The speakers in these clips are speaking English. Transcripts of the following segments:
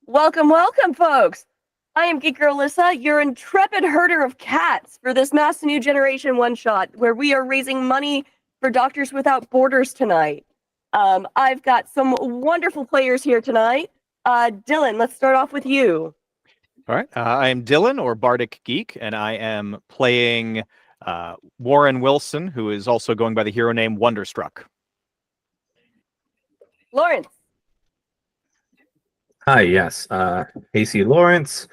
Welcome, welcome, folks! I am GeekGirlLyssa, your intrepid herder of cats for this Mass New Generation one-shot, where we are raising money for Doctors Without Borders tonight. I've got some wonderful players here tonight. Dylan, let's start off with you. All right, I am Dylan, or Bardic Geek, and I am playing Warren Wilson, who is also going by the hero name Wonderstruck. Lawrence. Hi, yes. AC Lawrence.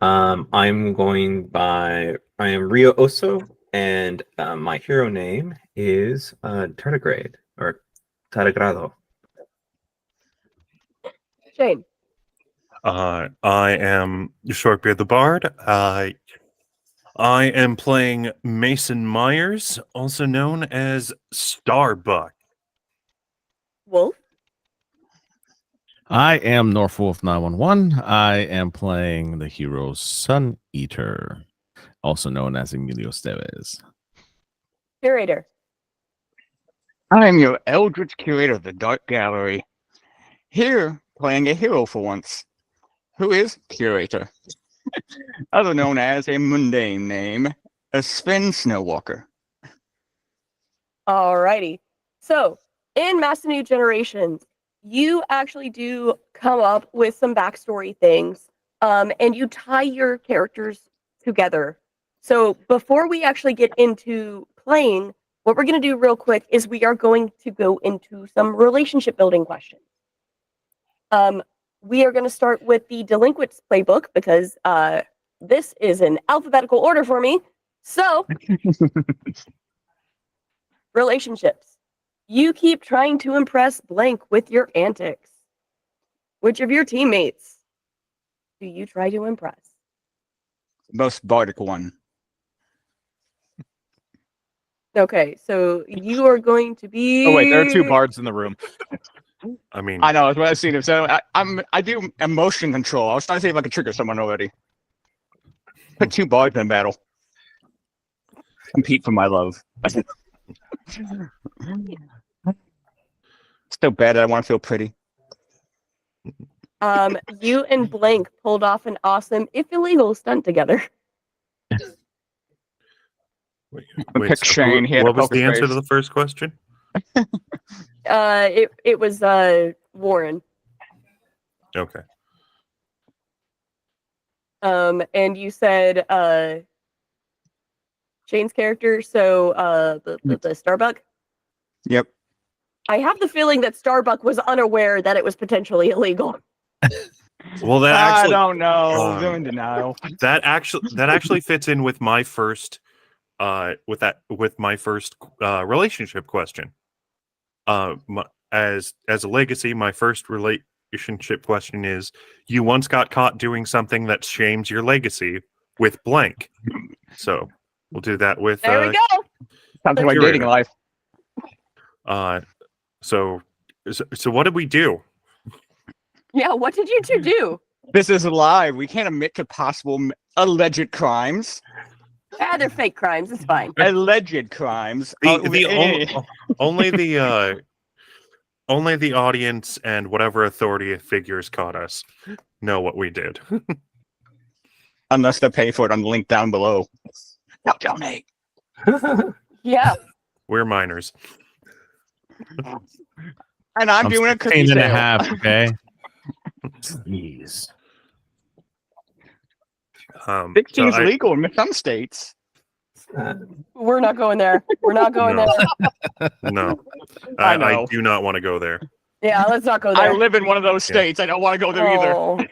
I am Rio Oso, and my hero name is Tardigrade, or Tardigrado. Shane. I am Shortbeard the Bard. I am playing Mason Myers, also known as Starbuck. Wolf. I am Northwolf 911. I am playing the hero Sun Eater, also known as Emilio Estevez. Curator. I am your Eldritch Curator of the Dark Gallery. Here, playing a hero for once, who is Curator, other known as a mundane name, a Sven Snowwalker. Alrighty. So, in Mass New Generations, you actually do come up with some backstory things, and you tie your characters together. So before we actually get into playing, what we're going to do real quick is we are going to go into some relationship building questions. We are going to start with the Delinquents playbook because this is in alphabetical order for me. So, relationships. You keep trying to impress blank with your antics. Which of your teammates do you try to impress? Most bardic one. Okay, so you are going to be... Oh wait, there are two bards in the room. I mean, I know, that's what I've seen. So I do emotion control. I was trying to see if I could trigger someone already. Put two bards in battle. Compete for my love. Still bad. I want to feel pretty. You and blank pulled off an awesome, if illegal, stunt together. wait, Pick so Shane, he had a what was poker the answer face. to the first question? It was Warren. Okay. And you said Shane's character, so the Starbuck. Yep. I have the feeling that Starbuck was unaware that it was potentially illegal. Well, that I actually don't know. They're in denial. that actually fits in with my first relationship question. As a legacy, my first relationship question is: you once got caught doing something that shames your legacy with blank. So we'll do that with. There we go. Something like Curator. dating life. So what did we do? Yeah, what did you two do? This is live. We can't admit to possible alleged crimes. They're fake crimes. It's fine. Alleged crimes. Only the audience and whatever authority figures caught us know what we did. Unless they pay for it on the link down below. Now donate. Yeah. We're minors. And I'm doing a cookie 16 and a sale. half, okay? Jeez. 16 is so legal in some states. We're not going there. We're not going No. there. No, I I know. do not want to go there. Yeah, let's not go I there. live in one of those states. I don't want to go there either. Oh.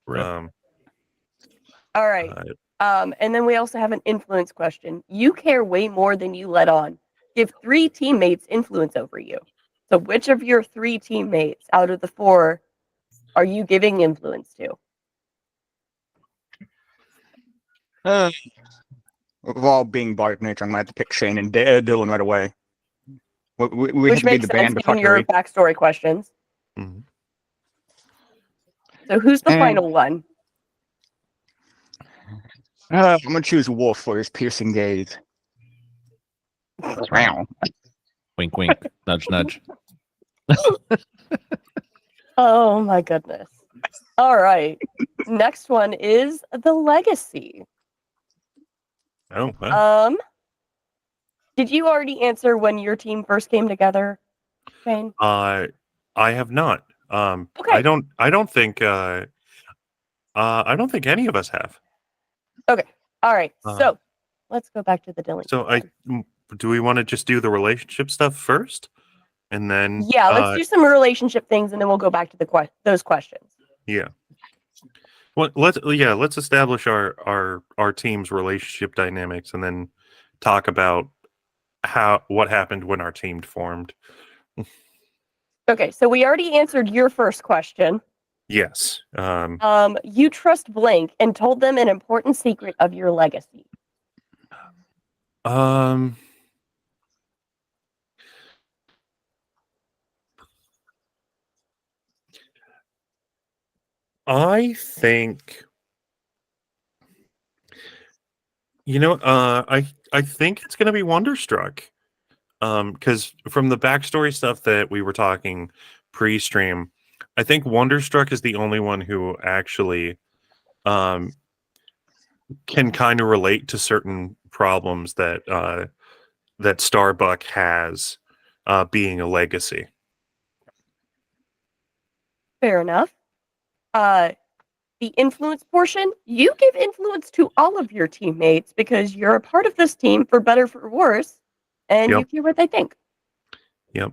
Rip. All right. And then we also have an influence question. You care way more than you let on. Give 3 teammates influence over you. So which of your 3 teammates out of the 4 are you giving influence to? Of all being bardic nature, I'm going to have to pick Shane and Dylan right away. We Which have to be makes the sense band of given your fuckery. backstory questions. Mhm. So who's the And- final one? I'm going to choose Wolf for his piercing gaze. Wow. Wink, wink. Nudge, nudge. Oh my goodness. All right. Next one is the legacy. Oh, well. Did you already answer when your team first came together, Shane? I have not. Okay. I don't think any of us have. All right. Uh, So let's go back to the delinquent. So do we want to just do the relationship stuff first, and then Yeah, let's do some relationship things, and then we'll go back to the those questions. yeah. Well, let's establish our team's relationship dynamics, and then talk about what happened when our team formed. Okay, so we already answered your first question. Yes. You trust Blank and told them an important secret of your legacy. I think I think it's gonna be Wonderstruck. Because from the backstory stuff that we were talking pre-stream, I think Wonderstruck is the only one who actually can kind of relate to certain problems that Starbuck has, being a legacy. Fair enough. The influence portion, you give influence to all of your teammates because you're a part of this team for better for worse, and you Yep. care what they think. Yep.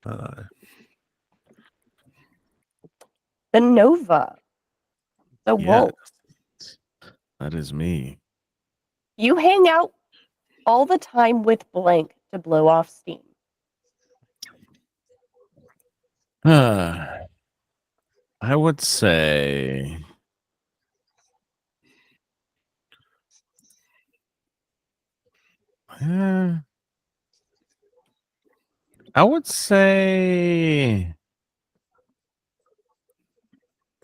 The Nova, the Yeah. Wolf. That is me. You hang out all the time with Blank to blow off steam. I would say I would say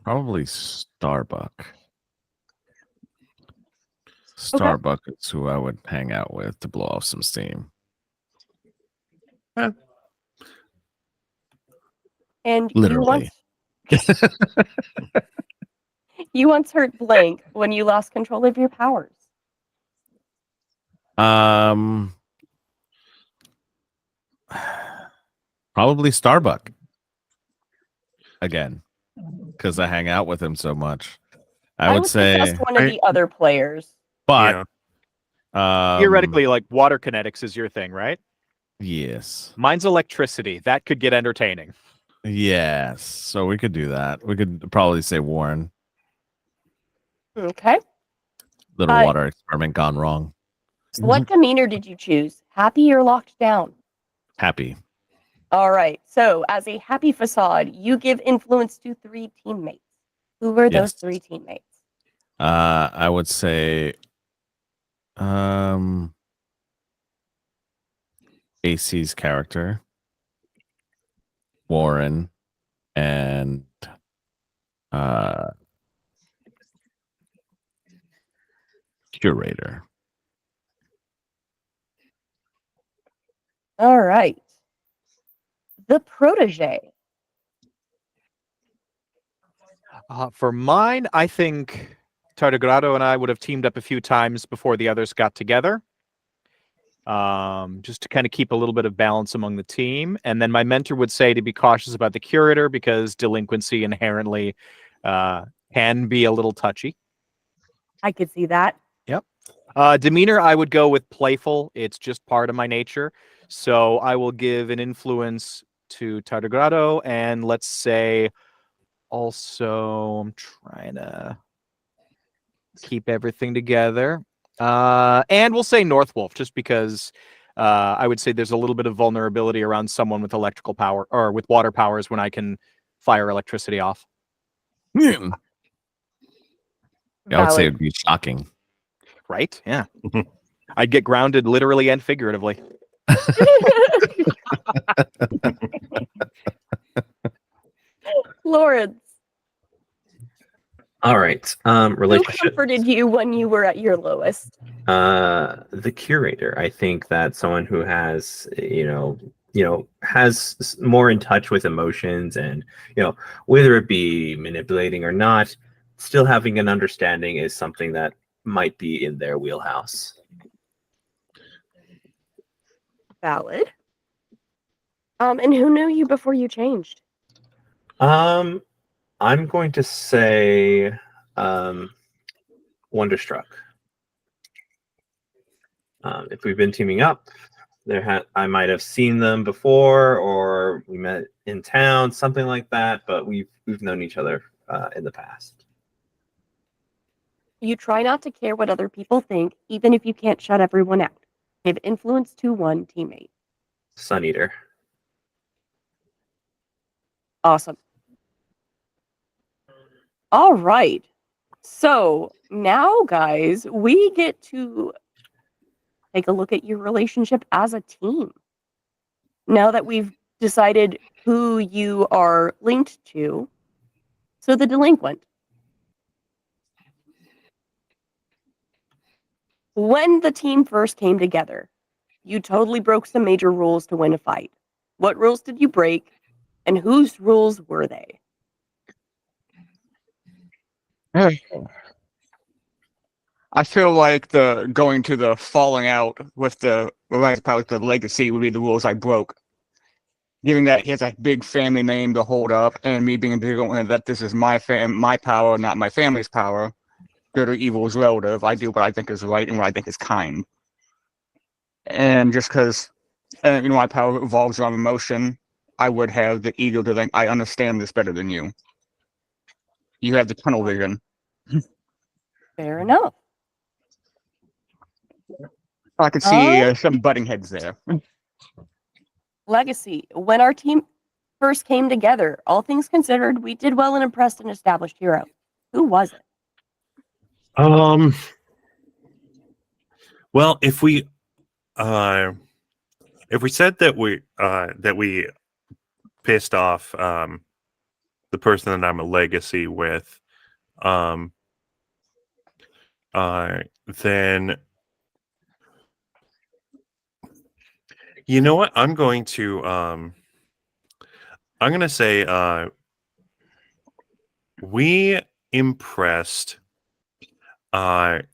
probably Starbuck. Starbuck is who I would hang out with to blow off some steam. And Literally. you once hurt Blank when you lost control of your powers. Probably Starbuck again, because I hang out with him so much. I would say, suggest one of the other players. but Theoretically, like water kinetics is your thing, right? yes, Mine's electricity. That could get entertaining. yes. So we could do that. We could probably say Warren. Okay. Little water experiment gone wrong. What demeanor did you choose? Happy or locked down? Happy. All right. So, as a happy facade, you give influence to 3 teammates. Who were those 3 teammates? I would say AC's character, Warren, and Curator. All right. The protege. For mine, I think Tardigrado and I would have teamed up a few times before the others got together. Just to kind of keep a little bit of balance among the team. And then my mentor would say to be cautious about the curator because delinquency inherently can be a little touchy. I could see that. Yep. Demeanor, I would go with playful. It's just part of my nature. So I will give an influence to Tardigrado, and let's say also I'm trying to keep everything together. And we'll say Northwolf, just because I would say there's a little bit of vulnerability around someone with electrical power or with water powers when I can fire electricity off. Yeah, I would say it'd be shocking. Right? Yeah. I'd get grounded literally and figuratively. Lawrence. All right. Who Relationship. comforted you when you were at your lowest? The curator. I think that someone who has, has more in touch with emotions, and whether it be manipulating or not, still having an understanding is something that might be in their wheelhouse. Valid. And who knew you before you changed? I'm going to say Wonderstruck. If we've been teaming up, I might have seen them before, or we met in town, something like that. But we've known each other in the past. You try not to care what other people think, even if you can't shut everyone out. Give influence to one teammate. Sun Eater. Awesome. All right. So now, guys, we get to take a look at your relationship as a team. Now that we've decided who you are linked to, so the delinquent. When the team first came together, you totally broke some major rules to win a fight. What rules did you break, and whose rules were they? I feel like the going to the falling out with the legacy would be the rules I broke. Given that he has a big family name to hold up, and me being a big one that this is my power, not my family's power. Good or evil is relative. I do what I think is right and what I think is kind. And just because my power revolves around emotion, I would have the ego to think I understand this better than you. You have the tunnel vision. Fair enough. I could see some butting heads there. Legacy. When our team first came together, all things considered, we did well and impressed an established hero. Who was it? Well, if we said that we pissed off the person that I'm a legacy with, then you know what? I'm going to say we impressed an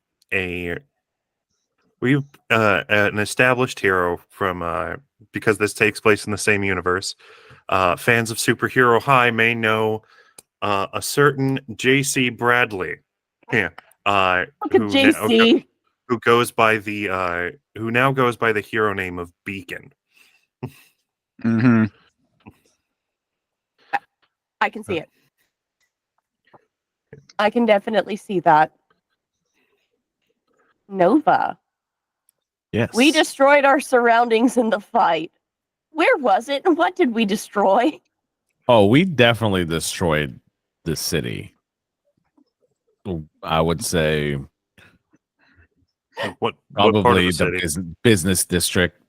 established hero from because this takes place in the same universe. Fans of Superhero High may know a certain J.C. Bradley. Yeah. JC. Who goes by the who now goes by the hero name of Beacon. Mm-hmm. I can see it. I can definitely see that. Nova. Yes. We destroyed our surroundings in the fight. Where was it, and what did we destroy? Oh, we definitely destroyed the city. I would say What probably part of the city? Business district.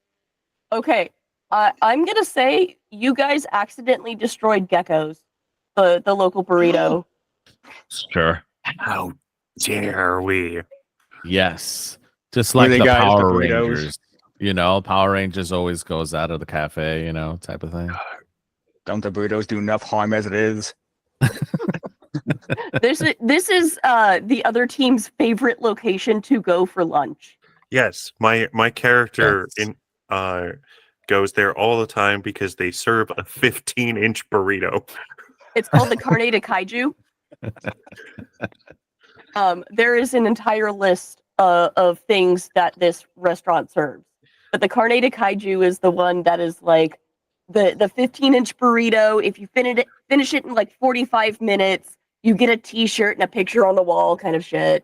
Okay, I'm gonna say you guys accidentally destroyed Gecko's, the local burrito. Sure. How dare we? Yes. Just like Really, the guys, the Power burritos. Rangers. Power Rangers always goes out of the cafe, type of thing. Don't the burritos do enough harm as it is? This is the other team's favorite location to go for lunch. Yes, my character Yes. goes there all the time because they serve a 15-inch burrito. It's called the Carne de Kaiju. There is an entire list of things that this restaurant serves, but the Carne de Kaiju is the one that is like the 15-inch burrito. If you finish it in like 45 minutes, you get a T-shirt and a picture on the wall, kind of shit.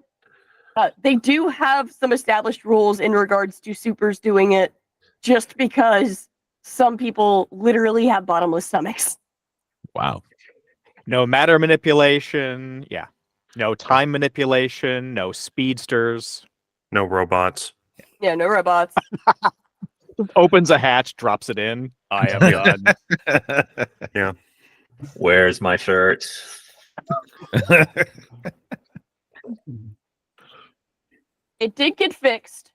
They do have some established rules in regards to supers doing it, just because some people literally have bottomless stomachs. Wow. No matter manipulation. Yeah. No time manipulation. No speedsters. No robots. Yeah, no robots. Opens a hatch, drops it in. I am done. Yeah. Where's my shirt? It did get fixed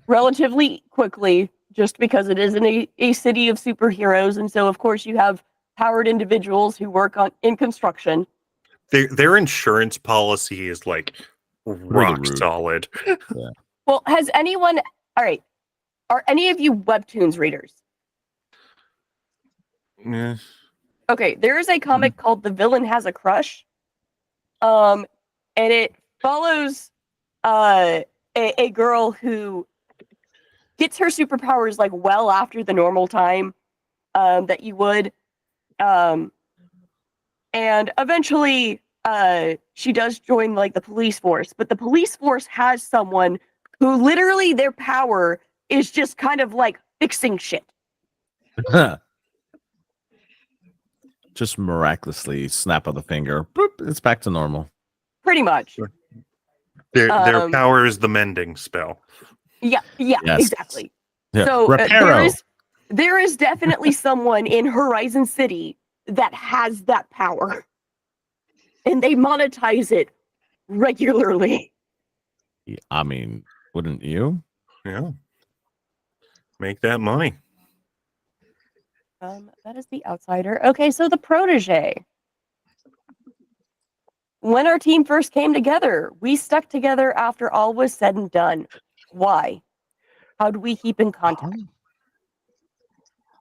relatively quickly, just because it is a city of superheroes, and so of course you have powered individuals who work in construction. Their insurance policy is like rock rude. solid. Well, has anyone? All right, are any of you webtoons readers? Eh, Okay, there is a comic called "The Villain Has a Crush," and it follows a girl who gets her superpowers like well after the normal time that you would, and eventually she does join like the police force, but the police force has someone who literally their power is just kind of like fixing shit. Just miraculously snap of the finger. Boop, it's back to normal. Pretty much. their power is the mending spell. Yeah, Yes. exactly. Yeah. So Reparo. there is definitely someone in Horizon City that has that power, and they monetize it regularly. I mean, wouldn't you? Yeah. Make that money. That is the outsider. Okay, so the protege. When our team first came together, we stuck together after all was said and done. Why? How do we keep in contact?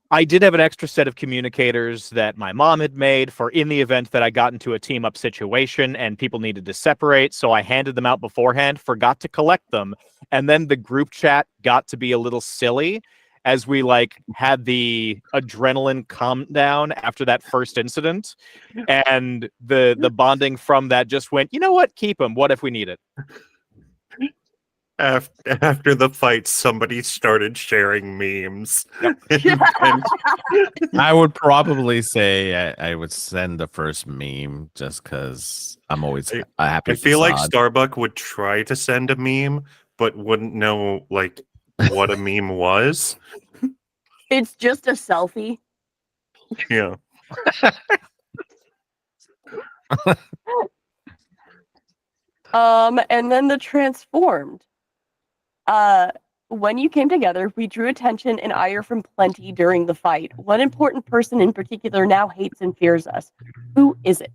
I did have an extra set of communicators that my mom had made for in the event that I got into a team up situation and people needed to separate. So I handed them out beforehand, forgot to collect them. And then the group chat got to be a little silly as we like had the adrenaline calm down after that first incident. And the bonding from that just went, you know what? Keep them. What if we need it? After the fight, somebody started sharing memes. Yep. And I would probably say I would send the first meme just because I'm always a happy. I feel like facade. Starbuck would try to send a meme, but wouldn't know like what a meme was. It's just a selfie. Yeah. And then the transformed. When you came together, we drew attention and ire from plenty during the fight. One important person in particular now hates and fears us. Who is it?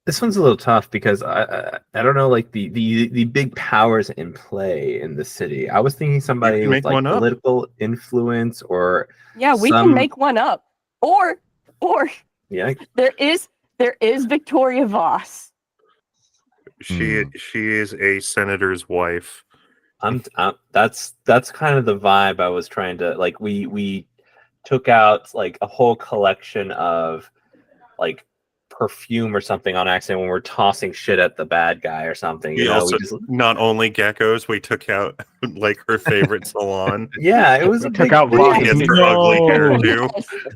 This one's a little tough because I don't know, like the big powers in play in the city. I was thinking somebody can with make like one up. political influence or Yeah, we can make one up. Or yeah. there is Victoria Voss. She is a senator's wife. That's kind of the vibe I was trying to like. We took out like a whole collection of like perfume or something on accident when we're tossing shit at the bad guy or something. We You know, also we just not only geckos, we took out like her favorite salon. yeah, it was a We took big out thing. Voss. And her ugly hair too.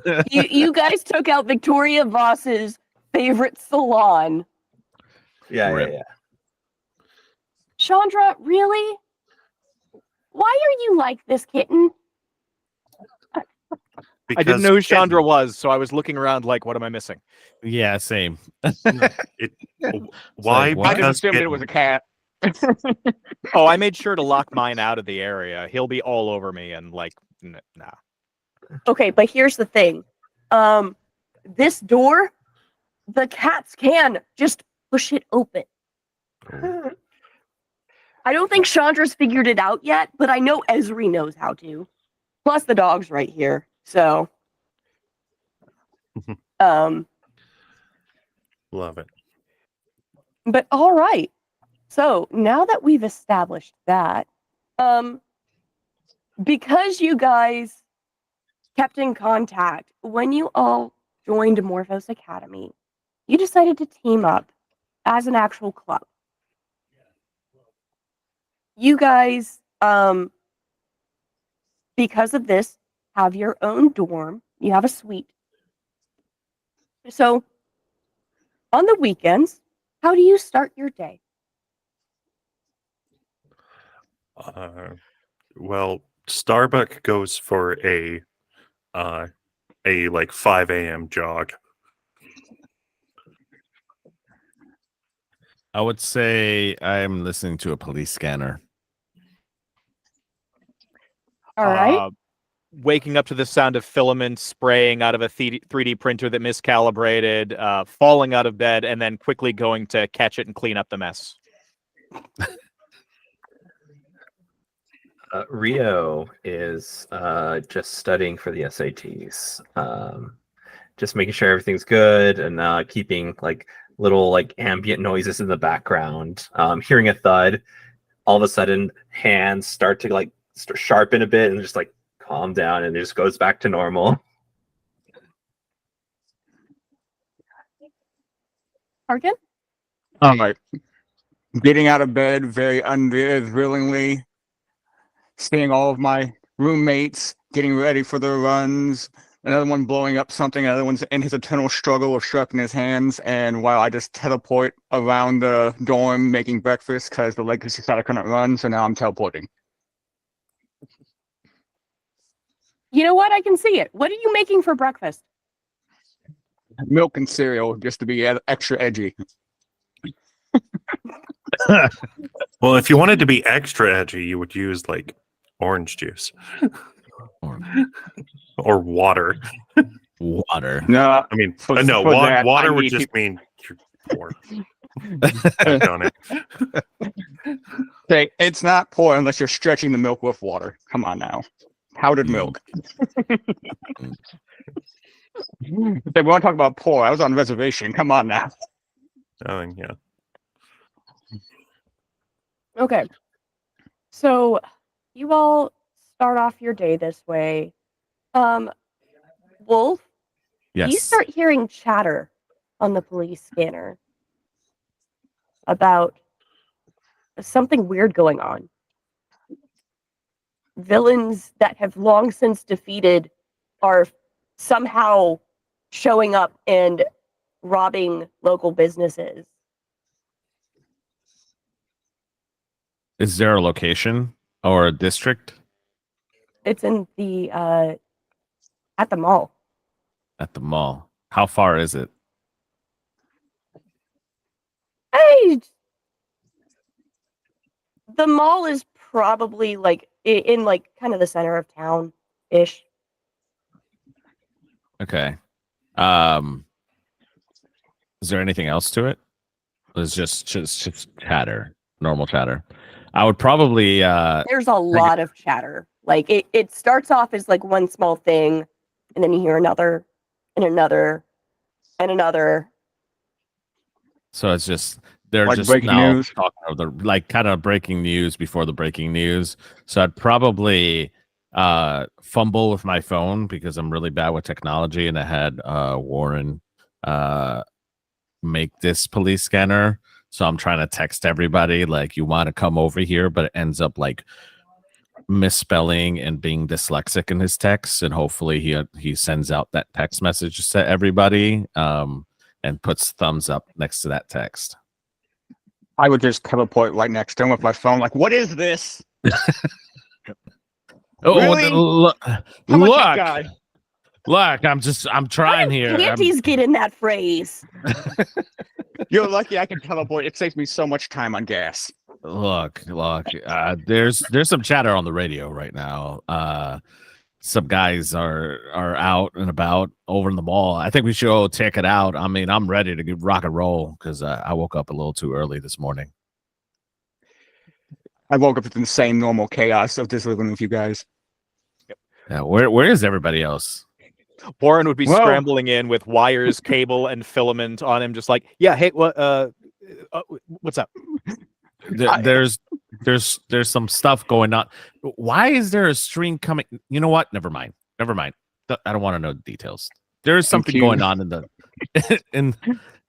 Yes. you guys took out Victoria Voss's favorite salon. Yeah. Chandra, really? Why are you like this, kitten? I didn't know who Chandra was, so I was looking around like, what am I missing? Yeah, same. Why? like, what? I just Because assumed it was a cat. Oh, I made sure to lock mine out of the area. He'll be all over me and like, nah. Okay, but here's the thing. This door, the cats can just push it open. I don't think Chandra's figured it out yet, but I know Esri knows how to. Plus the dog's right here. So Love it. but all right. So now that we've established that, because you guys kept in contact when you all joined Morphos Academy, you decided to team up as an actual club. You guys, because of this, have your own dorm. You have a suite. So on the weekends, how do you start your day? Well, Starbuck goes for a like 5 a.m. jog. I would say I'm listening to a police scanner. All right. Waking up to the sound of filaments spraying out of a 3D printer that miscalibrated, falling out of bed, and then quickly going to catch it and clean up the mess. Rio is just studying for the SATs, just making sure everything's good and keeping like little like ambient noises in the background. Hearing a thud, all of a sudden hands start to like sharpen a bit and just like calm down, and it just goes back to normal. Harkin? I'm like getting out of bed very unwillingly, seeing all of my roommates getting ready for their runs, another one blowing up something, another one's in his eternal struggle of sharpening his hands, and while I just teleport around the dorm making breakfast because the legacy side I couldn't run, so now I'm teleporting. You know what? I can see it. What are you making for breakfast? Milk and cereal just to be extra edgy. Well, if you wanted to be extra edgy, you would use like orange juice or water. Water. No, I mean, For- no, for that, water I would need just people- mean you're poor. I've done it. say it's not poor unless you're stretching the milk with water. Come on now. Powdered milk. If they want to talk about poor, I was on reservation. Come on now. Yeah. Okay. So you all start off your day this way. Wolf, you Yes. start hearing chatter on the police scanner about something weird going on. Villains that have long since defeated are somehow showing up and robbing local businesses. Is there a location or a district It's in the at the mall. at the mall? How far is it? Hey, the mall is probably like in like kind of the center of town ish. Okay. Is there anything else to it? It's just chatter, normal chatter. I would probably There's a lot of chatter. Like it starts off as like one small thing, and then you hear another and another and another. so it's just they're Like just breaking now news? talking of the like kind of breaking news before the breaking news. So I'd probably fumble with my phone because I'm really bad with technology, and I had Warren make this police scanner. So I'm trying to text everybody like you want to come over here, but it ends up like misspelling and being dyslexic in his text, and hopefully he sends out that text message to everybody and puts thumbs up next to that text. I would just teleport right next to him with my phone. Like, what is this? Oh, Really? look, How much that guy? look! I'm trying here. Panties get in that phrase. You're lucky I can teleport. It saves me so much time on gas. Look. There's some chatter on the radio right now. Some guys are out and about over in the mall. I think we should go check it out. I mean, I'm ready to rock and roll because I woke up a little too early this morning. I woke up with the same normal chaos of just living with you guys. Yeah, where is everybody else? Warren would be Whoa. scrambling in with wires, cable, and filament on him, just like, yeah, hey, what? What's up? There's some stuff going on. Why is there a string coming? You know what? Never mind. I don't want to know the details. There is something going on in the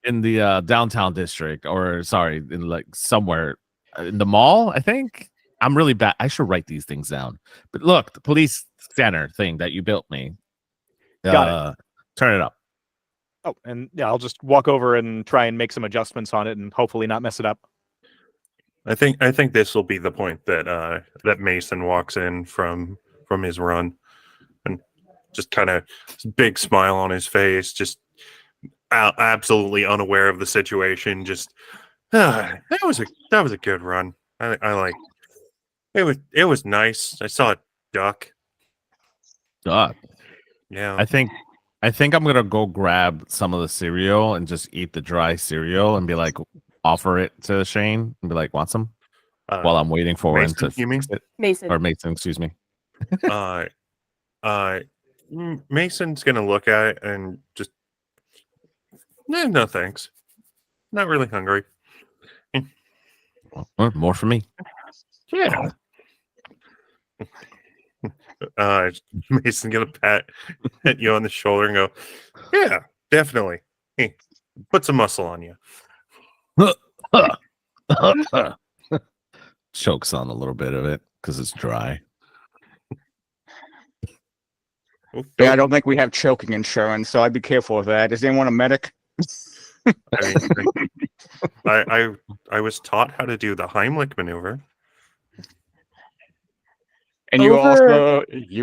in the downtown district, or sorry, in like somewhere in the mall. I think I'm really bad. I should write these things down. But look, the police scanner thing that you built me. Got it. Turn it up. Oh, and yeah, I'll just walk over and try and make some adjustments on it and hopefully not mess it up. I think this will be the point that that Mason walks in from his run, and just kind of big smile on his face, just absolutely unaware of the situation. Just that was a good run. I like it was nice. I saw a duck. Duh. Yeah. I think I'm gonna go grab some of the cereal and just eat the dry cereal and be like, offer it to Shane and be like, want some? While I'm waiting for him Mason, to you mean? fix it. Mason. Or Mason, excuse me. uh, Mason's gonna look at it and just, no thanks. Not really hungry. Well, more for me. Yeah. Mason gonna pat you on the shoulder and go, yeah, definitely. Hey, put some muscle on you. Chokes on a little bit of it because it's dry. Yeah, I don't think we have choking insurance, so I'd be careful with that. Is anyone a medic? I mean, I was taught how to do the Heimlich maneuver. And you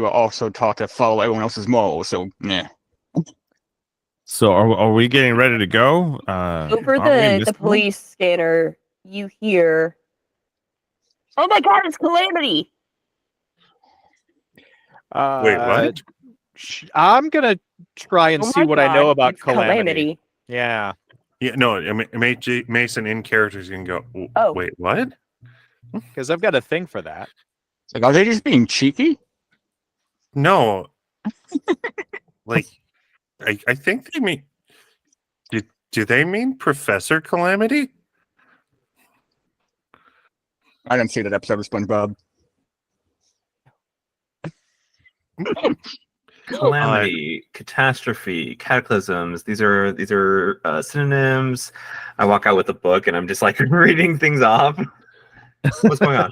were also taught to follow everyone else's morals, so yeah. So are we getting ready to go? Over aren't we in the this police scanner, you hear, "Oh my God, it's Calamity!" Wait, what? I'm gonna try and Oh see my what I know God, about it's Calamity. Yeah. Yeah, no, I mean, Mason in characters can go, Oh. wait, what? Because I've got a thing for that. It's like, are they just being cheeky? No. Like, I think they mean, do they mean Professor Calamity? I didn't see that episode of SpongeBob. Calamity, catastrophe, cataclysms. These are synonyms. I walk out with a book and I'm just like reading things off. What's going on?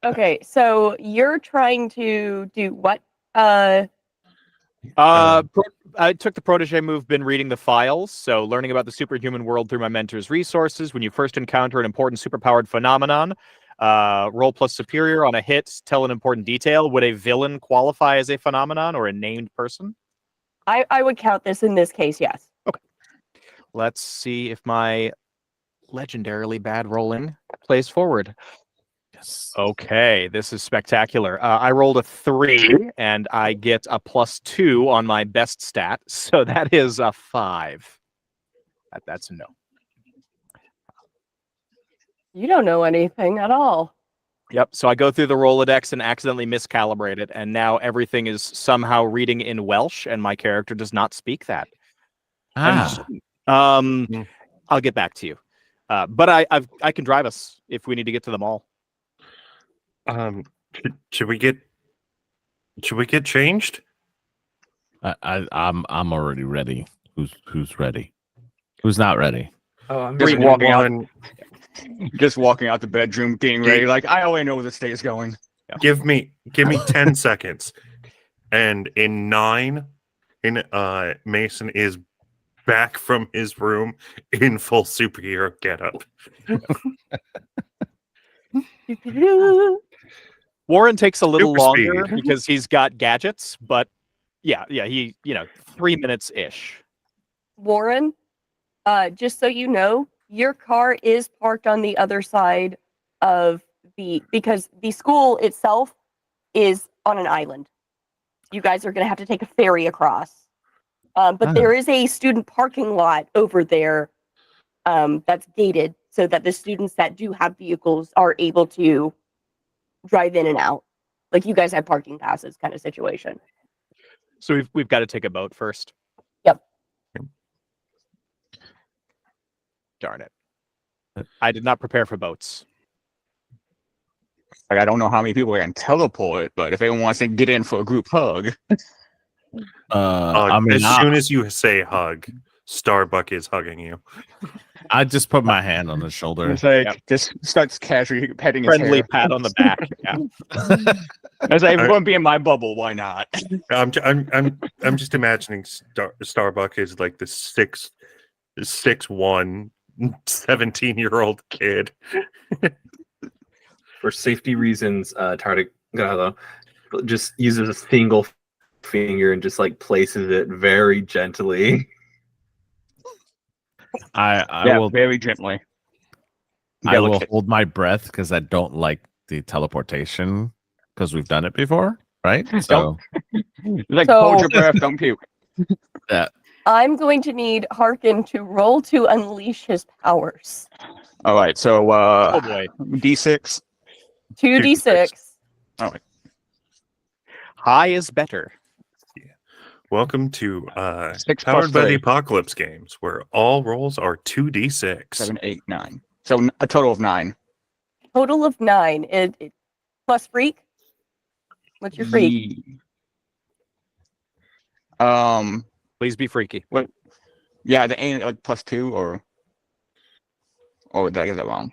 Okay, so you're trying to do what? I took the protege move, been reading the files, so learning about the superhuman world through my mentor's resources. When you first encounter an important superpowered phenomenon, roll plus superior on a hit, tell an important detail. Would a villain qualify as a phenomenon or a named person? I would count this in this case, yes. Okay. Let's see if my legendarily bad rolling plays forward. Yes. Okay, this is spectacular. I rolled a 3, and I get a +2 on my best stat, so that is a 5. That's a no. You don't know anything at all. Yep, so I go through the Rolodex and accidentally miscalibrate it, and now everything is somehow reading in Welsh, and my character does not speak that. I'll get back to you. But I can drive us if we need to get to the mall. Should we get changed? I'm already ready. Who's ready? Who's not ready? Oh, I'm Just just walking out. Everyone, Just walking out the bedroom, getting ready. Like, I already know where this day is going. give me 10 seconds. And in 9, Mason is back from his room in full superhero getup. Warren takes a little Super longer speed. because he's got gadgets, but yeah, he 3 minutes-ish. Warren, just so you know, your car is parked on the other side of because the school itself is on an island. You guys are going to have to take a ferry across. But there is a student parking lot over there that's gated so that the students that do have vehicles are able to drive in and out. Like you guys have parking passes kind of situation. So we've got to take a boat first. Yep. Darn it. I did not prepare for boats. Like, I don't know how many people can teleport, but if anyone wants to get in for a group hug, I mean, as soon as you say hug, Starbuck is hugging you. I just put my hand on his shoulder. it's like Yep. just starts casually petting his Friendly hair. pat on the back. Yeah. I was like, if we're gonna be in my bubble, why not? I'm just imagining Starbuck is like the 6'1", 17-year-old kid. For safety reasons, Tardigrado just uses a single finger and just like places it very gently. I will very gently. I will Delicate. hold my breath because I don't like the teleportation because we've done it before. right? So Like, So- hold your breath, don't puke. I'm going to need Harkin to roll to unleash his powers. All right, so Oh boy. D6. 2d6. High is better. Welcome to 6 plus Powered by the 3. Apocalypse games, where all rolls are 2d6. 7, 8, 9. So a total of 9. Total of 9. Plus freak? What's your freak? Ye- Um, Please be freaky. yeah, the ain't like plus 2 or did I get that wrong?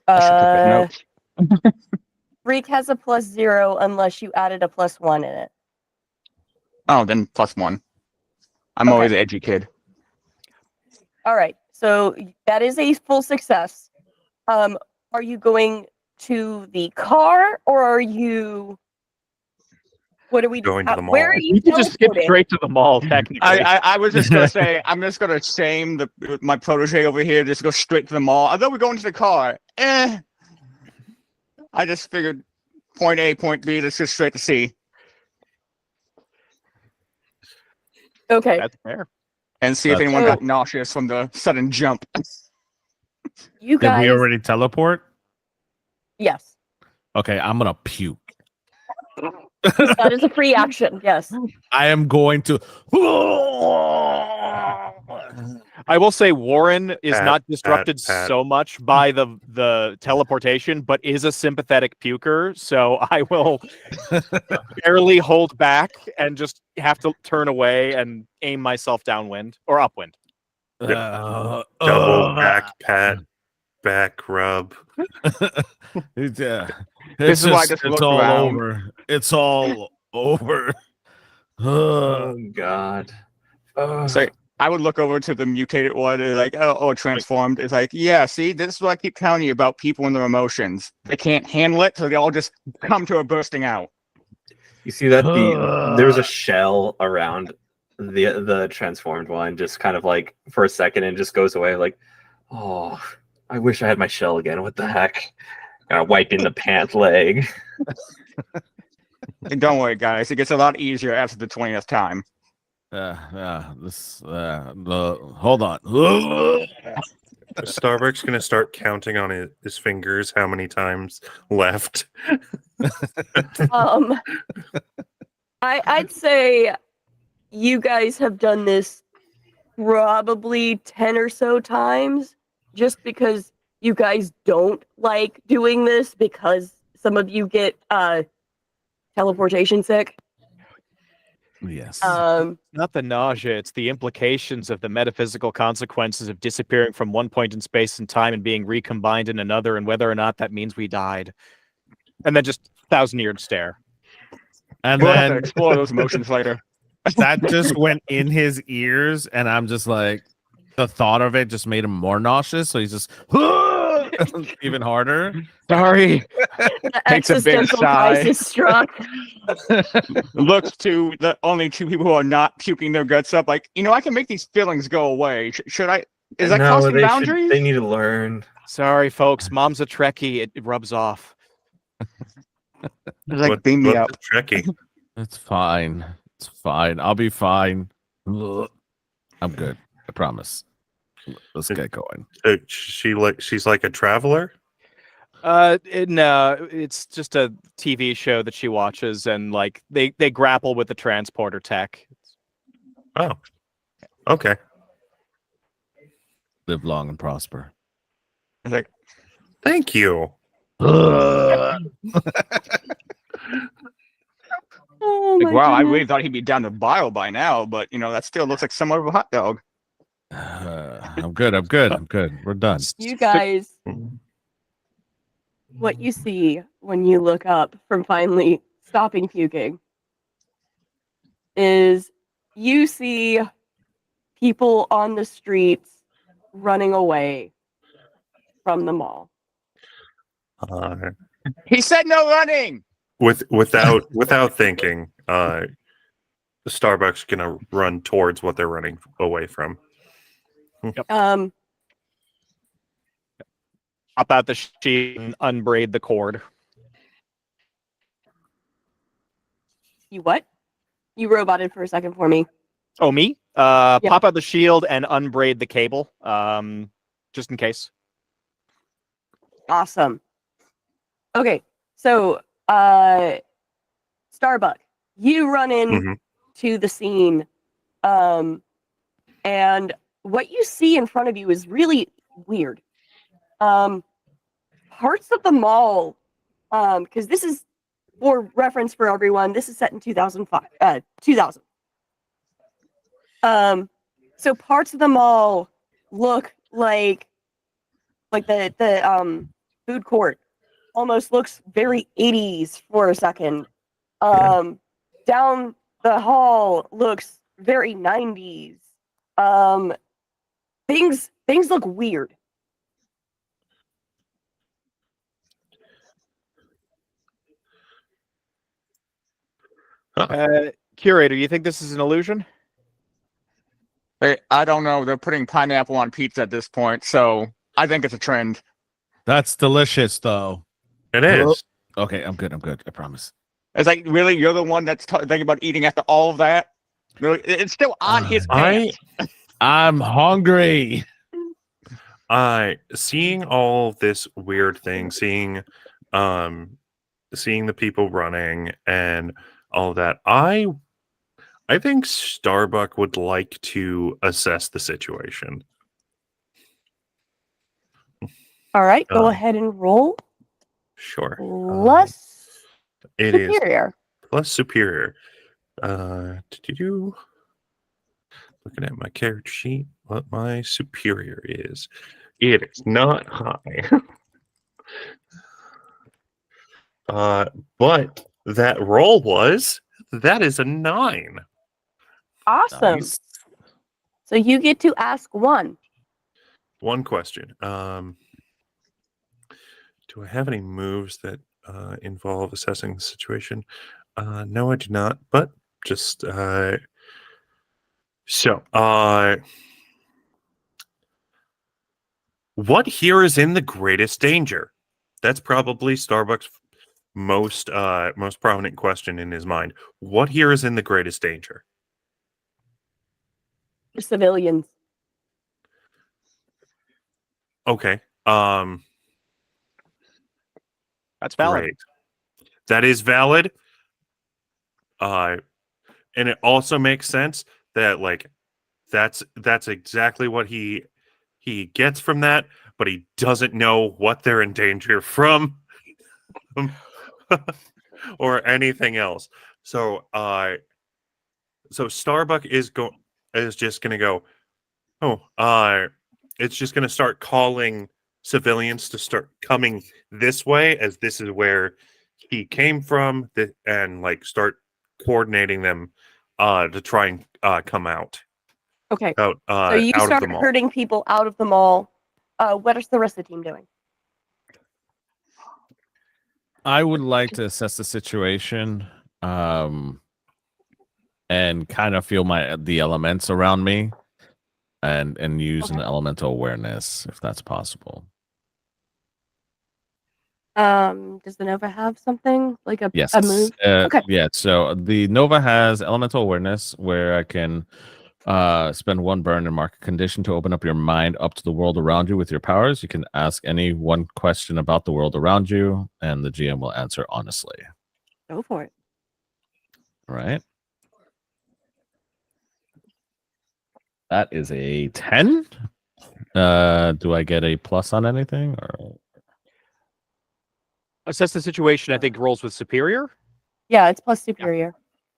I should take that note. Freak has a +0 unless you added a +1 in it. Oh, then plus 1. I'm Okay. always an edgy kid. All right. So that is a full success. Are you going to the car or are you? What are we Going to the mall. Where are you? You could just skip teleporting? straight to the mall, technically. I was just gonna say I'm just gonna shame my protege over here. Just go straight to the mall. I thought we're going to the car. I just figured point A, point B. Let's just straight to C. Okay. That's fair. And see if That's anyone fair. got nauseous from the sudden jump. You did guys. we already teleport? Yes. Okay, I'm gonna puke. That is a free action. Yes. I am going to. I will say Warren is Pat, not disrupted Pat. so much by the teleportation, but is a sympathetic puker. So I will barely hold back and just have to turn away and aim myself downwind or upwind. Double Uh, back pat, back rub. It's, This is why I just, just it's looked all around. over. It's all over. Oh God. So I would look over to the mutated one and like, oh, transformed. It's like, yeah, see, this is what I keep telling you about people and their emotions. They can't handle it, so they all just come to a bursting out. You see that there's a shell around the transformed one, just kind of like for a second, and just goes away. Like, oh, I wish I had my shell again. What the heck? Wiping the pant leg. And don't worry, guys, it gets a lot easier after the 20th time. Hold on. Starbuck's gonna start counting on his fingers how many times left. I'd say you guys have done this probably 10 or so times just because you guys don't like doing this because some of you get teleportation sick. Yes. Not the nausea, it's the implications of the metaphysical consequences of disappearing from one point in space and time and being recombined in another, and whether or not that means we died. And then just 1,000-year stare. And We'll have to then explore those emotions later. that just went in his ears, and I'm just like, the thought of it just made him more nauseous. So he's just even harder. Sorry. The Takes a big existential sigh. crisis struck. Looks to the only 2 people who are not puking their guts up, like, I can make these feelings go away. Should I? Is that crossing boundaries? They need to learn. Sorry, folks. Mom's a Trekkie. It rubs off. Like, beam me up. Trekkie. It's fine. It's fine. I'll be fine. I'm good. I promise. Let's get going. She's like a traveler. No, it's just a TV show that she watches, and like they grapple with the transporter tech. Oh, okay. Live long and prosper. It's like, Thank you. Oh my wow, I goodness. really thought he'd be down to bile by now, but that still looks like somewhat of a hot dog. I'm good. I'm good. I'm good. We're done. You guys, what you see when you look up from finally stopping puking is you see people on the streets running away from the mall. He said no running. Without thinking, the Starbucks gonna run towards what they're running away from. Um, Hop out the sheet and unbraid the cord. You what? You roboted for a second for me. Oh, me? Yeah. Pop out the shield and unbraid the cable, just in case. Awesome. Okay, so Starbuck, you run in Mhm. to the scene, and what you see in front of you is really weird. Parts of the mall, because this is for reference for everyone. This is set in 2005, 2000. So parts of the mall look like the food court almost looks very 80s for a second. Down the hall looks very 90s. Things look weird. Curator, you think this is an illusion? I don't know. They're putting pineapple on pizza at this point, so I think it's a trend. That's delicious, though. It is. Okay, I'm good. I promise. It's like, really, you're the one that's thinking about eating after all of that? Really? It's still on his pants. I'm hungry. Seeing all this weird thing, seeing the people running and all of that, I think Starbuck would like to assess the situation. All right, go ahead and roll. Sure. Plus It is superior. plus superior. Looking at my character sheet, what my superior is. It is not high. But that roll that is a 9. Awesome. Nice. So you get to ask one. One question. Do I have any moves that involve assessing the situation? No, I do not. But just what here is in the greatest danger? That's probably Starbuck's most prominent question in his mind. What here is in the greatest danger? The civilians. Okay. That's valid. Great. That is valid. And it also makes sense that that's exactly what he gets from that, but he doesn't know what they're in danger from or anything else. So Starbuck is just gonna go, it's just gonna start calling civilians to start coming this way, as this is where he came from, and start coordinating them to try and come out. Okay. Out, So you out of start the mall. herding people out of the mall. What is the rest of the team doing? I would like to assess the situation, and kind of feel the elements around me, and use an elemental awareness if that's possible. Does the Nova have something like a Yes. move? Okay. Yeah. So the Nova has elemental awareness, where I can spend one burn and mark a condition to open up your mind up to the world around you with your powers. You can ask any one question about the world around you, and the GM will answer honestly. Go for it. All right. That is a 10. Do I get a plus on anything? Or Assess the situation, I think, rolls with superior. Yeah, it's plus superior.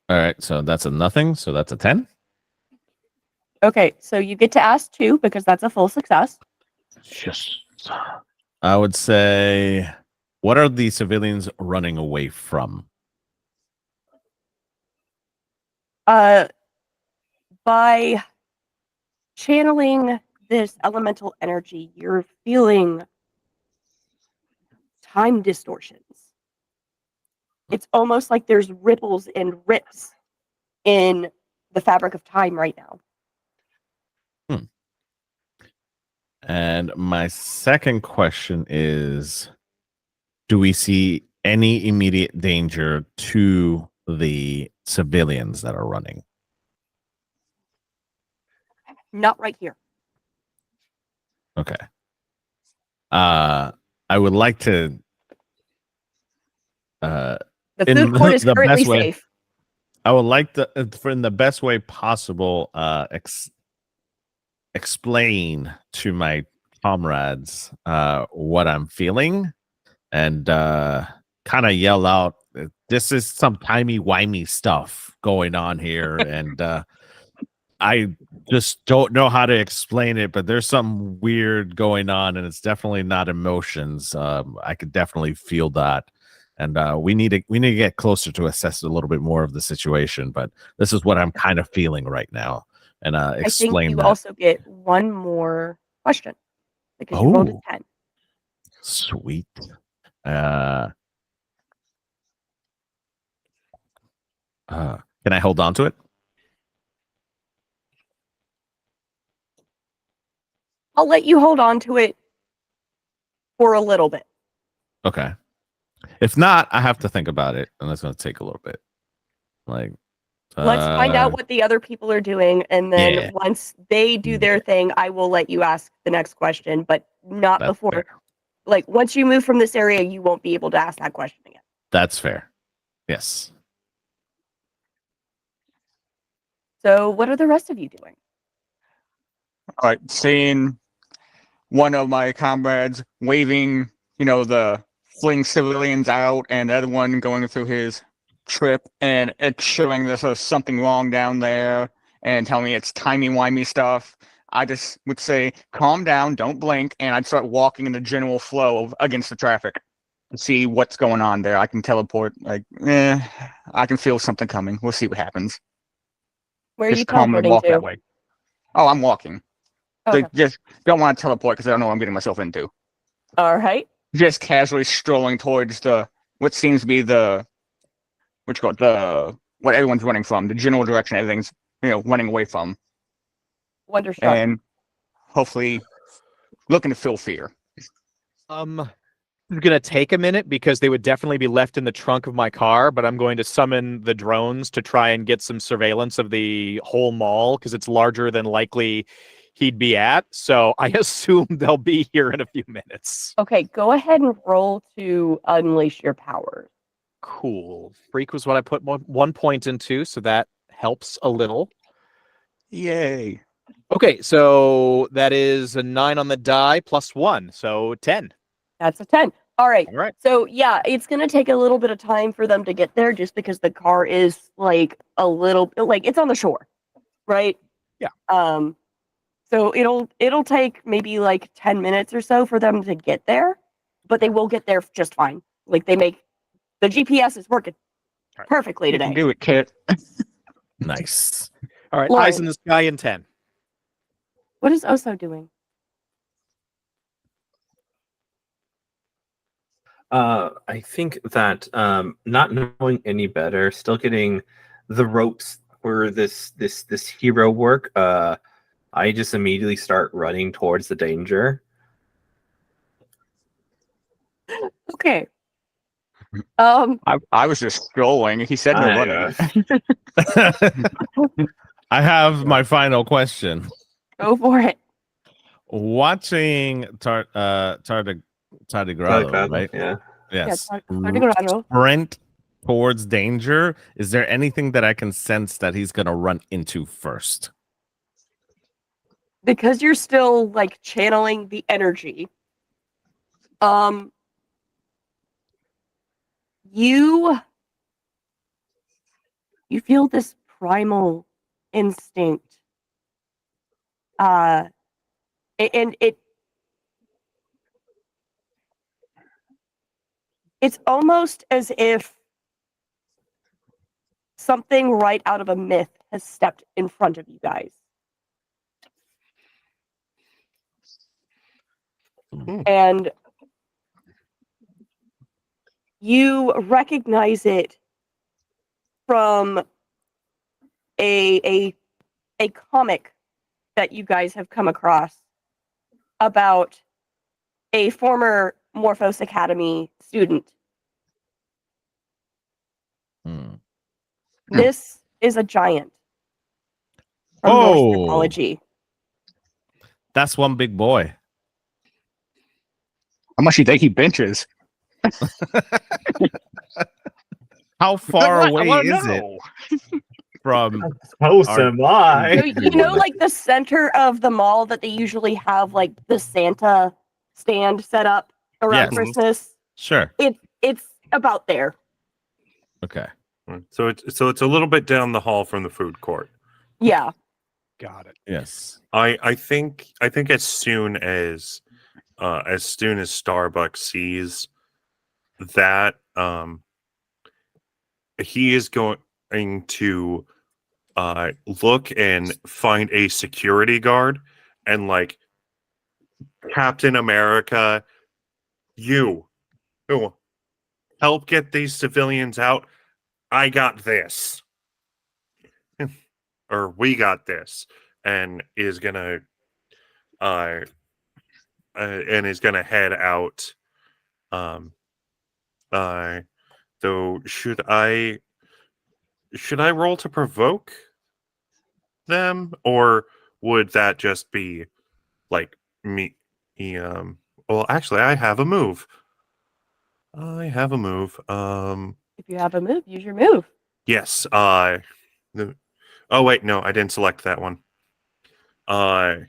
all right, so that's a nothing. So that's a 10. Okay, so you get to ask 2 because that's a full success. Yes. I would say, what are the civilians running away from? By channeling this elemental energy, you're feeling time distortions. It's almost like there's ripples and rips in the fabric of time right now. And my second question is, do we see any immediate danger to the civilians that are running? Not right here. Okay. I would like to The in food court is the currently best way. safe. I would like to, in the best way possible, explain to my comrades what I'm feeling and kind of yell out, this is some timey-wimey stuff going on here. And I just don't know how to explain it, but there's something weird going on, and it's definitely not emotions. I could definitely feel that. And we need to get closer to assess a little bit more of the situation. But this is what I'm kind of feeling right now, and I think explain you that. also get one more question because you rolled a Oh, 10. sweet. Can I hold on to it? I'll let you hold on to it for a little bit. Okay. If not, I have to think about it, and that's going to take a little bit. Like, Let's find out what the other people are doing, and then yeah. once they do their thing, I will let you ask the next question, but not That's before. fair. Like, once you move from this area, you won't be able to ask that question again. That's fair. Yes. So, what are the rest of you doing? All right, seeing one of my comrades waving, the fleeing civilians out, and the other one going through his trip, and it's showing there's something wrong down there, and telling me it's timey-wimey stuff. I just would say, calm down, don't blink, and I'd start walking in the general flow against the traffic to see what's going on there. I can teleport, I can feel something coming. We'll see what happens. Where are Just you calmly teleporting walk that to? way. Oh, I'm walking. Okay. So just don't want to teleport because I don't know what I'm getting myself into. All right. Just casually strolling towards what seems to be what everyone's running from, the general direction everything's running away from, Wonderstruck. and hopefully looking to feel fear. It's gonna take a minute because they would definitely be left in the trunk of my car, but I'm going to summon the drones to try and get some surveillance of the whole mall because it's larger than likely he'd be at. So I assume they'll be here in a few minutes. Okay, go ahead and roll to unleash your powers. Cool. Freak was what I put 1 point into, so that helps a little. Yay. Okay, so that is a 9 on the die plus 1, so 10. That's a 10. All right. All right. So, yeah, it's going to take a little bit of time for them to get there just because the car is like a little like it's on the shore, right? Yeah. So it'll take maybe like 10 minutes or so for them to get there, but they will get there just fine. Like the GPS is working perfectly You can today. do it, Kit. Nice. All right, Lauren. eyes in the sky in 10. What is Oso doing? I think that not knowing any better, still getting the ropes for this hero work, I just immediately start running towards the danger. Okay. I was just strolling. He said no running. I have my final question. Go for it. Watching Tardigrado, right? Yeah. Yes. Yeah, Tardigrado. Sprint towards danger. Is there anything that I can sense that he's going to run into first? Because you're still like channeling the energy. You feel this primal instinct. And it's almost as if something right out of a myth has stepped in front of you guys. And you recognize it from a comic that you guys have come across about a former Morphos Academy student. This is a giant from Norse mythology. That's one big boy. How much do you think he benches? How far I away wanna is it know. from? Close Our- am I? So, you know, like the center of the mall that they usually have, like the Santa stand set up around Yes. Christmas. Sure. It's about there. Okay. So it's a little bit down the hall from the food court. Yeah. Got it. Yes. I think as soon as Starbucks sees that, he is going to look and find a security guard and like, Captain America, you help get these civilians out. I got this. Or we got this. And is gonna head out. Though should I roll to provoke them, or would that just be like me? Well, actually, I have a move. If you have a move, use your move. Yes. Oh wait, no, I didn't select that one. I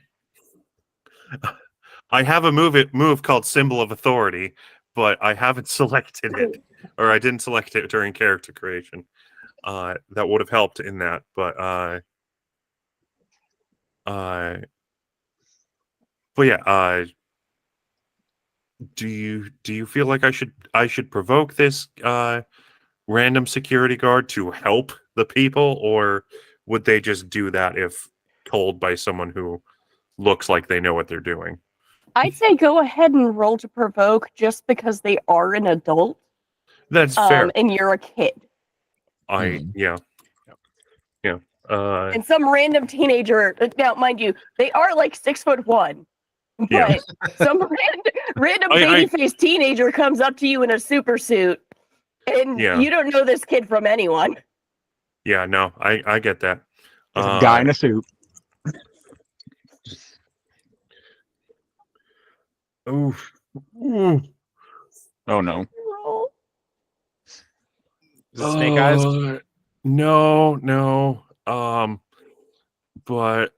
have a move called Symbol of Authority, but I haven't selected it, or I didn't select it during character creation. That would have helped in that, but yeah. Do you feel like I should provoke this random security guard to help the people, or would they just do that if told by someone who looks like they know what they're doing? I'd say go ahead and roll to provoke just because they are an adult. That's fair. And you're a kid. Yeah. And some random teenager, now mind you, they are like 6'1", but Yeah. some random baby-faced teenager comes up to you in a super suit, and you don't know this kid from anyone. Yeah, no, I get that. There's a guy in a suit. Oof. Oh no. Roll. Is it Snake Eyes? No. But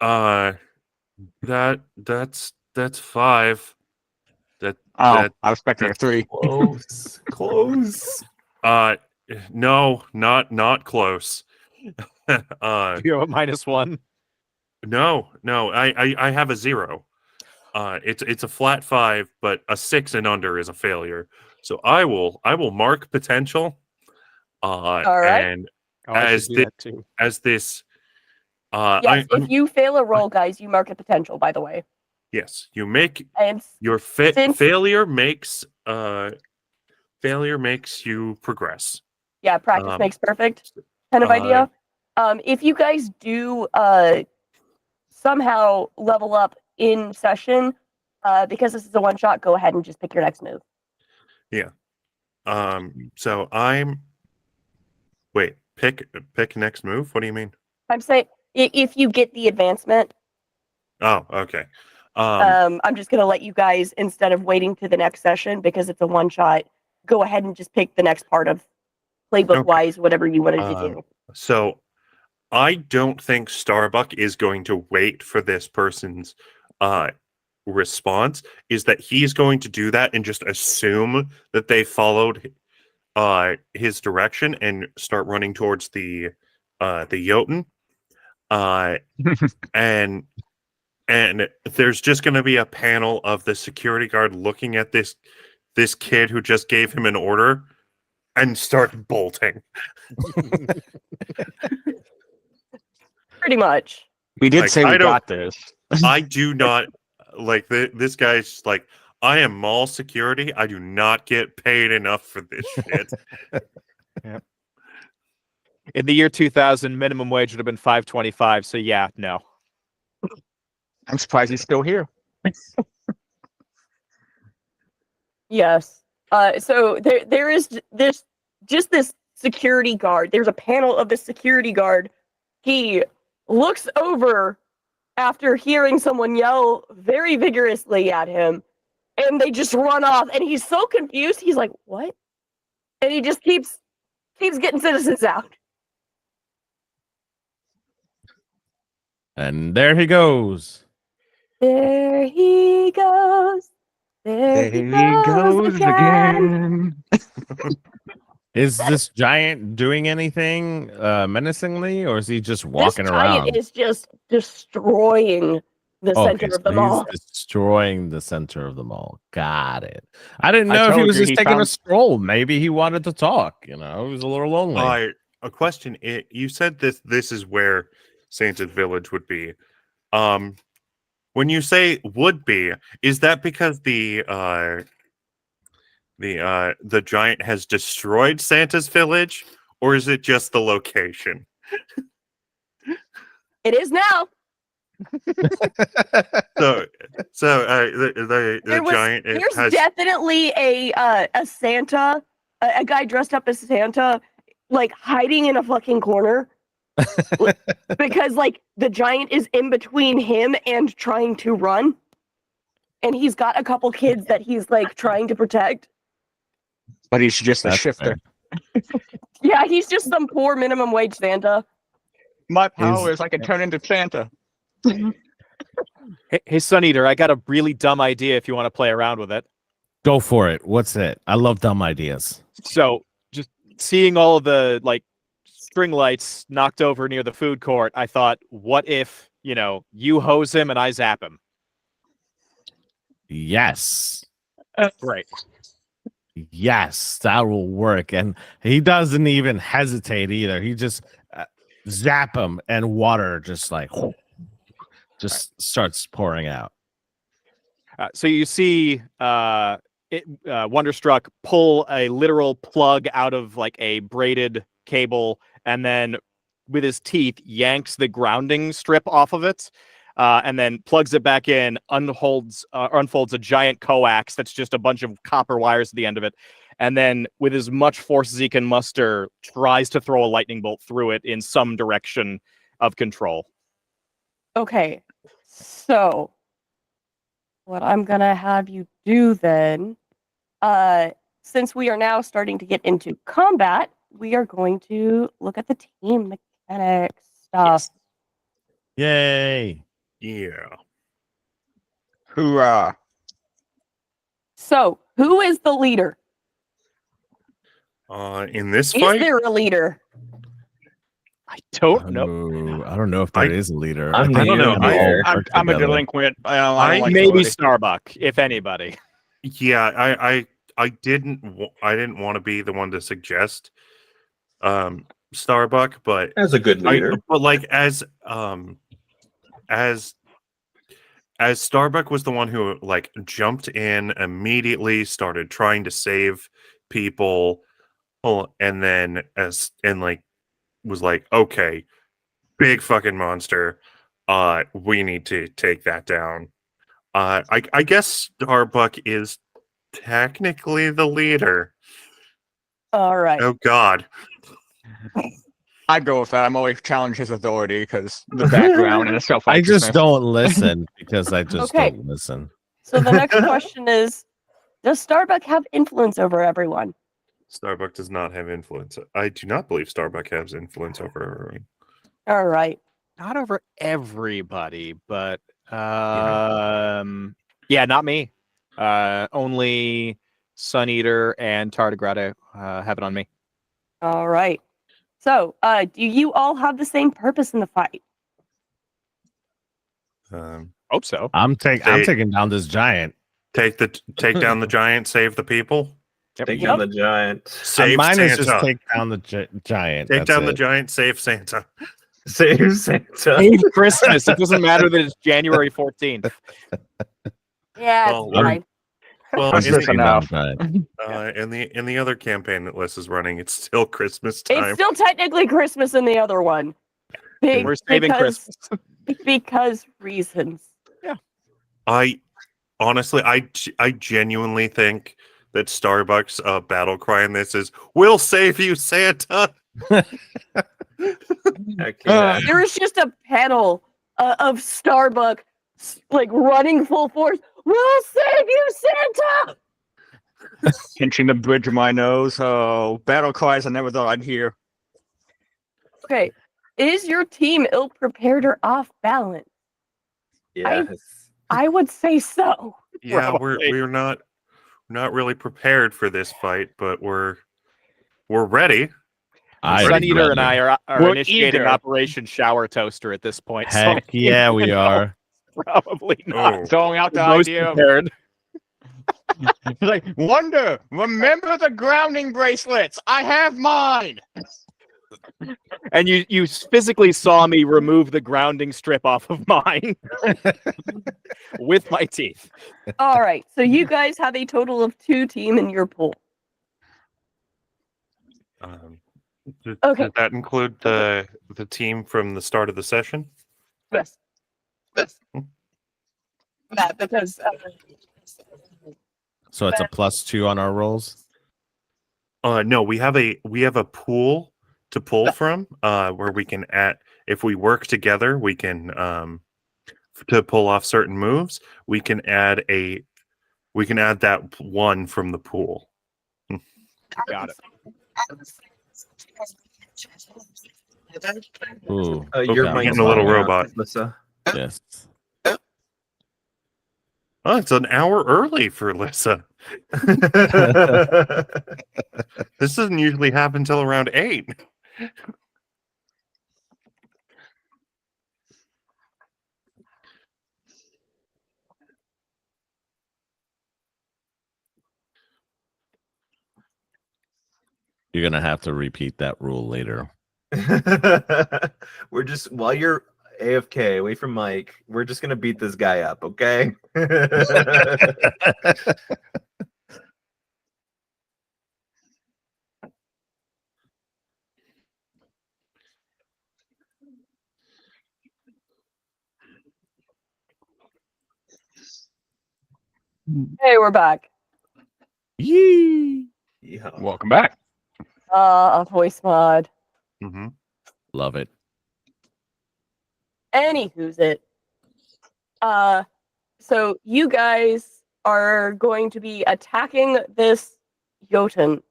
that's 5. Oh, That- I was expecting a 3. Close. No, not close. Do you have a -1? No, I have a 0. It's a flat 5, but a 6 and under is a failure. So I will mark potential. All right. And Oh, I as should do that too. this, Yes, if you fail a roll, guys, you mark a potential, by the way. yes, you make And your since- failure makes you progress. yeah, practice makes perfect kind of idea. If you guys do somehow level up in session, because this is a one shot, go ahead and just pick your next move. So pick next move. What do you mean? I'm saying if you get the advancement, Oh, okay. I'm just gonna let you guys, instead of waiting to the next session because it's a one shot, go ahead and just pick the next part of playbook wise, whatever you wanted to do. So I don't think Starbuck is going to wait for this person's response. Is that he's going to do that and just assume that they followed his direction and start running towards the Jotun. And there's just going to be a panel of the security guard looking at this kid who just gave him an order and start bolting. Pretty much. We did Like, say I we don't- got this. I do not like this guy's like, I am mall security. I do not get paid enough for this shit. In the year 2000, minimum wage would have been $5.25. So yeah, no. I'm surprised he's still here. Yes. So there is this security guard. There's a panel of the security guard. He looks over after hearing someone yell very vigorously at him, and they just run off, and he's so confused. He's like, what? And he just keeps getting citizens out. And there he goes. There he goes. There he goes again. Is this giant doing anything menacingly, or is he just walking This giant around? is just destroying the center of the so mall. he's destroying the center of the mall. Got it. I didn't I know if he told was you just he taking a found- stroll. Maybe he wanted to talk. You know, he was a little lonely. A question. You said this is where Santa's village would be. When you say would be, is that because the giant has destroyed Santa's village, or is it just the location? It is now. So the giant There's has definitely a Santa, a guy dressed up as Santa, like hiding in a fucking corner. Because like the giant is in between him and trying to run, and he's got a couple kids that he's like trying to protect. But he's just a That's shifter. fair. Yeah, he's just some poor minimum wage Santa. My power is I can turn into Santa. Hey, Sun Eater, I got a really dumb idea if you want to play around with it. Go for it. What's it? I love dumb ideas. So, just seeing all of the like string lights knocked over near the food court, I thought, what if, you hose him and I zap him? Yes. Great. Yes, that will work. And he doesn't even hesitate either. He just zap him, and water just just starts pouring out. So you see Wonderstruck pull a literal plug out of like a braided cable, and then with his teeth yanks the grounding strip off of it, and then plugs it back in, unfolds a giant coax that's just a bunch of copper wires at the end of it, and then with as much force as he can muster, tries to throw a lightning bolt through it in some direction of control. Okay, so what I'm gonna have you do then, since we are now starting to get into combat, we are going to look at the team mechanics stuff. Yay. yeah. Hoorah. So, who is the leader? In this Is fight, there a leader? I don't know. Oh, I don't know if there is a leader. I'm think the they all leader. work I'm a together. delinquent. I don't like Maybe authority. Starbuck, if anybody. yeah, I didn't want to be the one to suggest Starbuck, but As a good leader. as Starbuck was the one who like jumped in immediately, started trying to save people, and then was like, okay, big fucking monster, we need to take that down. I guess Starbuck is technically the leader. All right. Oh God. I'd go with that. I'm always challenge his authority because the background and the self. I just don't listen because I just Okay. don't listen. So the next question is, does Starbuck have influence over everyone? Starbuck does not have influence. I do not believe Starbuck has influence over everyone. All right. Not over everybody, but yeah, not me. Only Sun Eater and Tardigrade have it on me. All right. So, do you all have the same purpose in the fight? Hope so. I'm taking down this giant. Take down the giant, save the people. Take Yep. down the giant. Save Mine Santa. is just take down the giant. Take That's down the it. giant, save Santa. Save Santa. Save Christmas. It doesn't matter that it's January 14th. Yeah, Well, it's fine. Well, That's in just the, enough. Giant. in the other campaign that Liz is running, it's still Christmas time. It's still technically Christmas in the other one. We're saving because, Christmas. because reasons. I honestly, I genuinely think that Starbucks battle cry in this is "We'll save you, Santa." Heck yeah. There is just a panel of Starbucks like running full force. We'll save you, Santa! Pinching the bridge of my nose. Oh, battle cries I never thought I'd hear. Okay, is your team ill prepared or off balance? Yes. I would say so. Yeah, Probably. we're not really prepared for this fight, but we're ready. I Sun am Eater and ready. I are We're initiating eager. Operation Shower Toaster at this point. so Heck yeah, we are. Probably not. Oh, Throwing out the Most idea of prepared. like Wonder. Remember the grounding bracelets. I have mine. And you physically saw me remove the grounding strip off of mine with my teeth. All right, so you guys have a total of 2 team in your pool. Okay. Does that include the team from the start of the session? Yes. That because So it's a +2 on our rolls. No, we have a pool to pull from where we can add, if we work together, we can to pull off certain moves, we can add that one from the pool. Got it. Ooh, Your yeah, mic's getting a little falling out, robot. Lyssa. yes. Oh, it's an hour early for Lyssa. This doesn't usually happen till around 8. You're gonna have to repeat that rule later. We're just, while you're AFK away from Mike, we're just gonna beat this guy up, okay? hey, we're back. Yee. Yeah. Welcome back. A voice mod. Mm-hmm. Love it. Anywho's it. So you guys are going to be attacking this Jotun.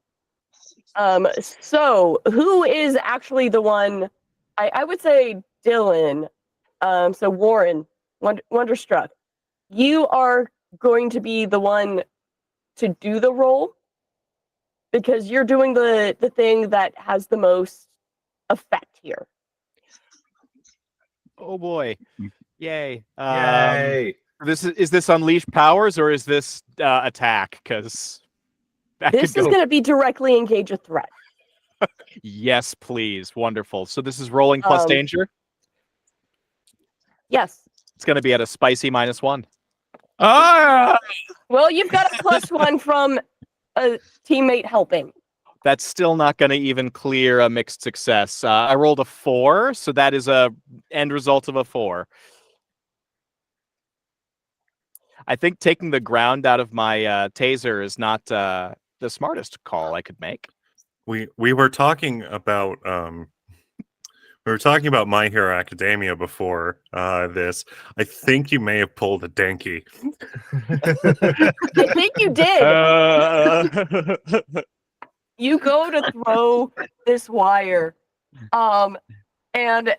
So who is actually the one? I would say Dylan. So Warren, Wonderstruck, you are going to be the one to do the roll because you're doing the thing that has the most effect here. Oh boy. Yay. Yay. Is this unleash powers or is this attack? Because This is going to be directly engage a threat. Yes, please. Wonderful. So this is rolling plus danger. Yes. It's going to be at a spicy -1. Ah! Well, you've got a +1 from a teammate helping. That's still not going to even clear a mixed success. I rolled a 4, so that is a end result of a 4. I think taking the ground out of my taser is not the smartest call I could make. We were talking about My Hero Academia before this. I think you may have pulled a Denki. I think you did. You go to throw this wire, and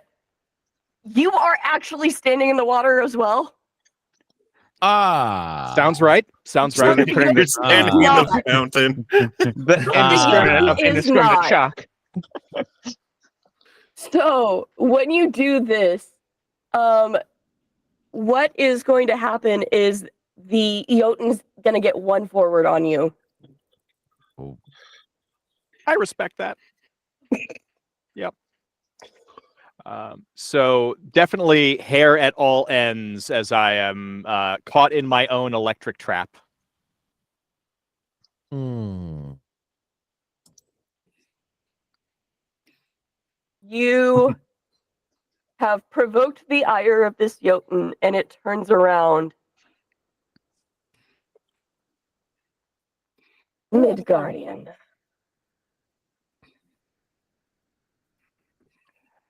you are actually standing in the water as well. Ah. Sounds right. Sounds right. You're standing in the fountain. The Yogi is not. shock. So when you do this, what is going to happen is the Jotun's going to get 1 forward on you. I respect that. Yep. So definitely hair at all ends as I am caught in my own electric trap. You have provoked the ire of this Jotun, and it turns around. Midgardian.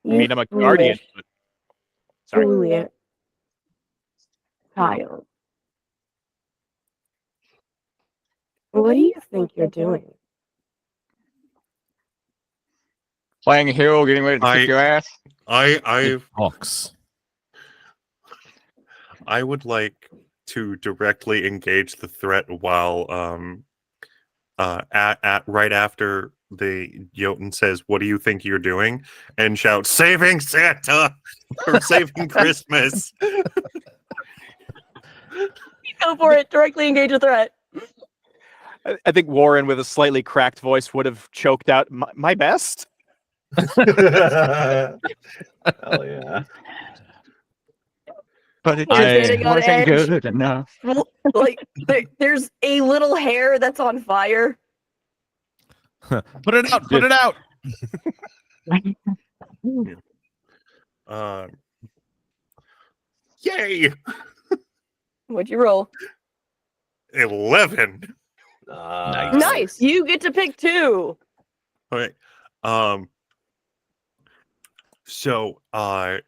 I mean, I'm a guardian. But... Sorry. Juliet. Kyle. What do you think you're doing? Playing a hero, getting ready to kick your ass. Hawks. I would like to directly engage the threat while at right after the Jotun says, "What do you think you're doing?" and shout, "Saving Santa!" or "Saving Christmas!" Go for it. Directly engage a threat. I think Warren, with a slightly cracked voice, would have choked out my best. Hell yeah. But it You're just sitting on wasn't edge. good enough. Like there's a little hair that's on fire. Put it out. Put it out. Yay! What'd you roll? 11. Nice. You get to pick 2. Okay. So how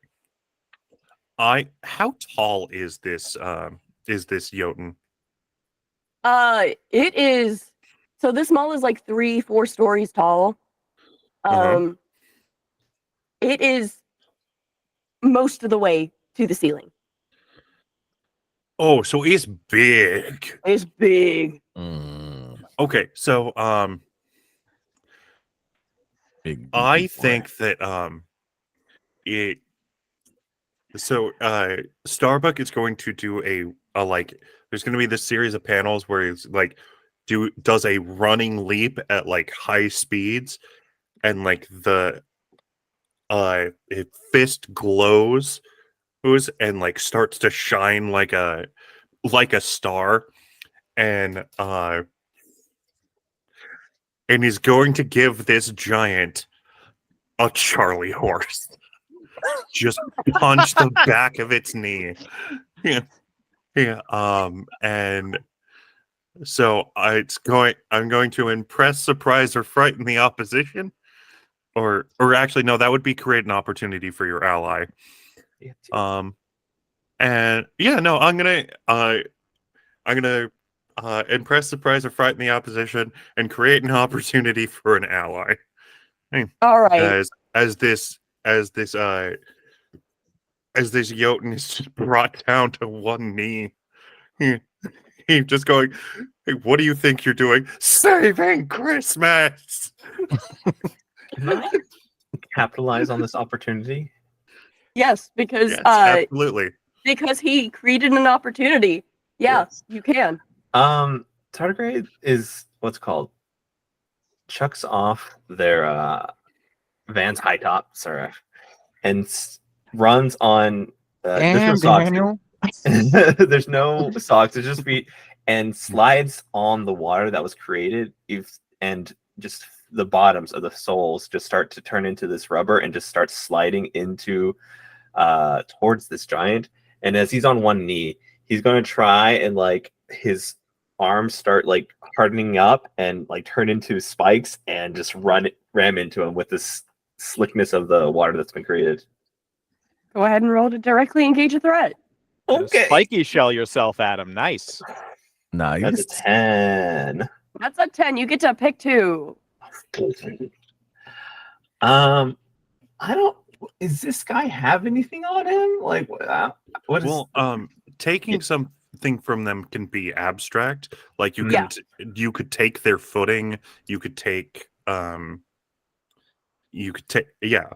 tall is this Jotun? It is. So this mall is like 3-4 stories tall. It is most of the way to the ceiling. Oh, so it's big. It's big. Okay, so Big I think that it so Starbuck is going to do a like there's going to be this series of panels where it's like does a running leap at like high speeds, and like the fist glows and like starts to shine like a star, and he's going to give this giant a Charlie horse. Just punch the back of its knee. Yeah. And so I'm going to impress, surprise, or frighten the opposition. Or actually, no, that would be create an opportunity for your ally. And yeah, no, I'm gonna impress, surprise, or frighten the opposition and create an opportunity for an ally. All right. As this Jotun is just brought down to one knee. He's just going, "Hey, what do you think you're doing? Saving Christmas!" Can I capitalize on this opportunity? Yes, because Yes, absolutely. because he created an opportunity. Yeah, Yes. you can. Tardigrade is what's called chucks off their Vans high top, sorry, and runs on. There's no Damn, socks. Daniel. There's no socks. It's just feet, and slides on the water that was created. And just the bottoms of the soles just start to turn into this rubber and just start sliding into towards this giant. And as he's on one knee, he's going to try and like his arms start like hardening up and like turn into spikes and just ram into him with this slickness of the water that's been created. Go ahead and roll to directly engage a threat. Okay. Spiky shell yourself, Adam. Nice. Nice. That's a 10. That's a 10. You get to pick 2. I don't. Is this guy have anything on him? Like, what is? Well, taking something from them can be abstract. Like you could take their footing. You could take yeah.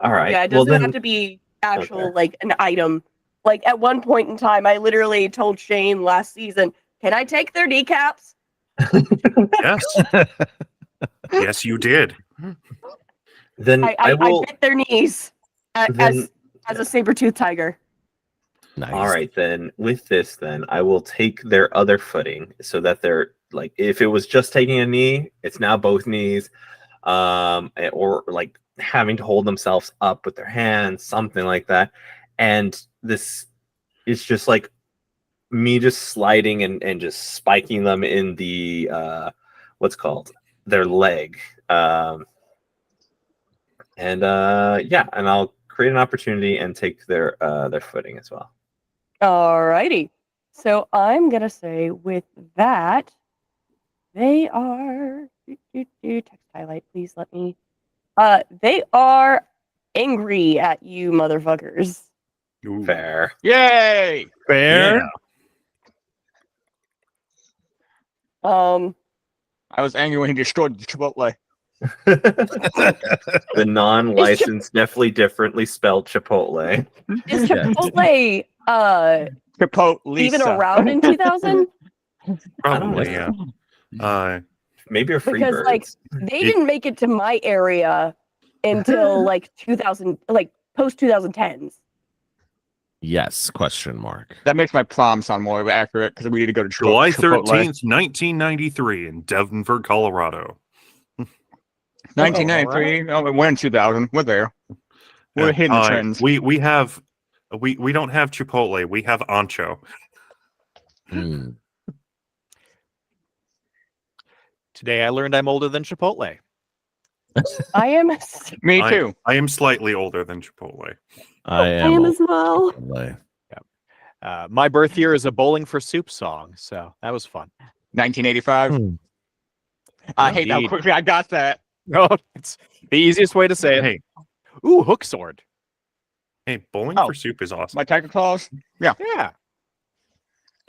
All right. Yeah, it doesn't have to be actual like an item. Like at one point in time, I literally told Shane last season, "Can I take their kneecaps?" Yes. Yes, you did. Then I will. bit their knees as a saber-toothed tiger. Nice. All right, then with this, then I will take their other footing so that they're like, if it was just taking a knee, it's now both knees, or like having to hold themselves up with their hands, something like that. And this is just like me just sliding and just spiking them in the what's called their leg. And I'll create an opportunity and take their footing as well. Alrighty. So I'm gonna say with that, they are text highlight, please let me. They are angry at you, motherfuckers. Ooh. Fair. Yay! Fair. Yeah. I was angry when he destroyed the Chipotle. The non-licensed, definitely differently spelled Chipotle. Is Yeah. Chipotle Chipotle. even around in 2000? Probably, know. yeah. Maybe a free Because bird. like they didn't make it to my area until like 2000, like post 2010s. Yes, question mark. That makes my prom sound more accurate because we need to go to July Chipotle. 13th, 1993 in Denver, Colorado. 1993. No, we're in 2000. We're there. We're hitting the trends. We don't have Chipotle. We have Ancho. Hmm. Today I learned I'm older than Chipotle. I am. Me too. I am slightly older than Chipotle. I I am. am old. as well. My birth year is a Bowling for Soup song, so that was fun. 1985. Hmm. I hate how Indeed. quickly I got that. No, it's the easiest way to say it. Hey, Ooh, hook sword. Bowling Oh. for Soup is awesome. My tiger claws. Yeah.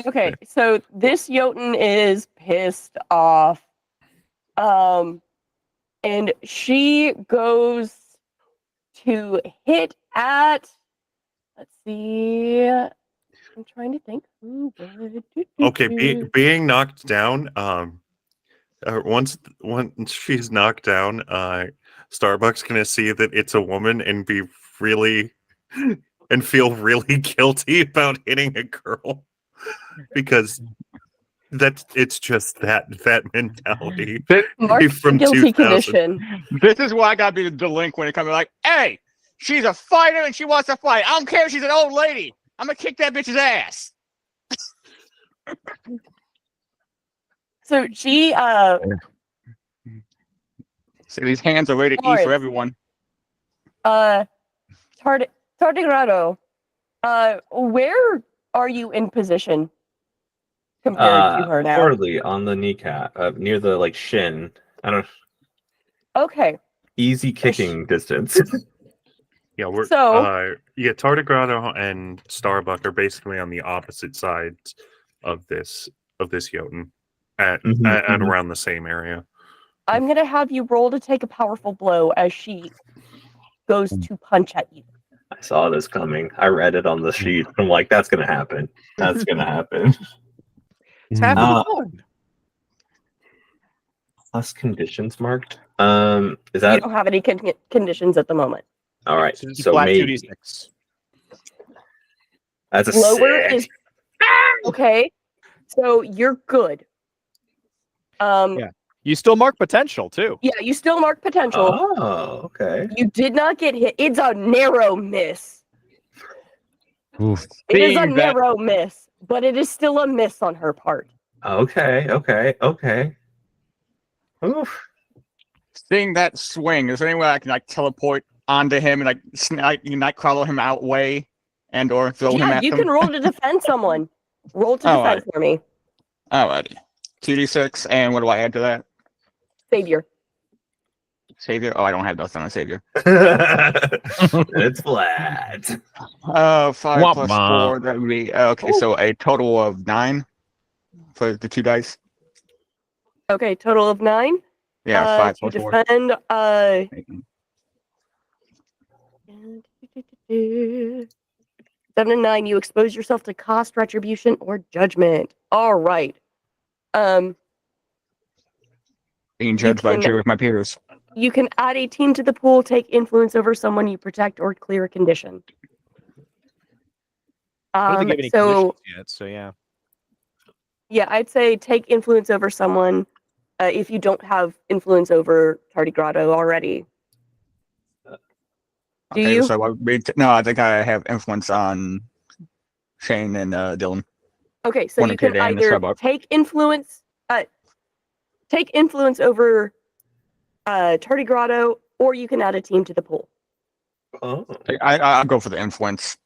Okay, so this Jotun is pissed off. And she goes to hit at. Let's see. I'm trying to think. Who would Okay, being knocked down. Once she's knocked down, Starbucks gonna see that it's a woman and be really and feel really guilty about hitting a girl because it's just that mentality Mark from guilty 2000. condition. This is why I gotta be the delinquent and come like, hey, she's a fighter and she wants to fight. I don't care if she's an old lady. I'm gonna kick that bitch's ass. So she So these hands are ready to eat Lawrence. for everyone. Tardigrado, where are you in position compared to her now? Poorly on the kneecap, near the like shin. I don't. Okay, Easy kicking distance. Yeah, we're So- Tardigrado and Starbuck are basically on the opposite sides of this Jotun at around the same area. I'm gonna have you roll to take a powerful blow as she goes to punch at you. I saw this coming. I read it on the sheet. I'm like, that's gonna happen. That's gonna happen. It's half Uh, of the fun. Plus conditions marked. Is You that don't have any conditions at the moment. all right? So, So flat maybe 2d6. that's a Lower six. is okay. So you're good. Yeah. You still mark potential too. Yeah, you still mark potential. Oh, okay. You did not get hit. It's a narrow miss. Oof. It is a Seeing that- narrow miss, but it is still a miss on her part. Okay. Oof. Seeing that swing, is there any way I can like teleport onto him and like nightcrawler him out way and or throw him Yeah, at you them? can roll to defend someone. Roll to Oh, defend for me. Alrighty. 2d6, and what do I add to that? Savior. Savior? Oh, I don't have nothing on Savior. It's flat. 5 Womp plus womp. 4, that would be okay. So a total of 9 for the 2 dice. Okay, total of 9. Yeah, 5 to plus 4. defend. 7 and 9. You expose yourself to cost, retribution, or judgment. All right. Being judged by a can- jury of my peers. You can add a team to the pool, take influence over someone you protect, or clear a condition. I don't think you have any So conditions yet, so yeah. yeah, I'd say take influence over someone if you don't have influence over Tardigrado already. Do Okay, you? so no, I think I have influence on Shane and Dylan. Okay, so Wanna you can get in the either suburb. take influence over Tardigrado, or you can add a team to the pool. Oh. I'll go for the influence.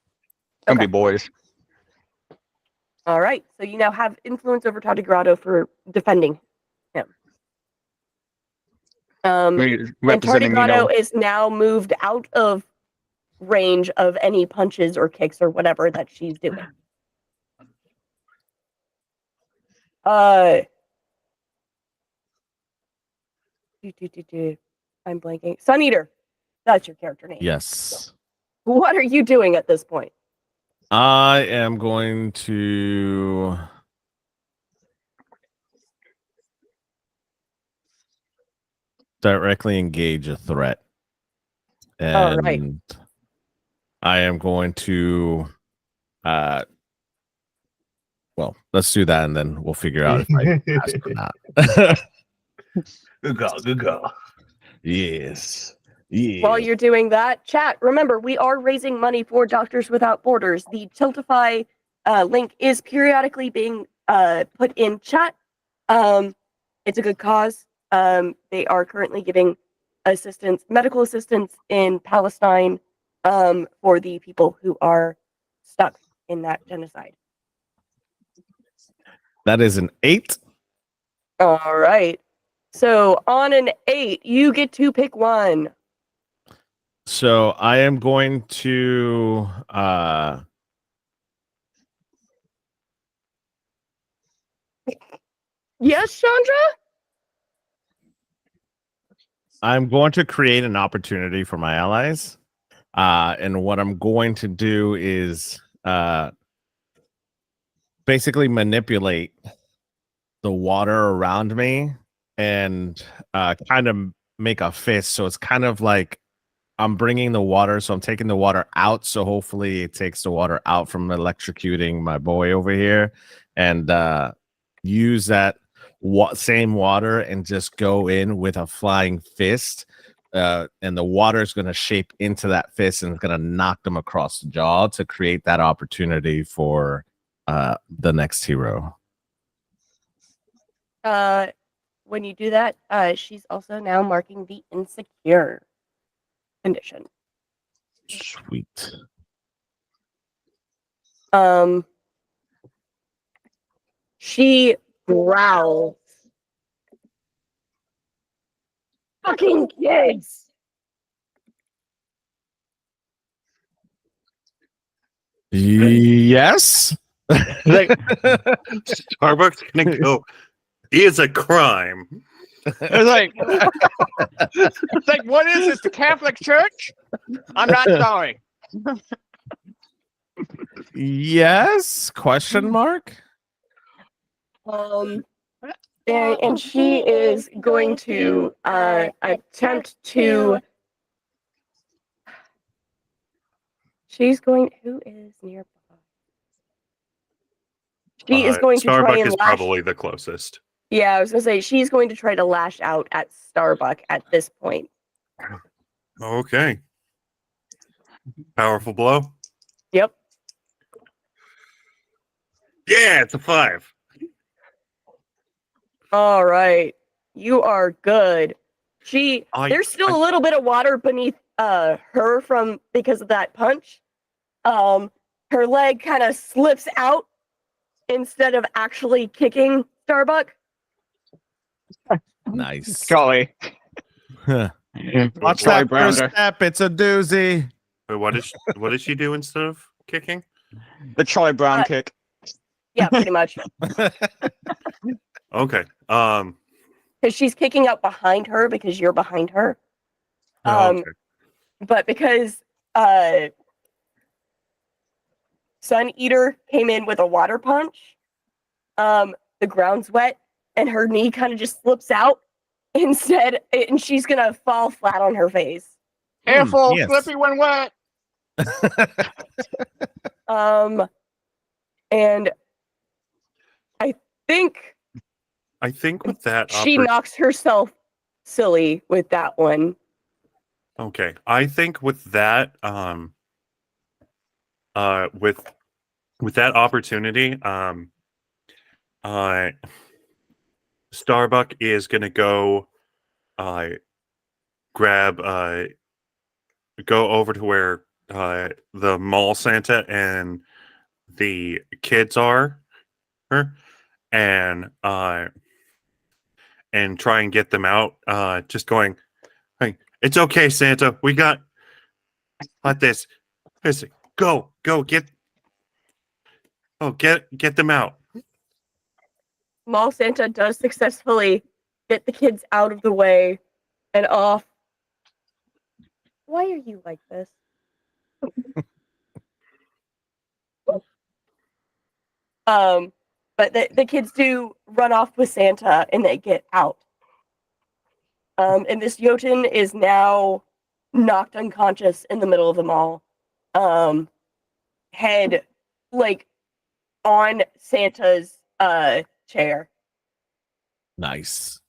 Gonna Okay. be boys. All right, so you now have influence over Tardigrado for defending him. And Representing, Tardigrado is now moved out of range of any punches or kicks or whatever that she's doing. I'm blanking. Sun Eater. That's your character name. Yes. What are you doing at this point? I am going to directly engage a threat. And All right. I am going to well, let's do that and then we'll figure out if I pass or not. Good call. Good call. Yes. While you're doing that, chat, remember, we are raising money for Doctors Without Borders. The Tiltify link is periodically being put in chat. It's a good cause. They are currently giving medical assistance in Palestine for the people who are stuck in that genocide. That is an 8. All right. So on an 8, you get to pick one. So I am going to Yes, Chandra? I'm going to create an opportunity for my allies. And what I'm going to do is basically manipulate the water around me and kind of make a fist. So it's kind of like I'm bringing the water. So I'm taking the water out. So hopefully it takes the water out from electrocuting my boy over here and use that same water and just go in with a flying fist. And the water is going to shape into that fist and it's going to knock them across the jaw to create that opportunity for the next hero. When you do that, she's also now marking the insecure condition. Sweet. She growls. Fucking kids. Yes. Like, Starbucks gonna go is a crime. It's like, it's like, what is this? The Catholic Church? I'm not sorry. Yes? Question mark? And she is going to attempt to. She's going. Who is nearby? She is going to try Starbuck and is lash. probably the closest. Yeah, I was gonna say she's going to try to lash out at Starbuck at this point. Okay. Powerful blow. Yep. Yeah, it's a 5. All right. You are good. There's still a little bit of water beneath her because of that punch. Her leg kind of slips out instead of actually kicking Starbuck. Nice. Charlie. Watch Charlie that first Browner. step. It's a doozy. Wait, what does she do instead of kicking? The Charlie Brown kick. Yeah, pretty much. Okay. Because she's kicking out behind her because you're behind her. Okay. But because Sun Eater came in with a water punch, the ground's wet and her knee kind of just slips out instead, and she's gonna fall flat on her face. Careful, yes. Slippy when wet. And I think with that she knocks herself silly with that one. Okay. I think with that with that opportunity, Starbuck is gonna go grab go over to where the mall Santa and the kids are, and try and get them out. Just going, hey, it's okay, Santa. We got this. Listen, go get them out. Mall Santa does successfully get the kids out of the way and off. Why are you like this? But the kids do run off with Santa and they get out. And this Jotun is now knocked unconscious in the middle of the mall. Head like on Santa's chair. Nice.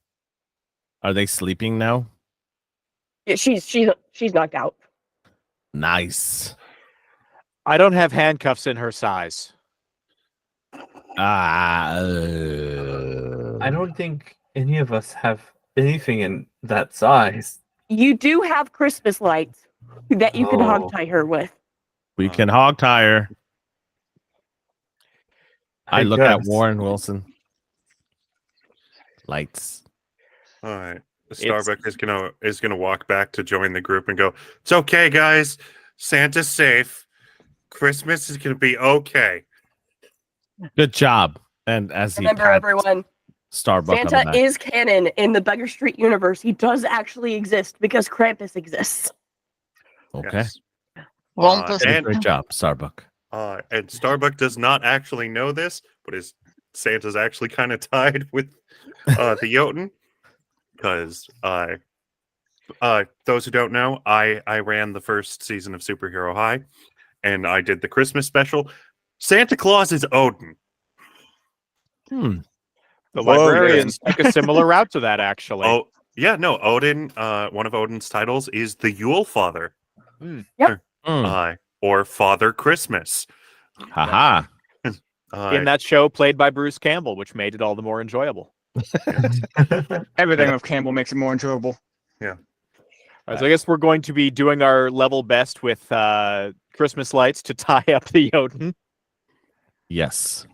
Are they sleeping now? Yeah, she's knocked out. Nice. I don't have handcuffs in her size. I don't think any of us have anything in that size. You do have Christmas lights that you can Oh. hog tie her with. We can hog tie her. I look at guess. Warren Wilson. Lights. All right. Starbuck is gonna walk back to join the group and go, it's okay, guys. Santa's safe. Christmas is gonna be okay. Good job. And as he Remember, pats everyone, Starbuck on the Santa back. is canon in the Beggar Street universe. He does actually exist because Krampus exists. Okay. Yes. Wampus. And Great job, Starbuck. and Starbuck does not actually know this, but Santa's actually kind of tied with the Jotun. Because those who don't know, I ran the first season of Superhero High, and I did the Christmas special. Santa Claus is Odin. The Whoa, librarians took a similar route to that, actually. Oh, yeah, no, Odin, one of Odin's titles is the Yule Father. Or Father Christmas. Haha. In that show played by Bruce Campbell, which made it all the more enjoyable. Everything with Campbell makes it more enjoyable. All right, so I guess we're going to be doing our level best with Christmas lights to tie up the Jotun. Yes.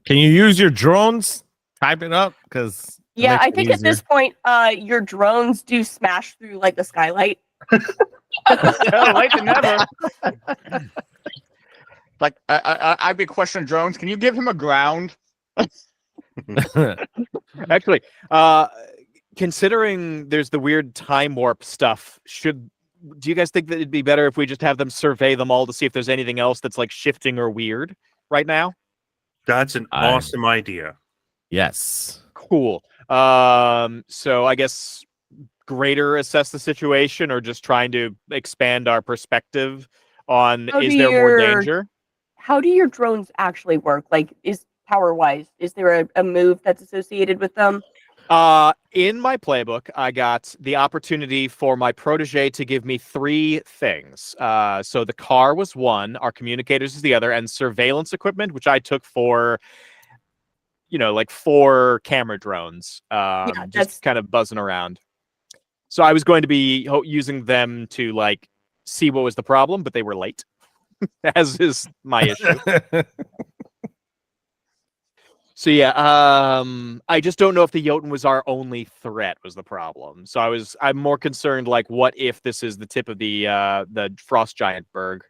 Can you use your drones? Type it up? Because Yeah, I think at this point, your drones do smash through like the skylight. Late than never. Like I'd be questioning drones. Can you give him a ground? Actually, considering there's the weird time warp stuff, do you guys think that it'd be better if we just have them survey them all to see if there's anything else that's like shifting or weird right now? That's an awesome idea. Yes. Cool. So I guess greater assess the situation or just trying to expand our perspective on is there more danger? How do your drones actually work? Like, is power-wise, is there a move that's associated with them? In my playbook, I got the opportunity for my protege to give me 3 things. So the car was one, our communicators is the other, and surveillance equipment, which I took for, like 4 camera drones, just kind of buzzing around. So I was going to be using them to like see what was the problem, but they were late, as is my issue. So yeah, I just don't know if the Jotun was our only threat was the problem. So I'm more concerned like what if this is the tip of the frost giant berg?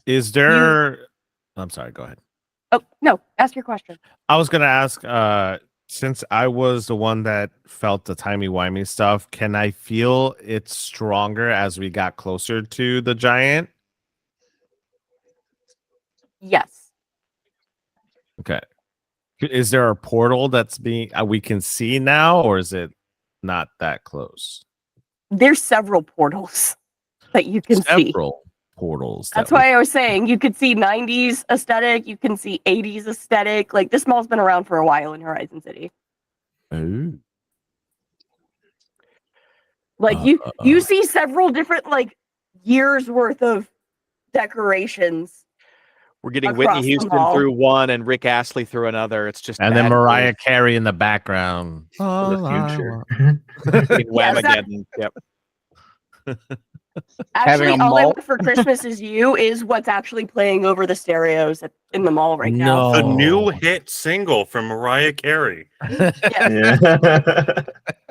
Is there I'm sorry, go ahead. Oh, no, ask your question. I was gonna ask, since I was the one that felt the timey-wimey stuff, can I feel it stronger as we got closer to the giant? Yes. Okay. Is there a portal that's we can see now, or is it not that close? There's several portals that you can see. Several portals. That's why I was saying you could see 90s aesthetic, you can see 80s aesthetic. Like this mall's been around for a while in Horizon City. Ooh. Like you see several different like years worth of decorations. We're getting Across Whitney the Houston mall. through one and Rick Astley through another. It's just And then bad Mariah news. Carey in the background. For All the I future. want. Getting Yeah, is that- Whamageddon. Yep. Actually, a all I malt- want for Christmas is you is what's actually playing over the stereos in the mall right now. The No. new hit single from Mariah Carey. Yes. Yeah.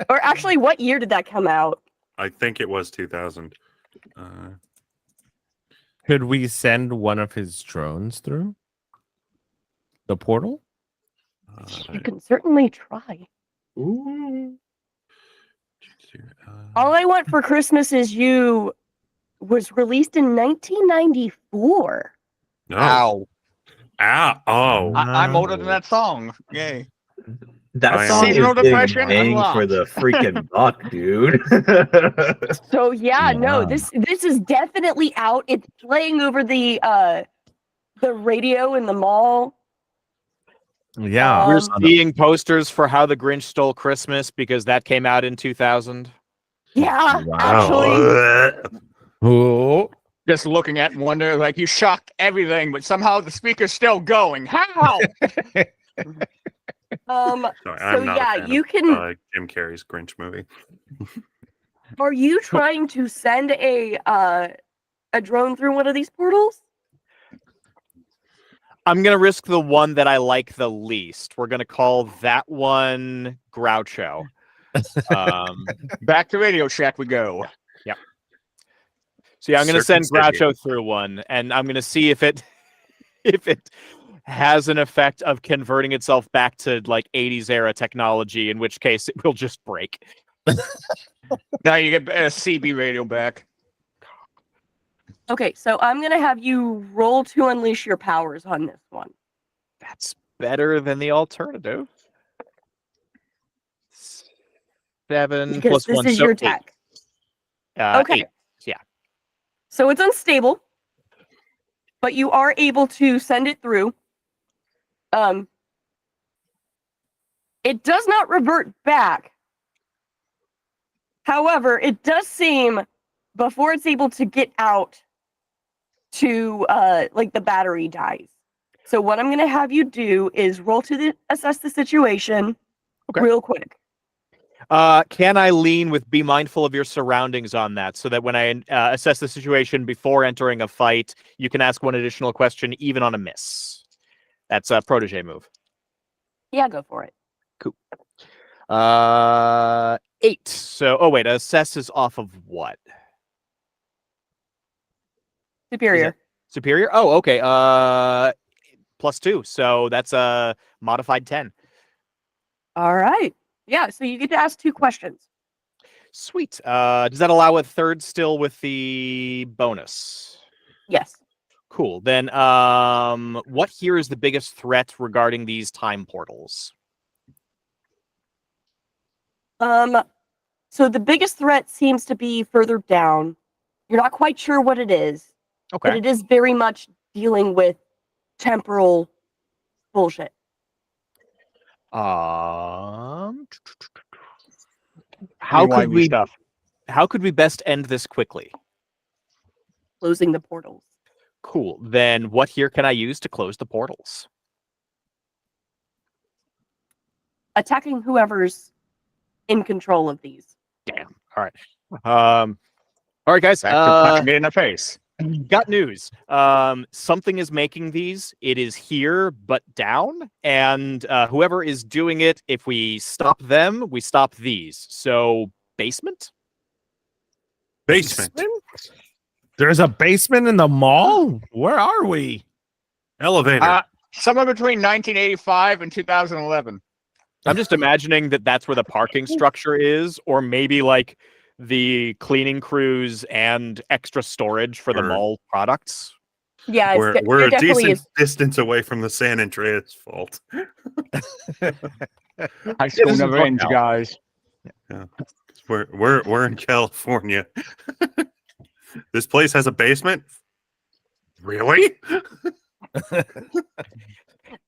Or actually, what year did that come out? I think it was 2000. Could we send one of his drones through the portal? You can certainly try. Ooh. All I Want for Christmas Is You was released in 1994. No. Ow. Oh. I'm older than that song. Yay. That I song is Seasonal getting depression bang for unlocked. the freaking buck, dude. So yeah, no, Yeah. this is definitely out. It's playing over the radio in the mall. Yeah. Um, We're seeing posters for How the Grinch Stole Christmas because that came out in 2000. Yeah, Wow. actually. Oh. Just looking at and wonder, like, you shocked everything, but somehow the speaker's still going. How? Sorry, So I'm not yeah, a fan you of, can. Jim Carrey's Grinch movie. Are you trying to send a drone through one of these portals? I'm going to risk the one that I like the least. We're going to call that one Groucho. Back to Radio Shack we go. So yeah, I'm going to send Circuit City. Groucho through one, and I'm going to see if it has an effect of converting itself back to like 80s era technology, in which case it will just break. Now you get a CB radio back. Okay, so I'm gonna have you roll to unleash your powers on this one. That's better than the alternative. 7 Because plus this 1, is so your 8. tech. 8. Okay. So it's unstable, but you are able to send it through. It does not revert back. However, it does seem before it's able to get out to like the battery dies. So what I'm going to have you do is roll to assess the situation real quick. Can I lean with be mindful of your surroundings on that so that when I assess the situation before entering a fight, you can ask one additional question even on a miss? That's a protege move. Yeah, go for it. Cool. 8. So, oh wait, assess is off of what? Superior. Superior? Oh, okay. +2. So that's a modified 10. All right. Yeah, so you get to ask 2 questions. Sweet. Does that allow a third still with the bonus? Yes. Cool. Then what here is the biggest threat regarding these time portals? So the biggest threat seems to be further down. You're not quite sure what it is, but Okay. it is very much dealing with temporal bullshit. How Rewinding stuff. could we best end this quickly? Closing the portals. Cool. Then what here can I use to close the portals? Attacking whoever's in control of these. Damn. All right. All right, guys. Back to punch me in the face. Got news. Something is making these. It is here, but down. And whoever is doing it, if we stop them, we stop these. So, basement? Basement. There's a basement in the mall? Where are we? Elevator. Somewhere between 1985 and 2011. I'm just imagining that that's where the parking structure is, or maybe like the cleaning crews and extra storage for the Or- mall products. Yeah, we're it a definitely decent is. distance away from the San Andreas fault. High school this is never fun ends, now. guys. We're in California. This place has a basement? Really?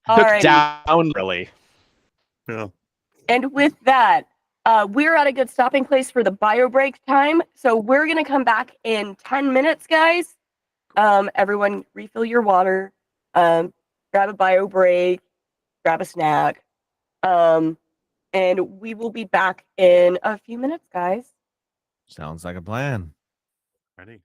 All Took right. down, really. Yeah. And with that, we're at a good stopping place for the bio break time. So we're going to come back in 10 minutes, guys. Everyone refill your water. grab a bio break, grab a snack. And we will be back in a few minutes, guys. Sounds like a plan. Ready?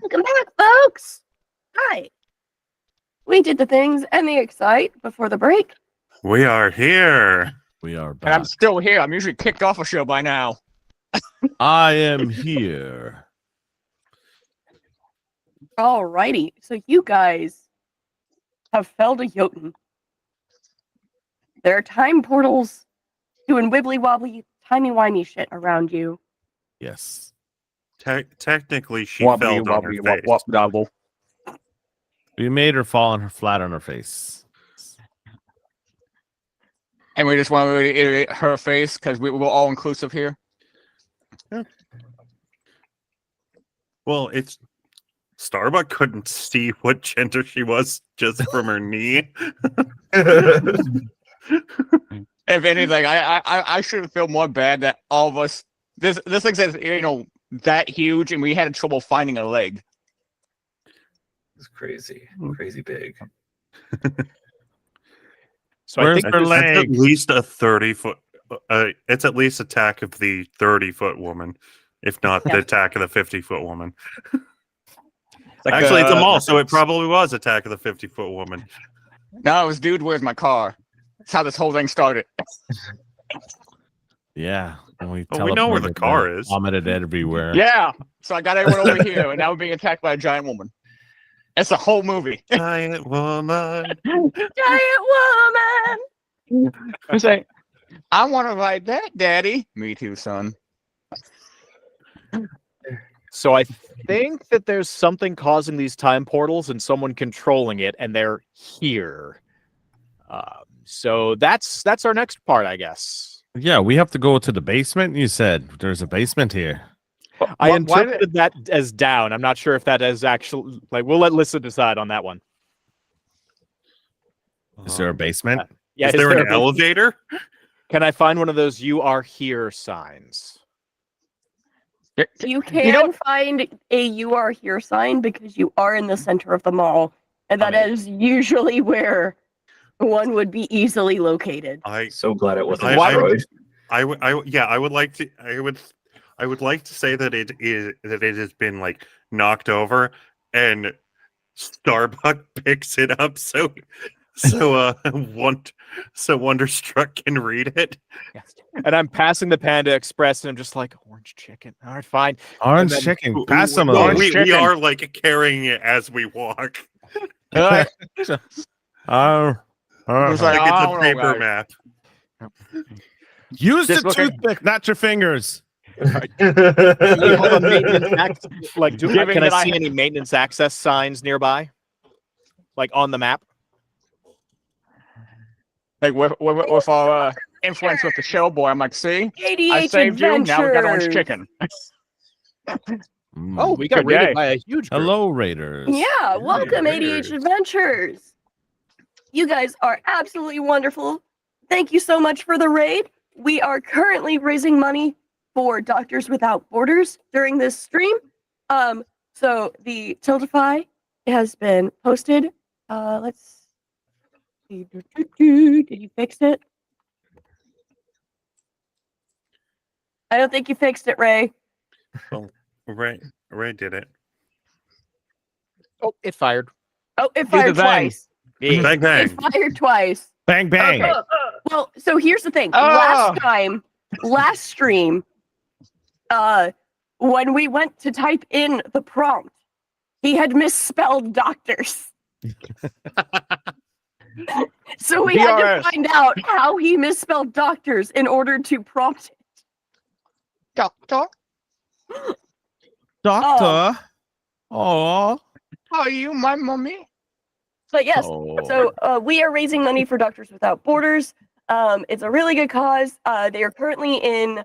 Welcome back, folks. Hi. We did the things and the excite before the break. We are here. We are And I'm back. still here. I'm usually kicked off a show by now. I am here. Alrighty. So you guys have felled a Jotun. There are time portals doing wibbly wobbly, timey wimey shit around you. Yes. Technically, she Wobbly, fell on her wobbly, wop, face. wop, double. We made her fall on her flat on her face. And we just want to reiterate her face because we're all inclusive here. Well, it's Starbuck couldn't see what gender she was just from her knee. If anything, I should feel more bad that all of us this thing's that huge and we had trouble finding a leg. It's crazy big. So I Where's think her That's at legs? least a 30-foot. It's at least attack of the 30-foot woman, if not Yeah. the attack of the 50-foot woman. Like Actually, it's a mall, so it probably was attack of the 50-foot woman. No, it was dude, where's my car? That's how this whole thing started. Yeah. And we Well, we know where the teleported car and is. Vomited everywhere. Yeah. So I got everyone over here, and now we're being attacked by a giant woman. It's a whole movie. Giant woman. Giant woman! I say, I want to ride that, Daddy. Me too, son. So I think that there's something causing these time portals and someone controlling it, and they're here. So that's our next part, I guess. Yeah, we have to go to the basement. You said there's a basement here. I Why- interpreted that as down. I'm not sure if that is actually like. We'll let Lyssa decide on that one. Is there a basement? Yeah, Is there a an basement? elevator? Can I find one of those "You are here" signs? You can find a "You are here" sign because you are in the center of the mall, and that is usually where one would be easily located. So glad it wasn't I- destroyed. I would like to. I would like to say that it has been like knocked over, and Starbuck picks it up. So Wonderstruck can read it. And I'm passing the Panda Express, and I'm just like, orange chicken. All right, fine. Orange then- chicken. Pass some of No, those. we chicken. are like carrying it as we walk. Uh, It's like, Like it's I a don't know, paper guys. map. Use Just the look at- toothpick, not your fingers. Do you have a maintenance like, Given can I that see any maintenance access signs nearby? Like on the map? Like with our influence with the shell boy, I'm like, see, I ADH saved you. Adventures. Now we got orange chicken. Mm. Oh, we got Good raided day. by a huge group. Hello, Raiders. Yeah, welcome Raiders. ADH Adventures. You guys are absolutely wonderful. Thank you so much for the raid. We are currently raising money for Doctors Without Borders during this stream. So the Tiltify has been posted. Let's see. Did you fix it? I don't think you fixed it, Ray. Ray did it. Oh, it fired. Oh, it the fired bang. twice. Bang It bang. fired twice. Bang, bang. Okay. Well, so here's the thing. Ah. Last stream, when we went to type in the prompt, he had misspelled doctors. So we had to DRS. find out how he misspelled doctors in order to prompt it. Doctor, Doctor. Oh. are you my mommy? But yes, Oh. so we are raising money for Doctors Without Borders. It's a really good cause. They are currently in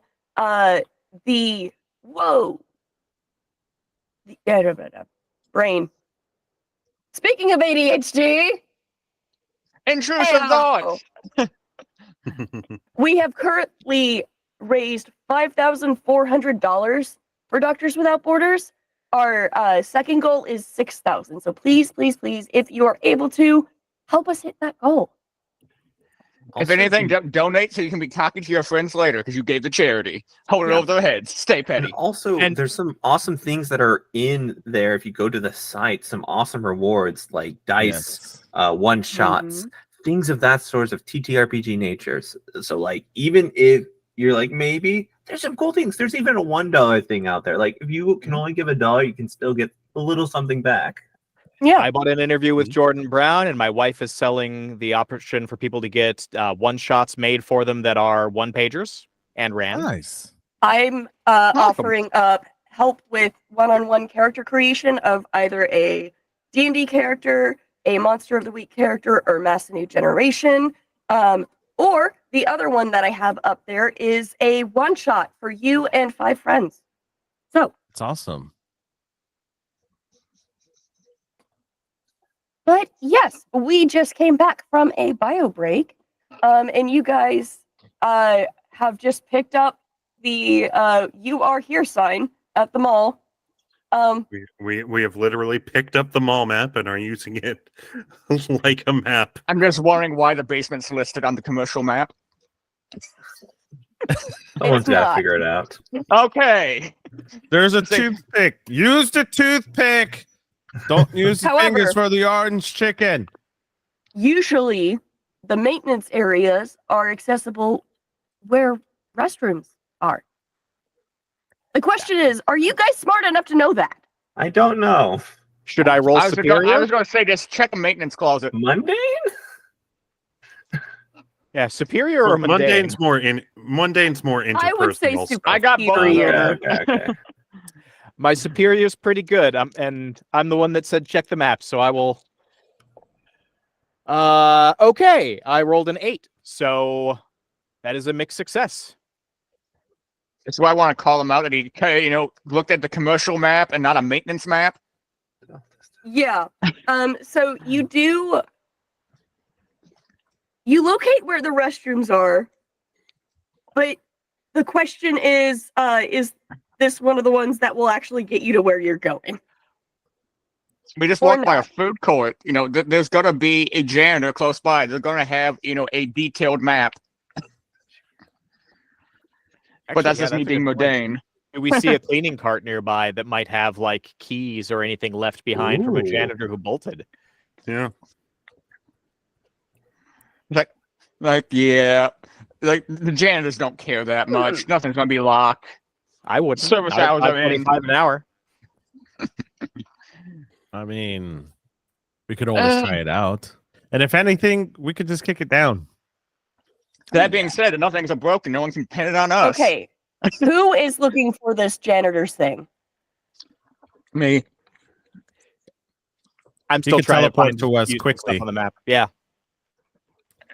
the brain. Speaking of ADHD, Intrusive Hello. thoughts. we have currently raised $5,400 for Doctors Without Borders. Our second goal is 6,000. So please, please, please, if you are able to, help us hit that goal. If Also, anything, some- donate so you can be talking to your friends later because you gave the charity. Hold it Yeah. over their heads. Stay and petty. also, And- there's some awesome things that are in there. If you go to the site, some awesome rewards like dice, one shots, things of that sort of TTRPG nature. So, like, even if you're like, maybe there's some cool things. There's even a $1 thing out there. Like, if you can only give $1, you can still get a little something back. Yeah. I bought an interview with Jordan Brown, and my wife is selling the option for people to get one shots made for them that are one pagers and ran. Nice. I'm offering up help with one-on-one character creation of either a D&D character, a Monster of the Week character, or Mass New Generation. Or the other one that I have up there is a one-shot for you and 5 friends. So, It's awesome. but yes, we just came back from a bio break, and you guys have just picked up the "You Are Here" sign at the mall. We have literally picked up the mall map and are using it like a map. I'm just wondering why the basement's listed on the commercial map. Someone's got to not. figure it out. Okay. There's a Say- toothpick. Use the toothpick. Don't use the However- fingers for the orange chicken. Usually, the maintenance areas are accessible where restrooms are. The question is, are you guys smart enough to know that? I don't know. Should I roll I was superior? going to say just check a maintenance closet. Mundane? Yeah, superior or mundane? Mundane's more interpersonal. I would say stuff. I got both. superior. Okay. My superior is pretty good. And I'm the one that said check the map, so I will. Okay, I rolled an 8, so that is a mixed success. That's why I want to call him out that he, looked at the commercial map and not a maintenance map. Yeah. So you locate where the restrooms are, but the question is this one of the ones that will actually get you to where you're going? We just Or walked by a not. food court. There's going to be a janitor close by. They're going to have, a detailed map. But that's just me being mundane. Do we see a cleaning cart nearby that might have like keys or anything left behind from a Ooh. janitor who bolted? Yeah. Yeah. Like, the janitors don't care that much. Nothing's going to be locked. I would. Service hours are in. 25 an hour. I mean, we could always try it out. And if anything, we could just kick it down. That being said, enough things are broken. No one can pin it on us. Okay. Who is looking for this janitor's thing? Me. I'm He still could trying to teleport find to us useful quickly. stuff on the map. Yeah.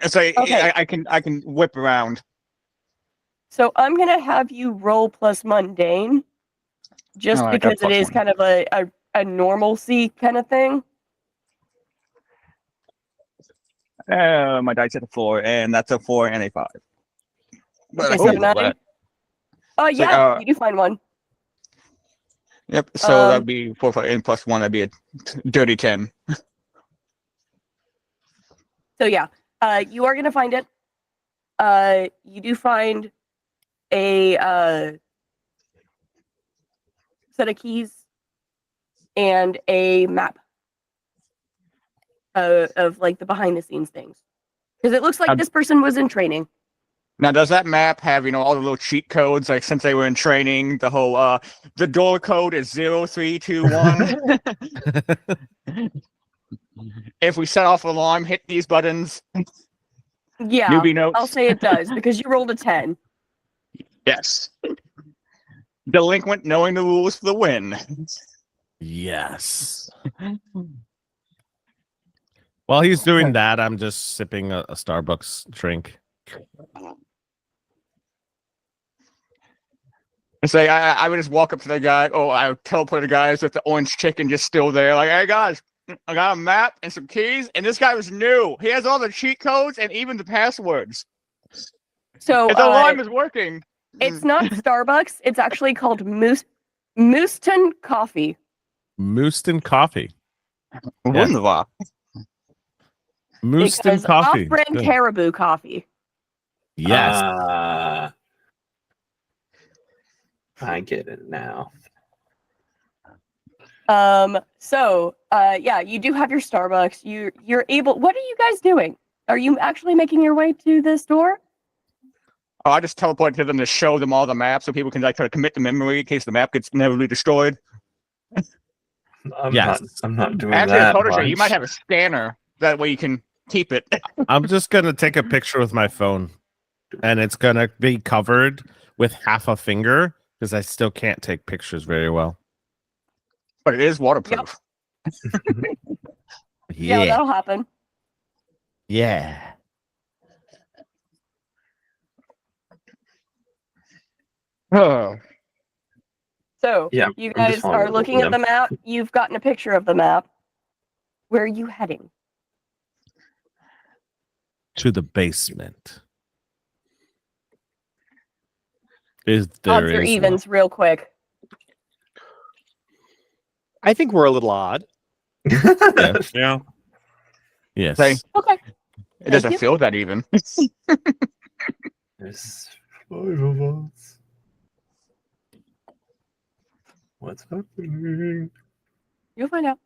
So Okay. I can whip around. So I'm gonna have you roll plus mundane, just Oh, I got because it plus is one. kind of a normalcy kind of thing. My dice hit a 4, and that's a 4 and a 5. But I Okay, can so roll 9. that. Oh So, yeah, you do find one. Yep. So Um, that'd be 4, 5, and plus 1. That'd be a dirty 10. So yeah, you are gonna find it. You do find a set of keys and a map of like the behind the scenes things, because it looks like this person was in training. Now, does that map have all the little cheat codes? Like, since they were in training, the whole the door code is 0321. If we set off alarm, hit these buttons. Yeah, Newbie notes. I'll say it does because you rolled a 10. Yes. Delinquent knowing the rules for the win. Yes. While he's doing that, I'm just sipping a Starbucks drink. And say I would just walk up to the guy. Oh, I would teleport the guys with the orange chicken just still there. Like, hey guys, I got a map and some keys. And this guy was new. He has all the cheat codes and even the passwords. So If the alarm is working. it's not Starbucks. It's actually called Mooston Coffee. Mooston Coffee. Wunderbar. Moose because coffee. off-brand Good. caribou coffee. Yes. I get it now. Yeah, you do have your Starbucks. You're able. What are you guys doing? Are you actually making your way to the store? Oh, I just teleport to them to show them all the maps so people can like try to commit to memory in case the map gets inevitably destroyed. I'm Yes. not doing Actually, that. I told her you might much. have a scanner. That way you can keep it. I'm just gonna take a picture with my phone, and it's gonna be covered with half a finger because I still can't take pictures very well. But it is waterproof. Yeah, that'll happen. Yeah. Oh. So Yeah, you I'm just guys following are looking at them. the map. You've gotten a picture of the map. Where are you heading? To the basement. Is there Odds or is evens, real quick. I think we're a little odd. Yeah. Yeah. Yes. Say, Okay. it doesn't you. feel that even. There's 5 of us. What's happening? You'll find out.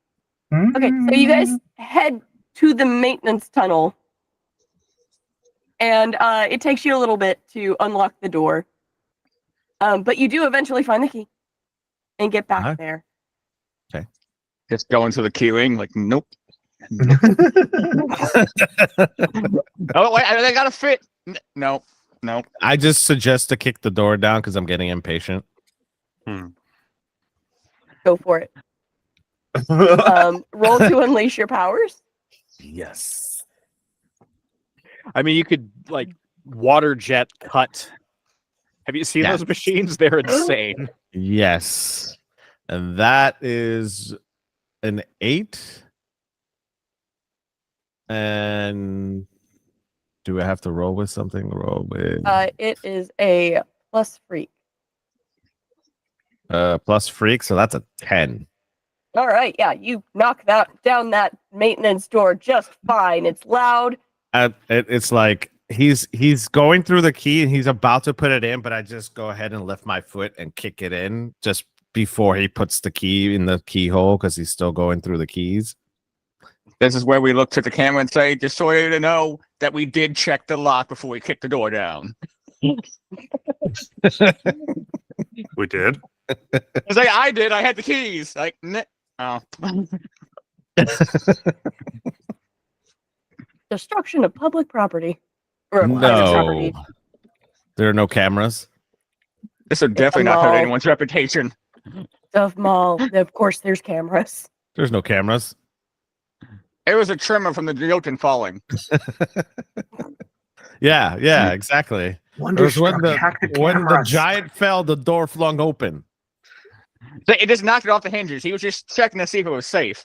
Okay, so you guys head to the maintenance tunnel, and it takes you a little bit to unlock the door. But you do eventually find the key and get back Huh? there. Just going to the keyring, like, nope. Oh, wait, I gotta fit. No, no. I just suggest to kick the door down because I'm getting impatient. Go for it. Roll to unleash your powers. Yes. I mean, you could like water jet cut. Have you seen Yeah. those machines? They're insane. Yes. And that is an 8. And do I have to roll with something? Roll with It is a plus freak. plus freak, so that's a 10. All right, yeah, you knock down that maintenance door just fine. It's loud. It's like he's going through the key and he's about to put it in, but I just go ahead and lift my foot and kick it in just before he puts the key in the keyhole because he's still going through the keys. This is where we look to the camera and say, just so you to know that we did check the lock before we kicked the door down. We did. It's like, I did. I had the keys. Like, oh. Destruction of public property. Or private No, property. there are no cameras. This would definitely not hurt anyone's reputation. Of mall. Of course, there's cameras. There's no cameras. It was a tremor from the Jotun falling. Yeah, exactly. It was when the giant fell, the door flung open. So it just knocked it off the hinges. He was just checking to see if it was safe.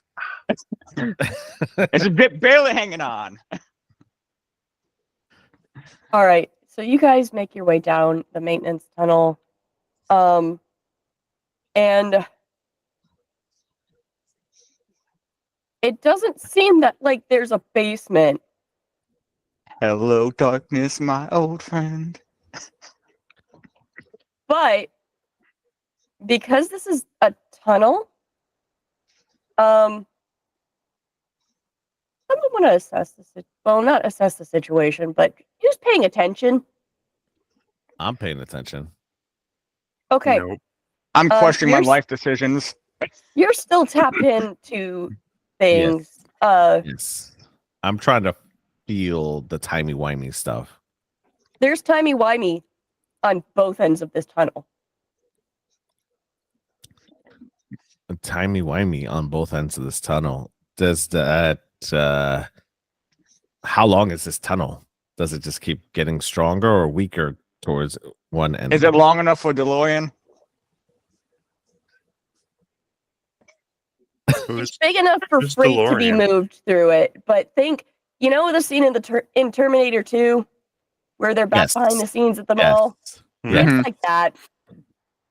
It's a bit barely hanging on. All right, so you guys make your way down the maintenance tunnel, and it doesn't seem that like there's a basement. Hello, darkness, my old friend. But because this is a tunnel, someone want to assess not assess the situation, but just paying attention. I'm paying attention. Okay, Nope. I'm questioning my here's- life decisions. you're still tapped into things. Yes. I'm trying to feel the timey-wimey stuff. There's timey-wimey on both ends of this tunnel. Timey-wimey on both ends of this tunnel. Does that how long is this tunnel? Does it just keep getting stronger or weaker towards one end? Is it long enough for DeLorean? It's big enough for who's freight to be DeLorean? moved through it. But think, you know the scene in in Terminator 2 where they're back Yes. behind the scenes at the Yes. mall? Mhm. It's like that.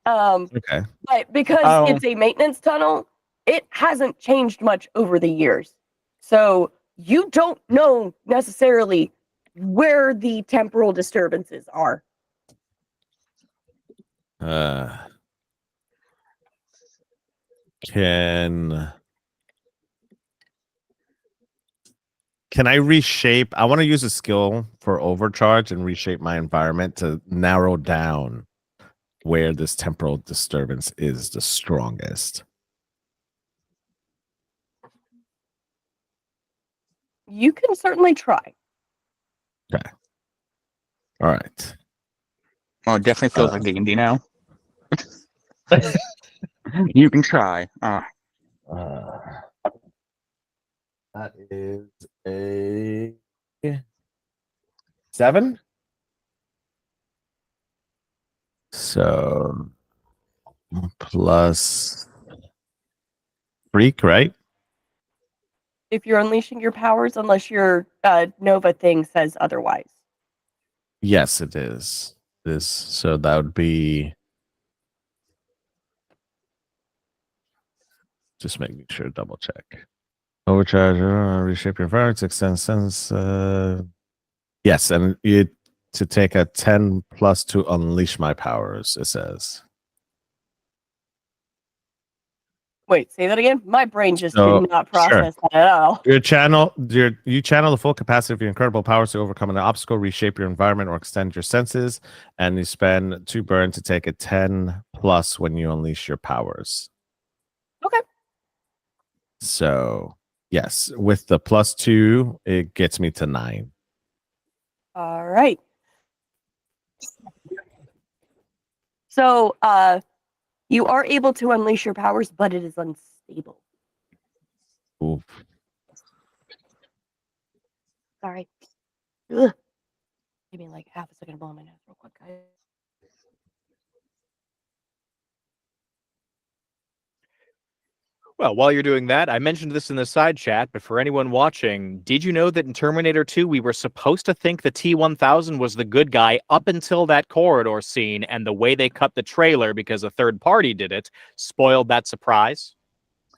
Okay. But because Oh. it's a maintenance tunnel, it hasn't changed much over the years. So you don't know necessarily where the temporal disturbances are. Can I reshape? I want to use a skill for overcharge and reshape my environment to narrow down where this temporal disturbance is the strongest. You can certainly try. Okay. All right. Oh, it definitely feels like D&D now. You can try. That is a 7. So plus freak, right? If you're unleashing your powers, unless your Nova thing says otherwise. Yes, it is. So that would be just making sure, double check. Overcharge, reshape your environment, extend sense. Yes, and you to take a 10 plus to unleash my powers, it says. Wait, say that again? My brain just So, did not sure. process that at all. You channel the full capacity of your incredible powers to overcome an obstacle, reshape your environment, or extend your senses, and you spend 2 burn to take a 10 plus when you unleash your powers. Okay. So yes, with the +2, it gets me to 9. All right. So you are able to unleash your powers, but it is unstable. Oof. Sorry. Ugh. Give me like half a second to blow my nose real quick, guys. Well, while you're doing that, I mentioned this in the side chat, but for anyone watching, did you know that in Terminator 2, we were supposed to think the T-1000 was the good guy up until that corridor scene, and the way they cut the trailer, because a third party did it, spoiled that surprise?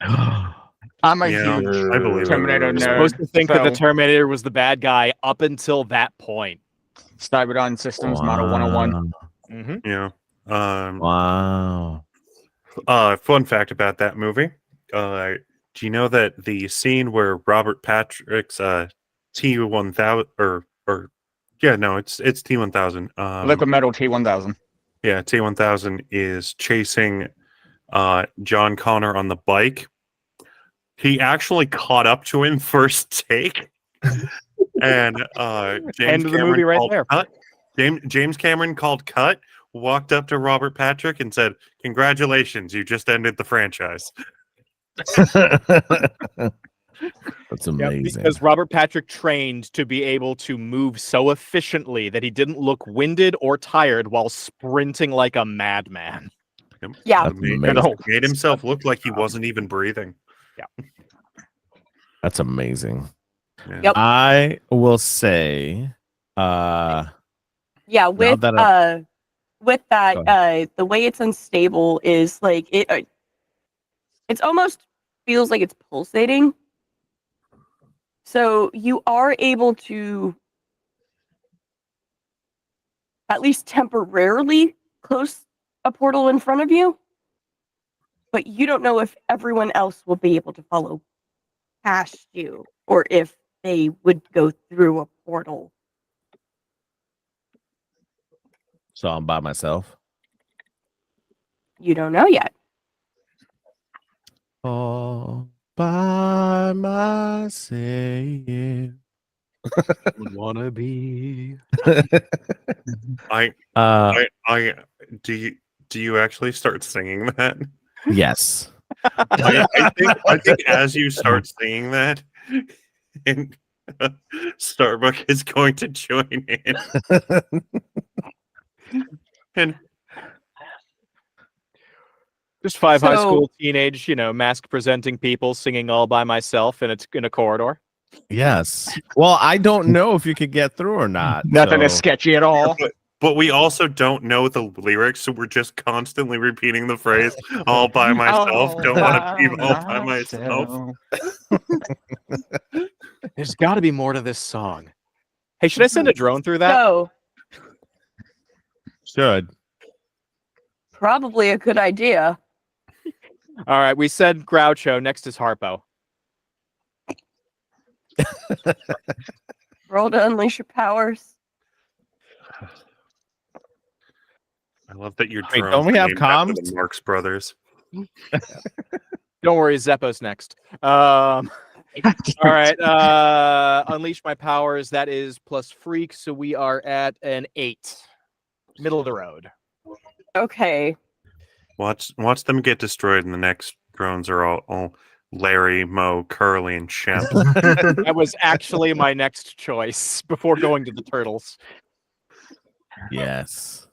I'm a Yeah, huge I believe it. Terminator You're nerd. supposed to think that the so Terminator was the bad guy up until that point. Cyberdyne Systems Model 101. Mm-hmm. Yeah. Wow. Fun fact about that movie. Do you know that the scene where Robert Patrick's T-1000 it's T-1000. Liquid Metal T-1000. Yeah, T-1000 is chasing John Connor on the bike. He actually caught up to him first take. And James End of the Cameron movie right called there. cut. James Cameron called cut, walked up to Robert Patrick and said, "Congratulations, you just ended the franchise." That's amazing. Because Robert Patrick trained to be able to move so efficiently that he didn't look winded or tired while sprinting like a madman. Yeah. That's Made amazing. himself look like he wasn't even breathing. That's amazing. Yeah. Yep. I will say, Yeah, with that the way it's unstable is like it's almost feels like it's pulsating. So you are able to at least temporarily close a portal in front of you, but you don't know if everyone else will be able to follow past you or if they would go through a portal. so I'm by myself. You don't know yet. All by myself. Would wanna be. I do you actually start singing that? Yes. I think as you start singing that, and Starbuck is going to join in. And Just 5 high So- school teenage, mask presenting people singing all by myself, and it's in a corridor. Yes. Well, I don't know if you could get through or not. Nothing is so- sketchy at all. but we also don't know the lyrics, so we're just constantly repeating the phrase "all by myself." All Don't want to be all by myself. myself. There's got to be more to this song. Hey, should I send a drone through that? So, Should. probably a good idea. All right, we said Groucho. Next is Harpo. Roll to unleash your powers. I love that your Wait, drones don't we are have named after comms? the Marx Brothers. Don't worry, Zeppo's next. All right, unleash my powers. That is plus freak, so we are at an 8. Middle of the road. Okay. Watch them get destroyed, and the next drones are all Larry, Mo, Curly, and Shemp. That was actually my next choice before going to the turtles. Yes.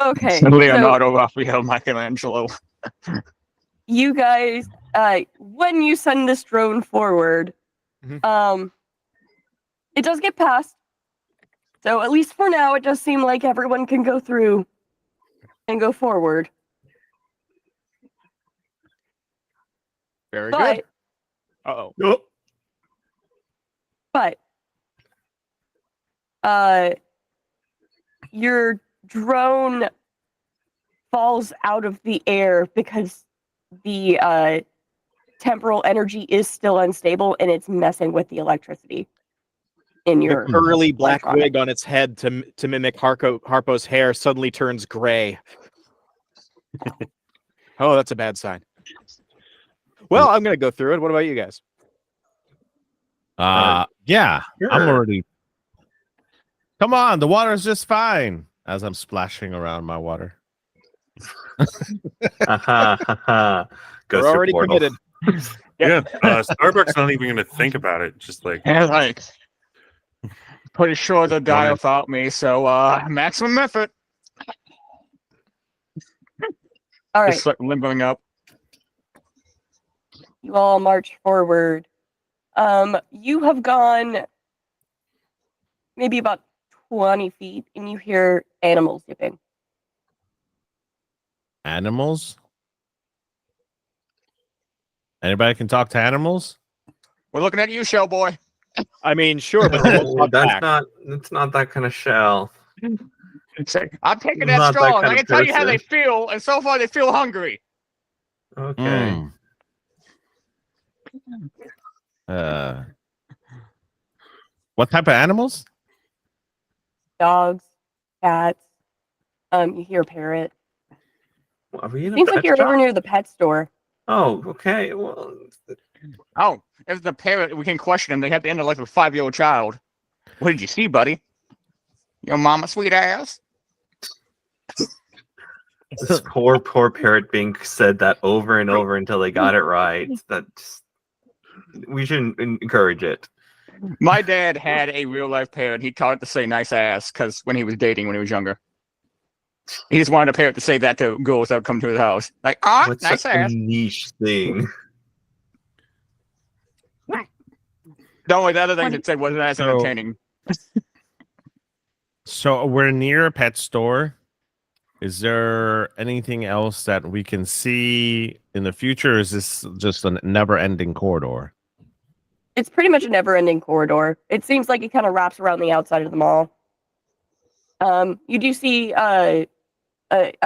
Okay. So Leonardo, Raphael, Michelangelo. you guys, when you send this drone forward, it does get past. So at least for now, it does seem like everyone can go through and go forward. Very But good. Uh-oh. But your drone falls out of the air because the temporal energy is still unstable and it's messing with the electricity in your The curly black electronic. wig on its head to mimic Harpo's hair suddenly turns gray. Oh, that's a bad sign. Well, I'm going to go through it. What about you guys? Yeah, I'm Sure. already. Come on, the water's just fine. As I'm splashing around my water. Aha, haha. We're Goes through already portal. committed. Yeah, Starbucks not even going to think about it. Just like, And like, pretty sure they'll die Wanted- without me. So maximum effort. All right, Just like limbering up. you all march forward. You have gone maybe about 20 feet and you hear animals yipping. Animals? Anybody can talk to animals? We're looking at you, Shellboy. I mean, sure, but they won't No, talk back. that's not that kind of shell. Say, I'm taking Not that that straw. kind I of can tell you how they person. feel, and so far they feel hungry. Okay. Mm. What type of animals? Dogs, cats. You hear a parrot. Are we in a Seems like pet you're shop? over near the pet store. Oh, okay. Well, Oh, if the parrot, we can question him. They have to end it like a 5-year-old child. What did you see, buddy? Your mama sweet ass? this poor parrot being said that over and over until they got it right. We shouldn't encourage it. My dad had a real life parrot. He taught it to say nice ass because when he was dating when he was younger. He just wanted a parrot to say that to girls that would come to his house. Like, What's nice such ass. a niche thing? Don't worry, the other things it said wasn't as So- entertaining. So we're near a pet store. Is there anything else that we can see in the future? Or is this just a never-ending corridor? It's pretty much a never-ending corridor. It seems like it kind of wraps around the outside of the mall. You do see a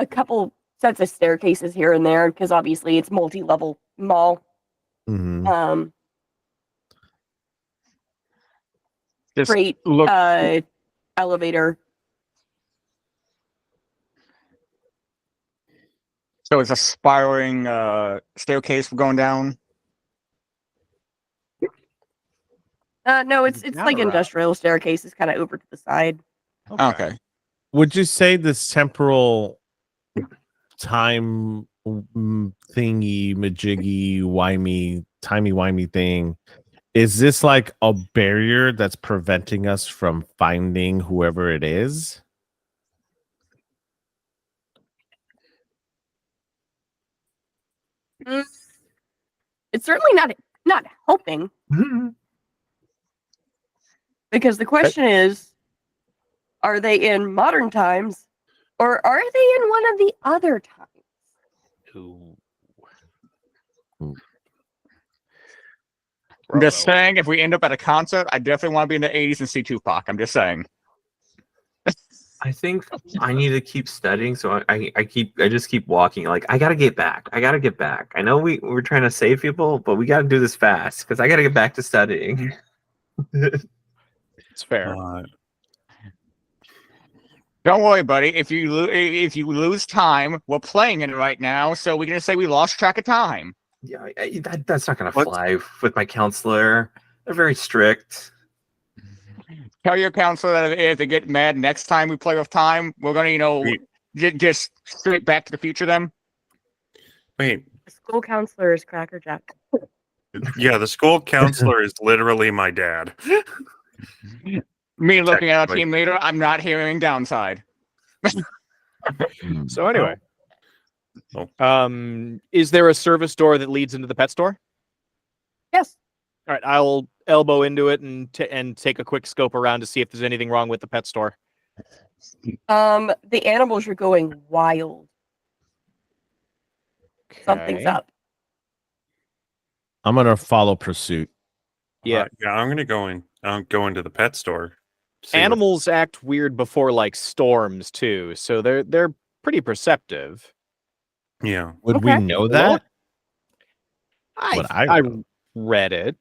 couple sets of staircases here and there because obviously it's multi-level mall. Mhm. Just Freight look. elevator. So it's a spiraling staircase going down. No, it's like Down or up? industrial staircases kind of over to the side. Okay. Would you say this temporal time thingy, majiggy, wimey, timey-wimey thing, is this like a barrier that's preventing us from finding whoever it is? It's certainly not helping because the question is, are they in modern times or are they in one of the other times? I'm just Bravo. saying, if we end up at a concert, I definitely want to be in the 80s and see Tupac. I'm just saying. I think I need to keep studying, so I just keep walking. Like I gotta get back. I gotta get back. I know we're trying to save people, but we gotta do this fast because I gotta get back to studying. It's fair. Don't worry, buddy. If you lose time, we're playing it right now, so we can just say we lost track of time. Yeah, that's not gonna fly with my counselor. They're very strict. Tell your counselor that if they get mad next time we play with time, we're gonna, just straight back to the future them. Wait, The school counselor is Cracker Jack. yeah, the school counselor is literally my dad. Me looking at our Technically. team leader, I'm not hearing downside. So anyway, Oh. Is there a service door that leads into the pet store? Yes. All right, I'll elbow into it and take a quick scope around to see if there's anything wrong with the pet store. The animals are going wild. Something's Okay. up. I'm gonna follow pursuit. Yeah. Yeah, I'm gonna go into the pet store. See what- Animals act weird before like storms too, so they're pretty perceptive. Yeah. Would Okay. we know that? What I I wrote. read it.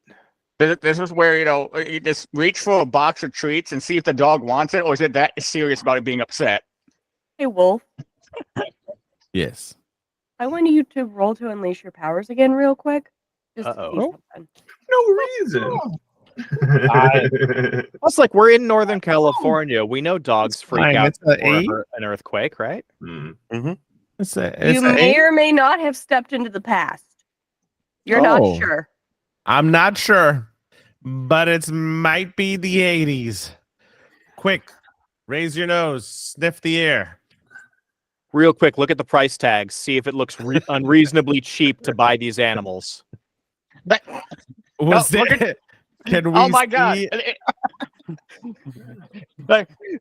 This is where, you just reach for a box of treats and see if the dog wants it, or is it that serious about it being upset? Hey, Wolf. Yes. I want you to roll to unleash your powers again, real quick. Just to see Uh-oh. something. No reason. Plus, like we're in Northern California, we know dogs freak fine, out it's a before an earthquake, right? Hmm. You may or may not have stepped into the past. You're not Oh. sure. I'm not sure, but it might be the 80s. Quick, raise your nose, sniff the air. Real quick, look at the price tags. See if it looks unreasonably cheap to buy these animals. Was look there? Can we? Oh my god! see-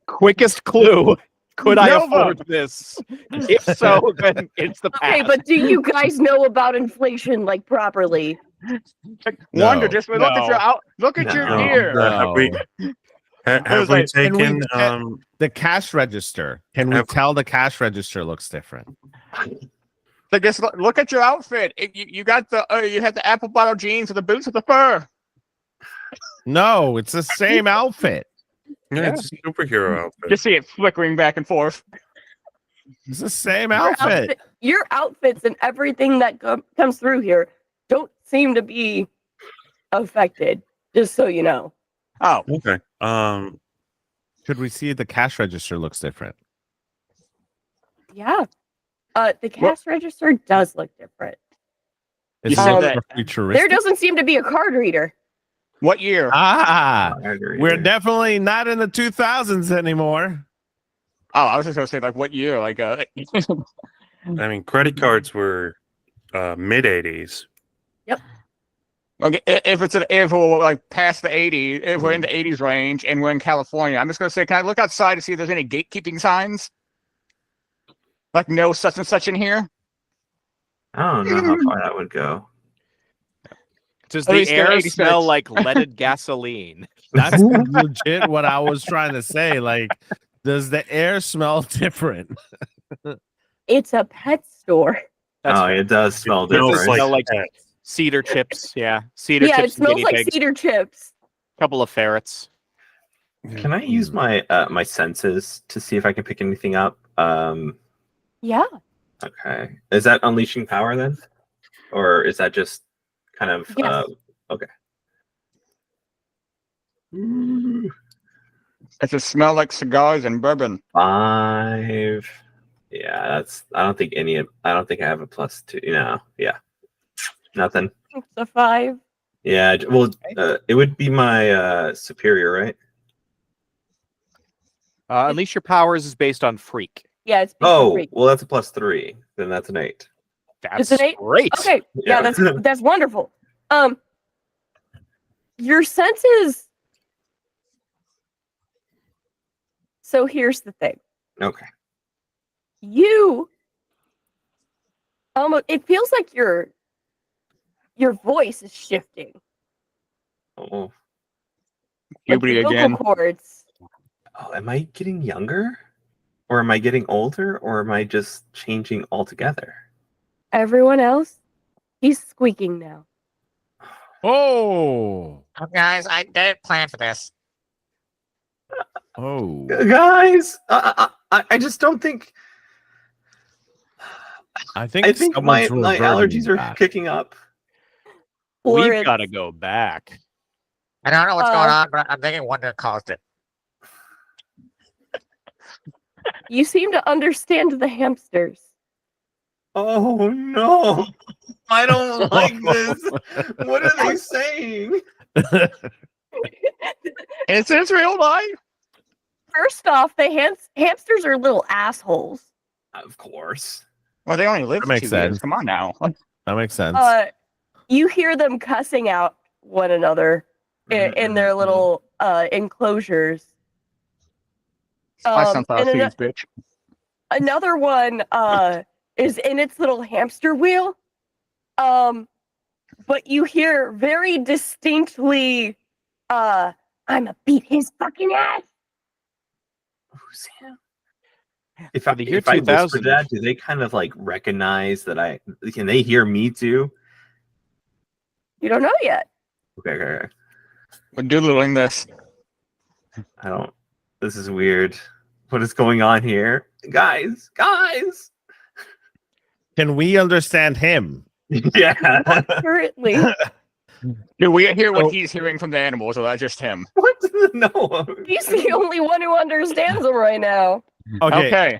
Quickest clue. Could I Nova. afford this? If so, then it's the Okay, past. but do you guys know about inflation like properly? Wonder, No. just look at your look at your No. ear. Have we have we like, can we taken check- The cash register. Can we Have- tell the cash register looks different? Like, just look at your outfit. You got you have the apple bottle jeans with the boots with the fur. No, it's the same outfit. yeah, it's a superhero outfit. Just see it flickering back and forth. It's the same Your outfit. Your outfits and everything that comes through here don't seem to be affected. Just so you know. Oh, Okay. Could we see the cash register looks different? Yeah. The cash register does look different. It's said more that- futuristic. There doesn't seem to be a card reader. what year? Ah, I agree. we're definitely not in the 2000s anymore. Oh, I was just gonna say like what year? Like I mean, credit cards were mid '80s. okay, if we're like past the 80s, if we're in the 80s range and we're in California, I'm just gonna say, can I look outside to see if there's any gatekeeping signs? Like no such and such in here. I don't know how far that would go. Does At the least they're air 86. smell like leaded gasoline? That's legit what I was trying to say. Like, does the air smell different? It's a pet store. That's Oh, fair. it does smell It smells different. Smell like pets. cedar chips. Yeah, cedar Yeah, it chips and smells guinea like pigs. cedar chips. Couple of ferrets. Can I use my my senses to see if I can pick anything up? Yeah. Okay. Is that unleashing power then, or is that just kind of Yes. okay? Does it smell like cigars and bourbon? 5. Yeah, that's. I don't think I have a +2. Yeah, nothing. It's a 5. Yeah. Well, it would be my superior, right? Unleash your powers is based on freak. Yeah, it's Oh, freak. well, that's a +3. Then that's an 8. That's It's an 8? great. Okay. Yeah, that's wonderful. Your senses. So here's the thing. Okay. You almost, it feels like your voice is shifting. Oh, Like Puberty your vocal again. cords. oh, am I getting younger, or am I getting older, or am I just changing altogether? Everyone else, he's squeaking now. Oh. Guys, I didn't plan for this. Oh. Guys, I just don't think. I think I think my someone's allergies are back. kicking up. We've Florence, got to go back. I don't know what's going on, but I'm thinking Wonder caused it. you seem to understand the hamsters. Oh no! I don't like this. What are they saying? Is this real life? First off, the hamsters are little assholes. Of course. Well, they only live That for makes 2 years. sense. Come on now. That makes sense. You hear them cussing out one another in their little enclosures. My son's and huge bitch. another one is in its little hamster wheel. But you hear very distinctly, I'ma beat his fucking ass. Who's him? If For I, the year if I whisper 2000. that, do they kind of like recognize that can they hear me too? You don't know yet. Okay. We're doodling this. I don't. This is weird. What is going on here? Guys! Can we understand him? Yeah. Currently, Do we hear what So- he's hearing from the animals, or that's just him? What? No. he's the only one who understands them right now. Okay.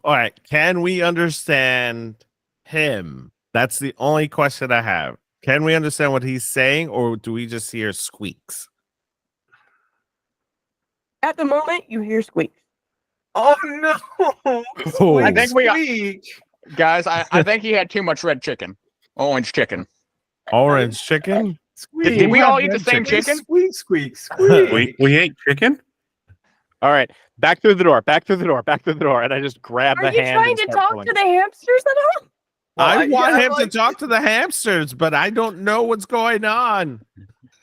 All right. Can we understand him? That's the only question I have. Can we understand what he's saying, or do we just hear squeaks? At the moment, you hear squeaks. Oh no! Oh. I think we are- Squeak. Guys, I think he had too much red chicken. Orange chicken. Orange chicken? Squeak. Did we have all eat the red same chicken? chicken? Squeak. We ate chicken. All right, back through the door, and I just grab Are the you hand. trying and to start talk pulling. to the hamsters at all? Well, I want him like- to talk to the hamsters, but I don't know what's going on.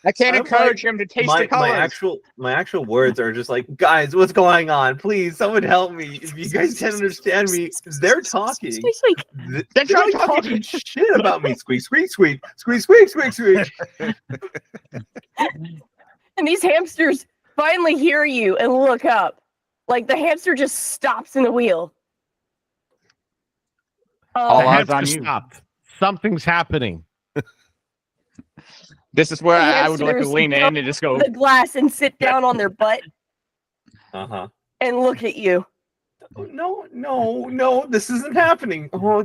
I can't I'm encourage him to taste the colors. My actual words are just like, guys, what's going on? Please, someone help me. If you guys can't understand me, they're talking. Squeak, squeak. Then They're try like talking shit about me. Squeak, squeak, squeak, squeak, squeak, squeak, squeak. And these hamsters finally hear you and look up. Like the hamster just stops in the wheel. All The eyes on hamster you. stopped. Something's happening. This is where The I would like to hamsters lean go in and just go. the glass and sit down on their butt Uh-huh. and look at you. No, this isn't happening. Oh,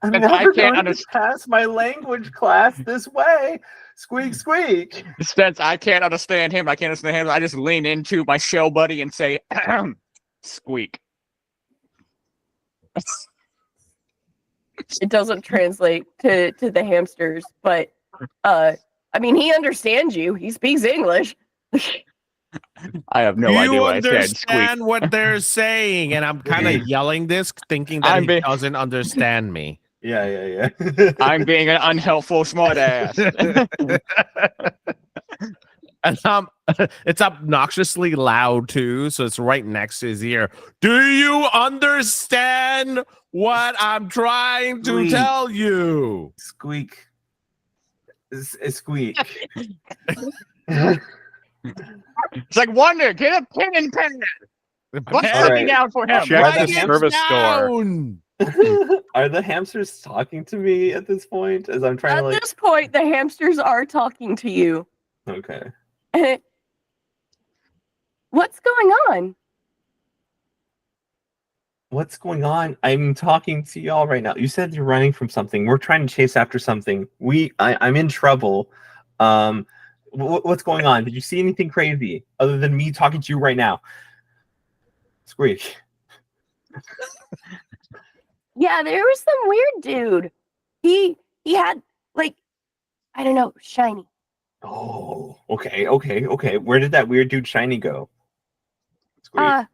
I'm Since I never can't going to pass my language class this way. Squeak, squeak. Since I can't understand him, I can't understand him. I just lean into my shell buddy and say, "Squeak." It doesn't translate to the hamsters, but I mean he understands you. He speaks English. I have no Do idea you what I said. Squeak. understand what they're saying? And I'm kind of yelling this, thinking that I'm he being- doesn't understand me. Yeah. I'm being an unhelpful smartass. And it's obnoxiously loud too, so it's right next to his ear. Do you understand what I'm trying to Squeak. tell you? Squeak. Squeak. It's like, Wonder, get a pen and pen. What's Pen- All sitting right. down for him? Check Write the it service store. down. Are the hamsters talking to me at this point? As I'm trying At to like. this point, the hamsters are talking to you. Okay. What's going on? What's going on? I'm talking to y'all right now. You said you're running from something. We're trying to chase after something. I'm in trouble. What's going on? Did you see anything crazy other than me talking to you right now? Squeak. Yeah, there was some weird dude. He had like I don't know, shiny. Oh, okay. Where did that weird dude Shiny go? Squeak.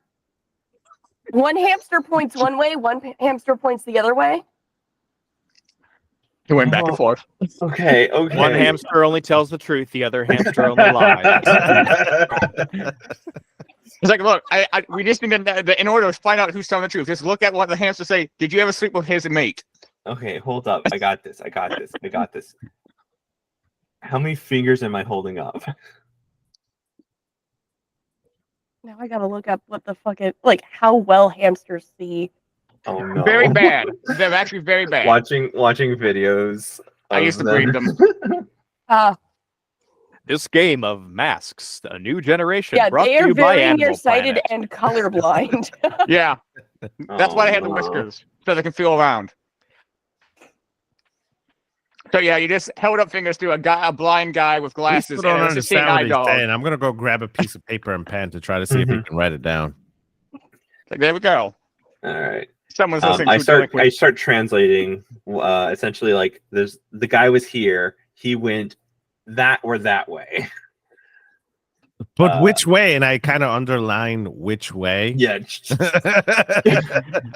One hamster points one way, one hamster points the other way. He went back and forth. Okay, okay. One hamster only tells the truth, the other hamster only lies. It's like, look, we just need to, in order to find out who's telling the truth, just look at what the hamster say. Did you ever sleep with his mate? Okay, hold up. I got this. How many fingers am I holding up? Now I gotta look up what the fuck it like how well hamsters see. Oh no. Very bad. They're actually very bad. Watching videos. I used to breed them. This game of masks, a new generation. Yeah, brought they to are you by very Animal nearsighted Planet. and colorblind. Yeah. That's why they have the no. whiskers, so they can feel around. So yeah, you just held up fingers to a blind guy with I glasses still don't and a understand 16-eyed what he's dog. saying. I'm gonna go grab a piece of paper and pen to try to see if he can write it down. Like, there we go. All right. Someone's listening I to start translating. Essentially, like the guy was here. He went that way. But which way? And I kind of underline which way. Yeah.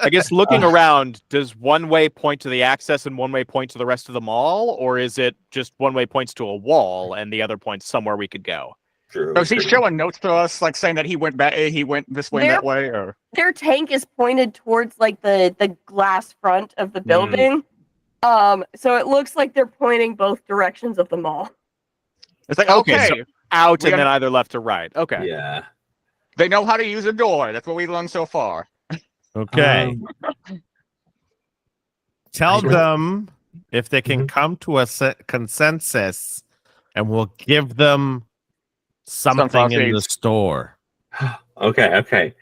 I guess looking around, does one way point to the access and one way point to the rest of the mall? Or is it just one way points to a wall and the other points somewhere we could go? True. So is he showing notes to us, like saying that he went back, he went this way, and that way, or Their tank is pointed towards like the glass front of the building. So it looks like they're pointing both directions of the mall. it's like Okay, okay, so out We and then got- either left or right. Okay. Yeah. they know how to use a door. That's what we learned so far. Okay. Tell I- them if they can come to a consensus, and we'll give them something in the seeds. store. Okay.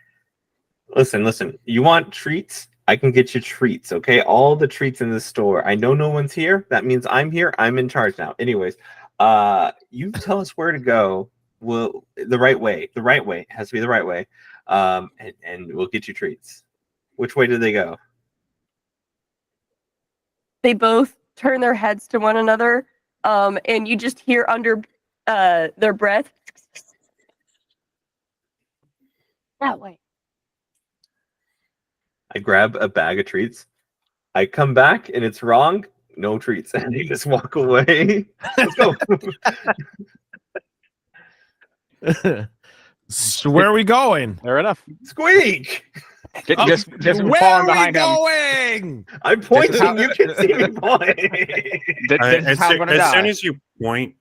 Listen. You want treats? I can get you treats, okay? All the treats in the store. I know no one's here. That means I'm here. I'm in charge now. Anyways, you tell us where to go. The right way. The right way. It has to be the right way. And we'll get you treats. Which way did they go? They both turn their heads to one another, and you just hear under their breath. That way. I grab a bag of treats. I come back and it's wrong. No treats. And they just walk away. Let's go. So where are we going? Fair enough. Squeak! Just Where falling are we behind him. going? I'm pointing. You can see me point. This is how I'm gonna As die. soon as you point,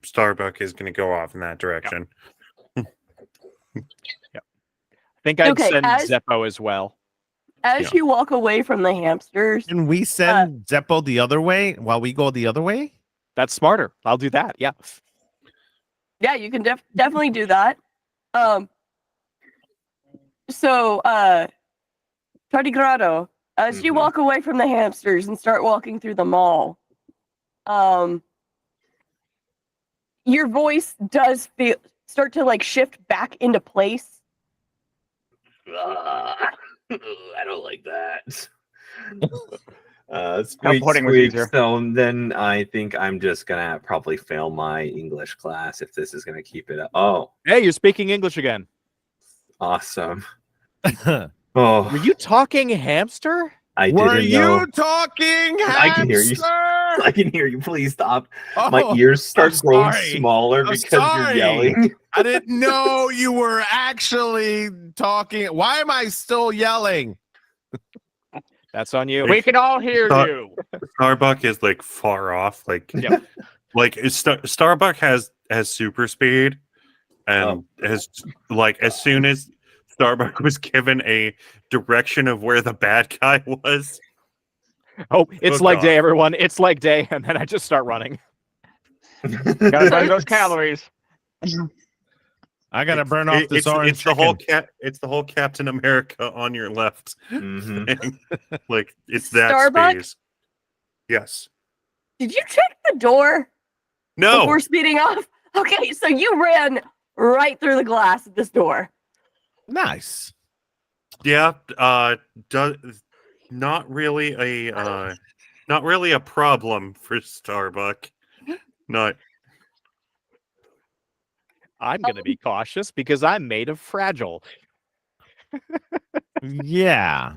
Starbuck is going to go off in that direction. I think I'd Okay, send as- Zeppo as well. As you walk away from the hamsters, Can we send Zeppo the other way while we go the other way? That's smarter. I'll do that. Yeah. yeah, you can definitely do that. So, Tardigrado, as you Mhm. walk away from the hamsters and start walking through the mall, your voice does start to like shift back into place. I don't like that. Pudding was Squeak. easier. So then I think I'm just gonna probably fail my English class if this is gonna keep it up. Oh, Hey, you're speaking English again. awesome. Oh, Were you talking hamster? I Were didn't you know. talking I can hear you. hamster? I can hear you. Please stop. Oh, My ears start I'm growing sorry. smaller I'm because sorry. you're yelling. I didn't know you were actually talking. Why am I still yelling? That's on you. We can all hear Start- you. Starbuck is like far off. Like, Yep. like Starbuck has super speed, and has like as soon as Starbuck was given a direction of where the bad guy was. Oh, it's Hook like off. day, everyone. It's like day, and then I just start running. Gotta burn those calories. I gotta burn off this orange it's the whole chicken. it's the whole Captain America on your left. Mhm. thing. Like it's that Starbuck? space. Yes. Did you check the door No. before speeding off? Okay, so you ran right through the glass of this door. Nice. Yeah. Not really a problem for Starbuck. Not. I'm going to be cautious because I'm made of fragile. Yeah.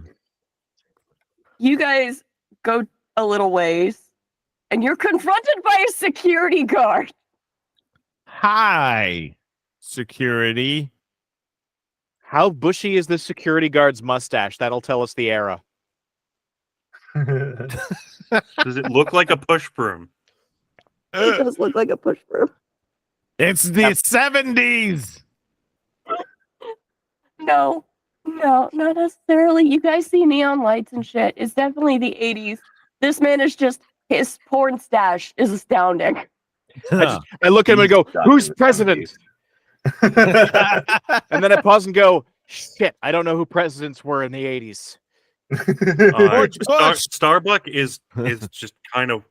You guys go a little ways, and you're confronted by a security guard. Hi, security. How bushy is the security guard's mustache? That'll tell us the era. Does it look like a push broom? It does look like a push broom. It's the 70s. No, not necessarily. You guys see neon lights and shit. It's definitely the 80s. This man is just, his porn stash is astounding. I look at him and go, who's president? And then I pause and go, shit, I don't know who presidents were in the 80s. Starbuck is just kind of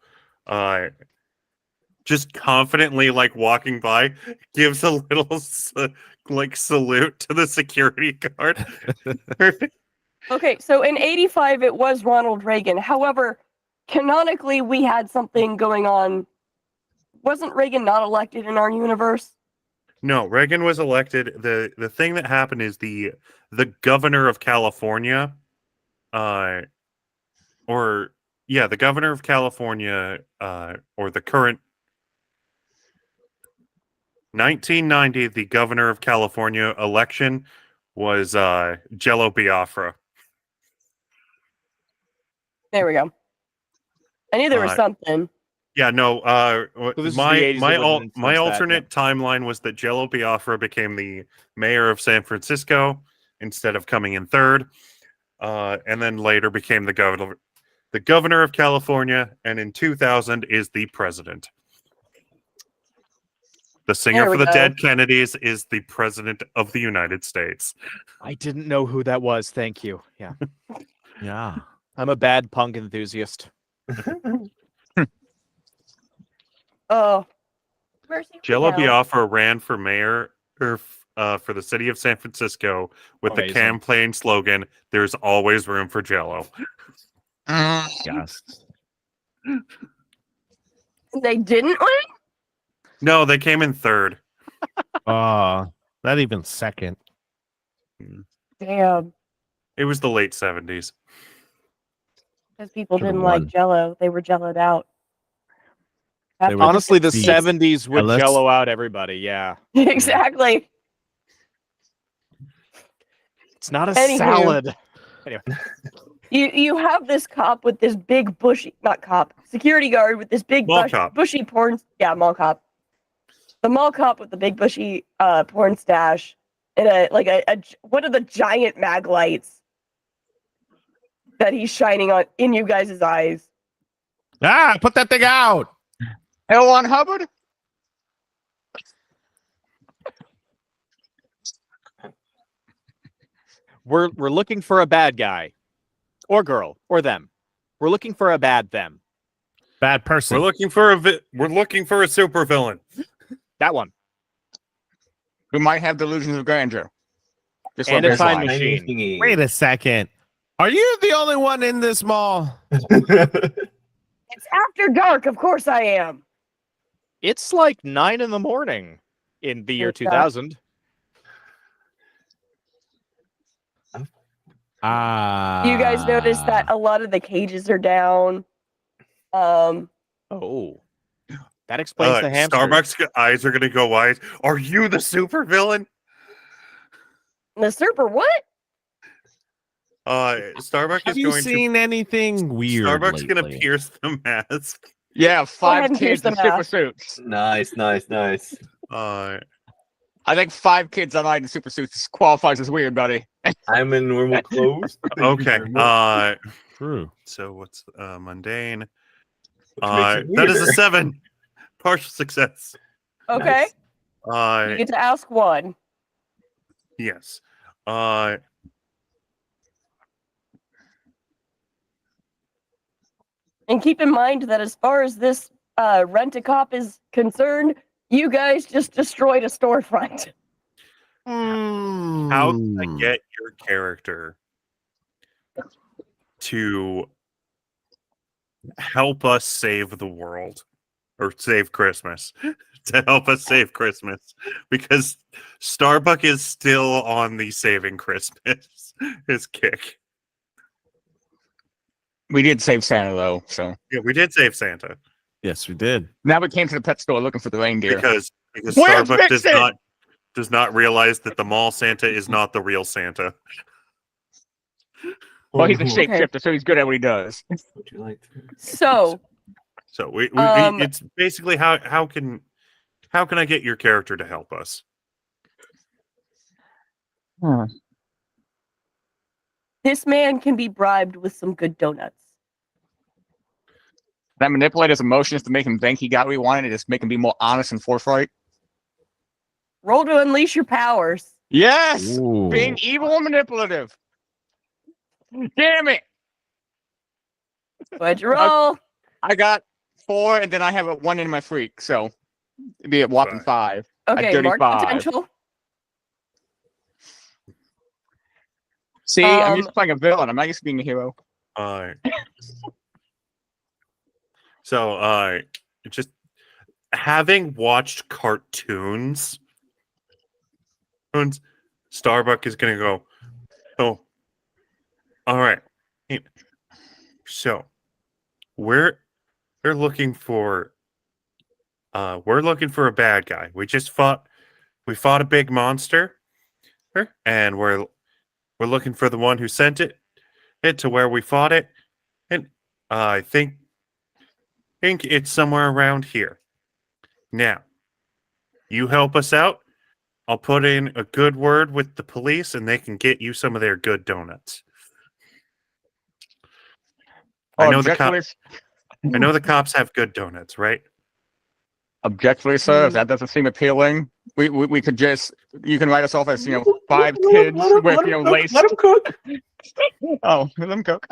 just confidently like walking by, gives a little like salute to the security guard. Okay, so in 85, it was Ronald Reagan. However, canonically, we had something going on. Wasn't Reagan not elected in our universe? No, Reagan was elected. The thing that happened is the governor of California, the governor of California, or the current 1990, the governor of California election was Jello Biafra. There we go. I knew there was something. Yeah, no. this is the 80s, my it wouldn't influence that, alternate timeline was that Jello Biafra became the mayor of San Francisco instead of coming in third, and then later became the governor of California, and in 2000 is the president. The singer for the Dead Kennedys is the president of the United States. I didn't know who that was. Thank you. Yeah. Yeah. I'm a bad punk enthusiast. Oh. Where's he Jello now? Biafra ran for mayor for the city of San Francisco with the Amazing. campaign slogan, "There's always room for Jello." Yes. They didn't win? No, they came in third. Not even second. Damn. It was the late 70s. Because people Should've didn't won. like Jello. They were jelloed out. They were Honestly, the Beats. 70s would Ellis. jello out everybody. Yeah. Exactly. It's not a Anywho. salad. Anyway. You have this cop with this big bushy, not cop, security guard with this big Mall cop. bushy porn, yeah, mall cop. The mall cop with the big bushy porn stash and one of the giant mag lights that he's shining on in you guys' eyes. Ah, put that thing out. L1 Hubbard? We're looking for a bad guy. Or girl. Or them. We're looking for a bad them. Bad person. We're looking for a supervillain. That one. Who might have delusions of grandeur. Just And like a time Rizwan. machine. Wait a second. Are you the only one in this mall? It's after dark, of course I am. It's like 9 a.m. in the year Okay. 2000. You guys notice that a lot of the cages are down. Oh. That explains the hamster. Starbucks eyes are going to go wide. Are you the supervillain? The super what? Starbucks Have is you going seen anything to weird Starbucks going to lately? pierce the mask. Yeah, ahead 5 and pierce kids in the super mask. suits. Nice. I think 5 kids on in super suits qualifies as weird, buddy. I'm in normal clothes. Thank you Okay. very much. True. So what's mundane? Which makes it That is a weirder. 7. Partial success. Okay. Nice. You get to ask one. Yes. And keep in mind that as far as this rent-a-cop is concerned, you guys just destroyed a storefront. How can I get your character to help us save the world or save Christmas? To help us save Christmas, because Starbuck is still on the saving Christmas his kick. We did save Santa, though, so. Yeah, we did save Santa. Yes, we did. Now we came to the pet store looking for the reindeer. because Where's Starbucks Vixen? does not realize that the mall Santa is not the real Santa. Well, he's a Okay. shapeshifter, so he's good at what he does. Would you like to? So, So we Um, it's basically how can I get your character to help us? this man can be bribed with some good donuts. Can I manipulate his emotions to make him think he got what he wanted and just make him be more honest and forthright? Roll to unleash your powers. Yes! Ooh. Being evil and manipulative. Damn it! What'd you roll? I got 4, and then I have a 1 in my freak, so it'd be a whopping 5. Okay, dirty mark 5. potential. See, I'm used Um, to playing a villain. I'm not used to being a hero. So just having watched cartoons, Starbuck is gonna go, oh, all right. So we're looking for a bad guy. We fought a big monster, and we're looking for the one who sent it to where we fought it, and I think it's somewhere around here. Now, you help us out. I'll put in a good word with the police, and they can get you some of their good donuts. I know the cops have good donuts, right? Objectively, sir, if that doesn't seem appealing, we could just, you can write us off as, 5 kids with, lace. Let him cook. Oh, let them cook.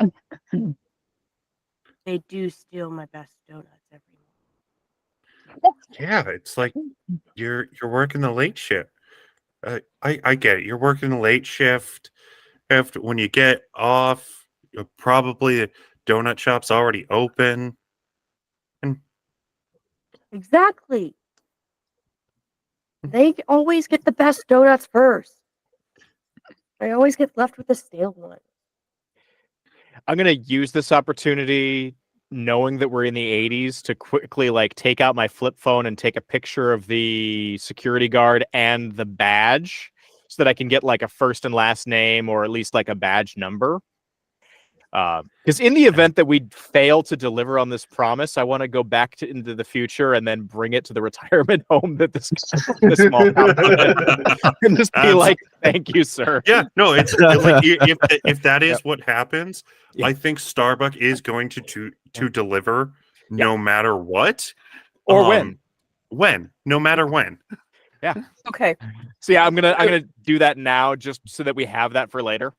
they do steal my best donuts every morning. Yeah, it's like you're working the late shift. I get it. You're working the late shift. When you get off, probably the donut shop's already open. Exactly. They always get the best donuts first. I always get left with the stale one. I'm gonna use this opportunity, knowing that we're in the 80s, to quickly take out my flip phone and take a picture of the security guard and the badge, so that I can get a first and last name, or at least a badge number. Because in the event that we fail to deliver on this promise, I want to go back into the future and then bring it to the retirement home that this small town and just be like, "Thank you, sir." Yeah, no, it's if that is what happens, Yeah. I think Starbuck is going to deliver no matter what, Or no matter when. Okay. So yeah, I'm gonna do that now, just so that we have that for later.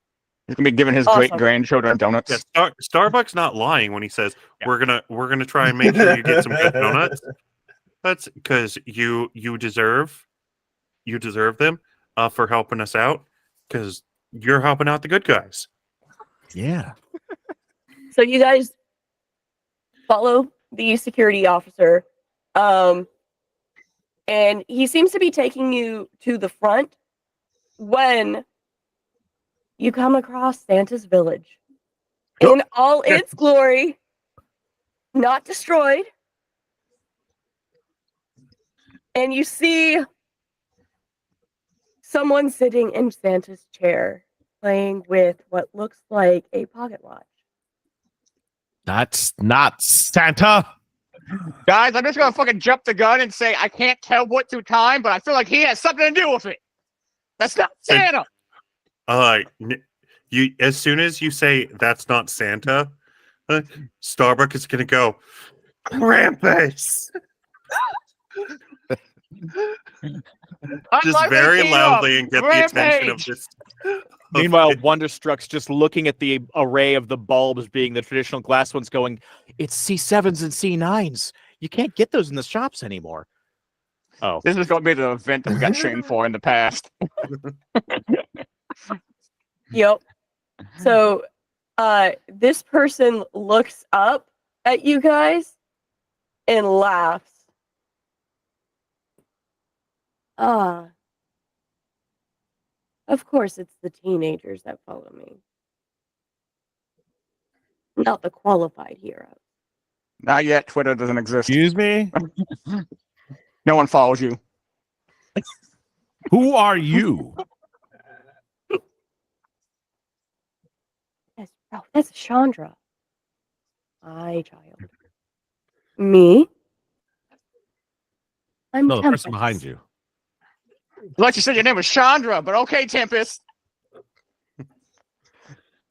He's gonna be giving his Awesome. great grandchildren donuts. Yeah, Starbuck's not lying when he says we're gonna try and make sure you get some good donuts. That's because you deserve them for helping us out, because you're helping out the good guys. Yeah. So you guys follow the security officer, and he seems to be taking you to the front when you come across Santa's village in all its glory, not destroyed. And you see someone sitting in Santa's chair playing with what looks like a pocket watch. That's not Santa. Guys, I'm just gonna fucking jump the gun and say I can't tell what through time, but I feel like he has something to do with it. That's not Santa. You, as soon as you say that's not Santa, Starbuck is gonna go, Krampus. Just very loudly and get the attention of this. Meanwhile, Wonderstruck's just looking at the array of the bulbs, being the traditional glass ones, going, "It's C7s and C9s. You can't get those in the shops anymore." Oh, This is gonna be the event that we got shamed for in the past. Yep. So this person looks up at you guys and laughs. Of course it's the teenagers that follow me. Not the qualified heroes. Not yet. Twitter doesn't exist. Excuse me? No one follows you. Who are you? That's Chandra. Hi, child. Me? I'm No, the Tempest. person behind you. Like you said, your name was Chandra, but okay, Tempest.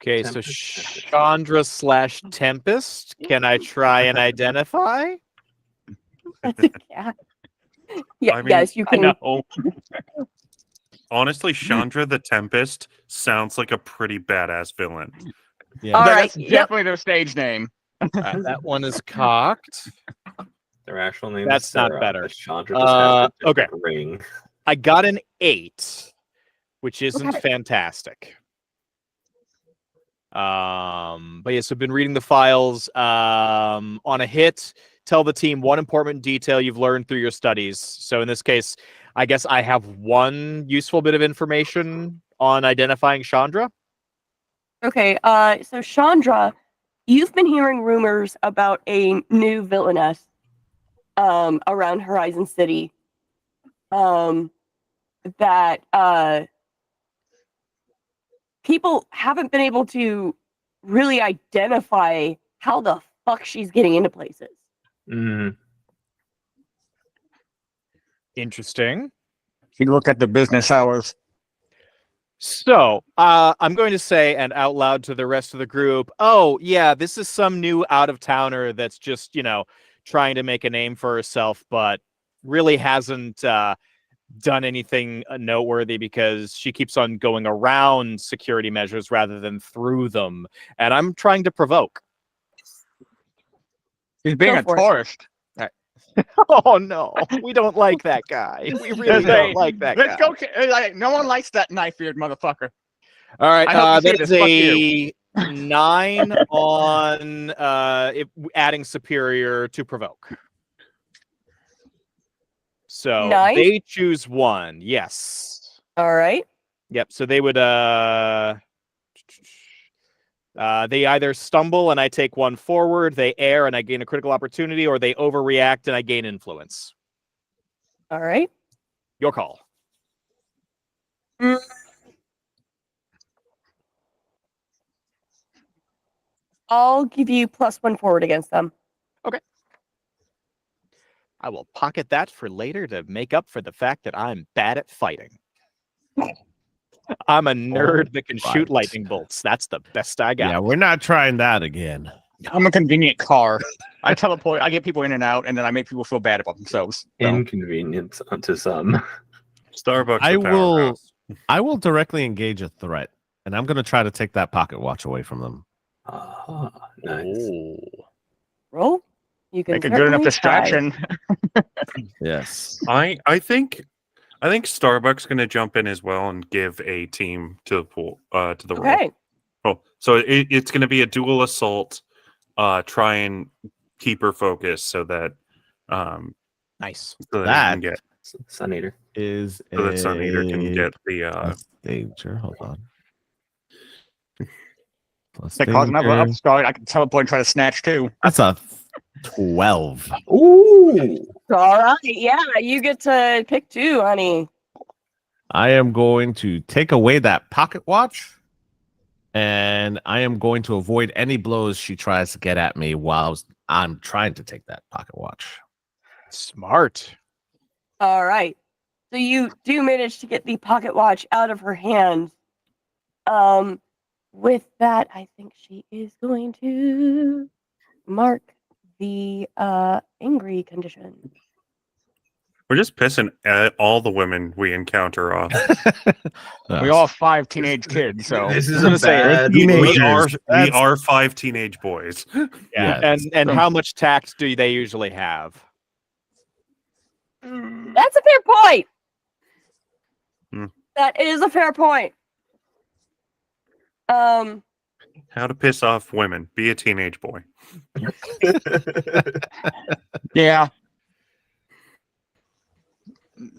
Okay, so Tempest. Chandra / Tempest. Can I try and identify? That's a cat. Yeah, I mean, yes, you I can. know. Honestly, Chandra the Tempest sounds like a pretty badass villain. Yeah. All That's right, yep. definitely their stage name. That one is cocked. Their actual name That's is not Sarah, better. but Chandra just has a Okay. different ring. I got an 8, which isn't Okay. fantastic. But yes, I've been reading the files. On a hit, tell the team one important detail you've learned through your studies. So in this case, I guess I have one useful bit of information on identifying Chandra. Okay, so Chandra, you've been hearing rumors about a new villainess around Horizon City. That people haven't been able to really identify how the fuck she's getting into places. Mm. Interesting. You look at the business hours. So, I'm going to say, and out loud to the rest of the group, oh, yeah, this is some new out-of-towner that's just, trying to make a name for herself, but really hasn't done anything noteworthy because she keeps on going around security measures rather than through them. And I'm trying to provoke. He's being Go a for it. tourist. Oh, no, we don't like that guy. We really Let's don't like that Let's guy. go. No one likes that knife-eared motherfucker. All right, I hope you see that is this. Fuck a 9 on adding superior to provoke. So 9? they choose 1. Yes. All right. Yep. So they would they either stumble and I take 1 forward, they err and I gain a critical opportunity, or they overreact and I gain influence. All right. Your call. I'll give you +1 forward against them. I will pocket that for later to make up for the fact that I'm bad at fighting. I'm a nerd that can shoot right. lightning bolts. That's the best I got. Yeah, we're not trying that again. I'm a convenient car. I teleport. I get people in and out, and then I make people feel bad about themselves. So. Inconvenience unto some. Starbucks. I the will- powerhouse. I will directly engage a threat, and I'm going to try to take that pocket watch away from them. Ah, nice. Roll. You can Make a good enough certainly try. distraction. Yes. I think Starbucks going to jump in as well and give a team to the pool to the roll. Okay. Oh, so it's going to be a dual assault. Try and keep her focused so that Nice. so that, That- he can get Sun Eater. Is so that Sun Eater can a get the danger. Hold on. Plus They cause another danger. upstart. I can teleport and try to snatch too. That's a 12. Ooh. All right. Yeah, you get to pick 2, honey. I am going to take away that pocket watch, and I am going to avoid any blows she tries to get at me while I'm trying to take that pocket watch. Smart. All right. So you do manage to get the pocket watch out of her hand. With that, I think she is going to mark the angry condition. We're just pissing all the women we encounter off. We all have 5 teenage kids, so This is gonna a say, bad. we Teenagers. we are 5 teenage boys. Yeah. And how much tact do they usually have? That's a fair point. Hmm. That is a fair point. How to piss off women. Be a teenage boy. yeah.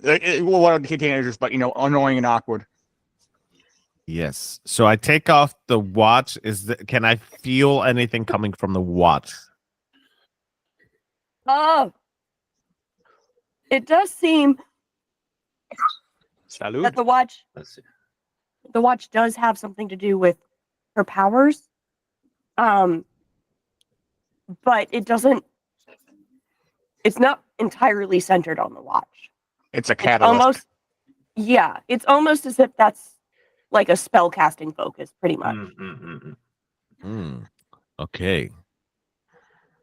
Well, what are teenagers, but annoying and awkward. Yes. So I take off the watch. Can I feel anything coming from the watch? Oh, it does seem Salud. that Let's see. the watch does have something to do with her powers. But it doesn't. It's not entirely centered on the watch. It's a It's catalyst. it's almost as if that's like a spell casting focus, pretty much. Okay.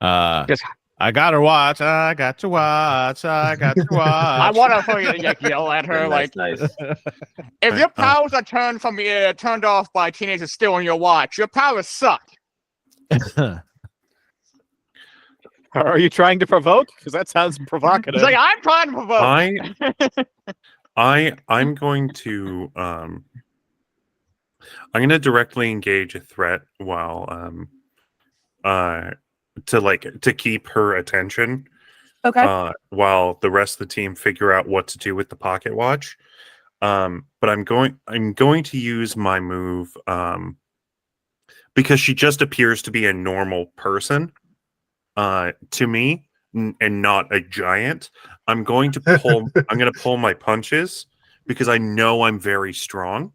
Just- I got her watch. I got your watch. I got your watch. I want to like, yell at her nice, like, nice. if your powers are turned off by teenagers stealing your watch, your powers suck. Are you trying to provoke? Because that sounds provocative. It's like I'm trying to provoke. I'm going to I'm gonna directly engage a threat while to keep her attention Okay. while the rest of the team figure out what to do with the pocket watch. But I'm going to use my move because she just appears to be a normal person to me and not a giant. I'm going to pull my punches because I know I'm very strong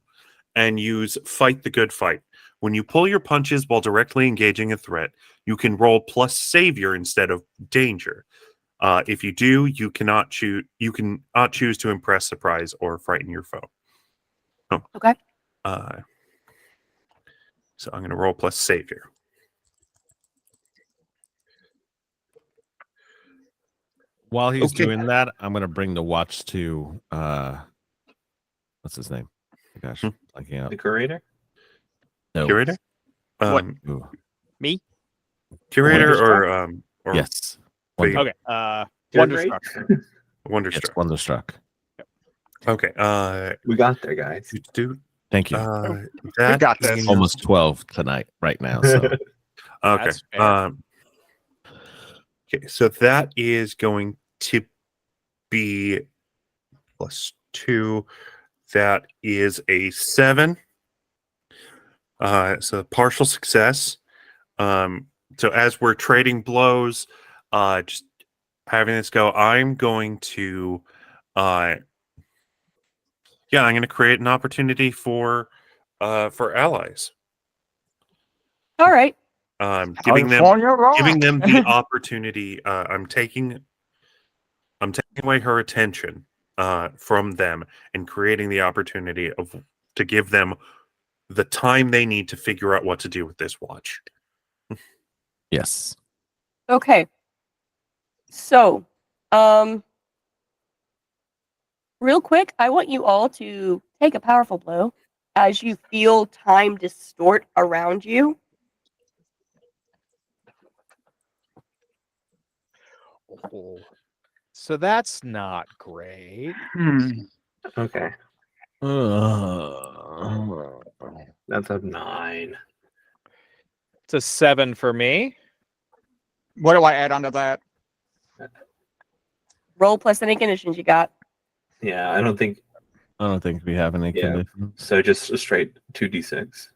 and use fight the good fight. When you pull your punches while directly engaging a threat, you can roll plus savior instead of danger. If you do, you cannot choose to impress, surprise, or frighten your foe. Oh. Okay. So I'm going to roll plus savior. While he's Okay. doing that, I'm gonna bring the watch to what's his name? Oh, gosh, blanking out. The curator? No. Curator? What? Ooh. Me? Curator Wonderstruck? or Yes. Wait. Okay. You're Wonderstruck. Yes, Wonderstruck. Wonderstruck. Okay. We got there, guys. Dude, Thank you. that got this. is- Almost 12 tonight, right now. So Okay. That's fair. Okay, so that is going to be +2. That is a 7. So partial success. So as we're trading blows, just having this go, I'm going to I'm going to create an opportunity for allies. All right. Giving them California rock. the opportunity. I'm taking away her attention from them and creating the opportunity to give them the time they need to figure out what to do with this watch. yes. Okay. So, real quick, I want you all to take a powerful blow as you feel time distort around you. Oh. So that's not great. Okay. Uh, That's a 9. It's a 7 for me. What do I add onto that? Roll plus any conditions you got. Yeah, I don't think I don't think we have any Yeah. conditions. so. Just a straight 2d6.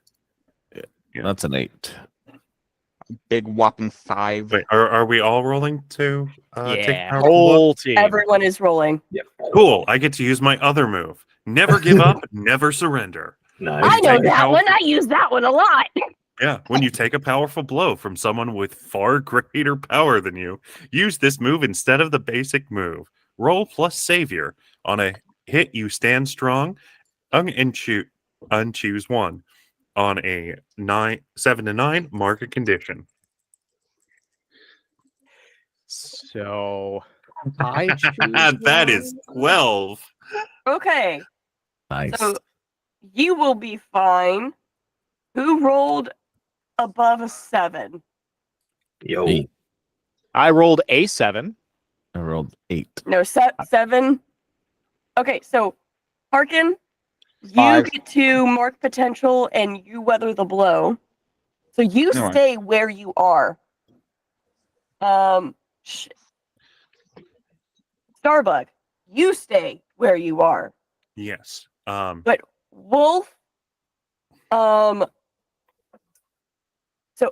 That's an 8. Big whopping 5. Wait, are we all rolling to take Yeah. powerful blow? Whole team. Everyone is rolling. Yep. Cool. I get to use my other move. Never give up, never surrender. Nice. I know take that powerful- one. I use that one a lot. Yeah, when you take a powerful blow from someone with far greater power than you, use this move instead of the basic move. Roll plus savior. On a hit, you stand strong and unchoose 1. On a 7 to 9, mark a condition. So I choose That is 12. Okay. Nice. So you will be fine. Who rolled above a 7? Yo. 8. I rolled a 7. I rolled 8. No, 7. Okay, so Harkin, you 5. get to mark potential and you weather the blow. So you All right. stay where you are. Starbug, you stay where you are. Yes. But Wolf, so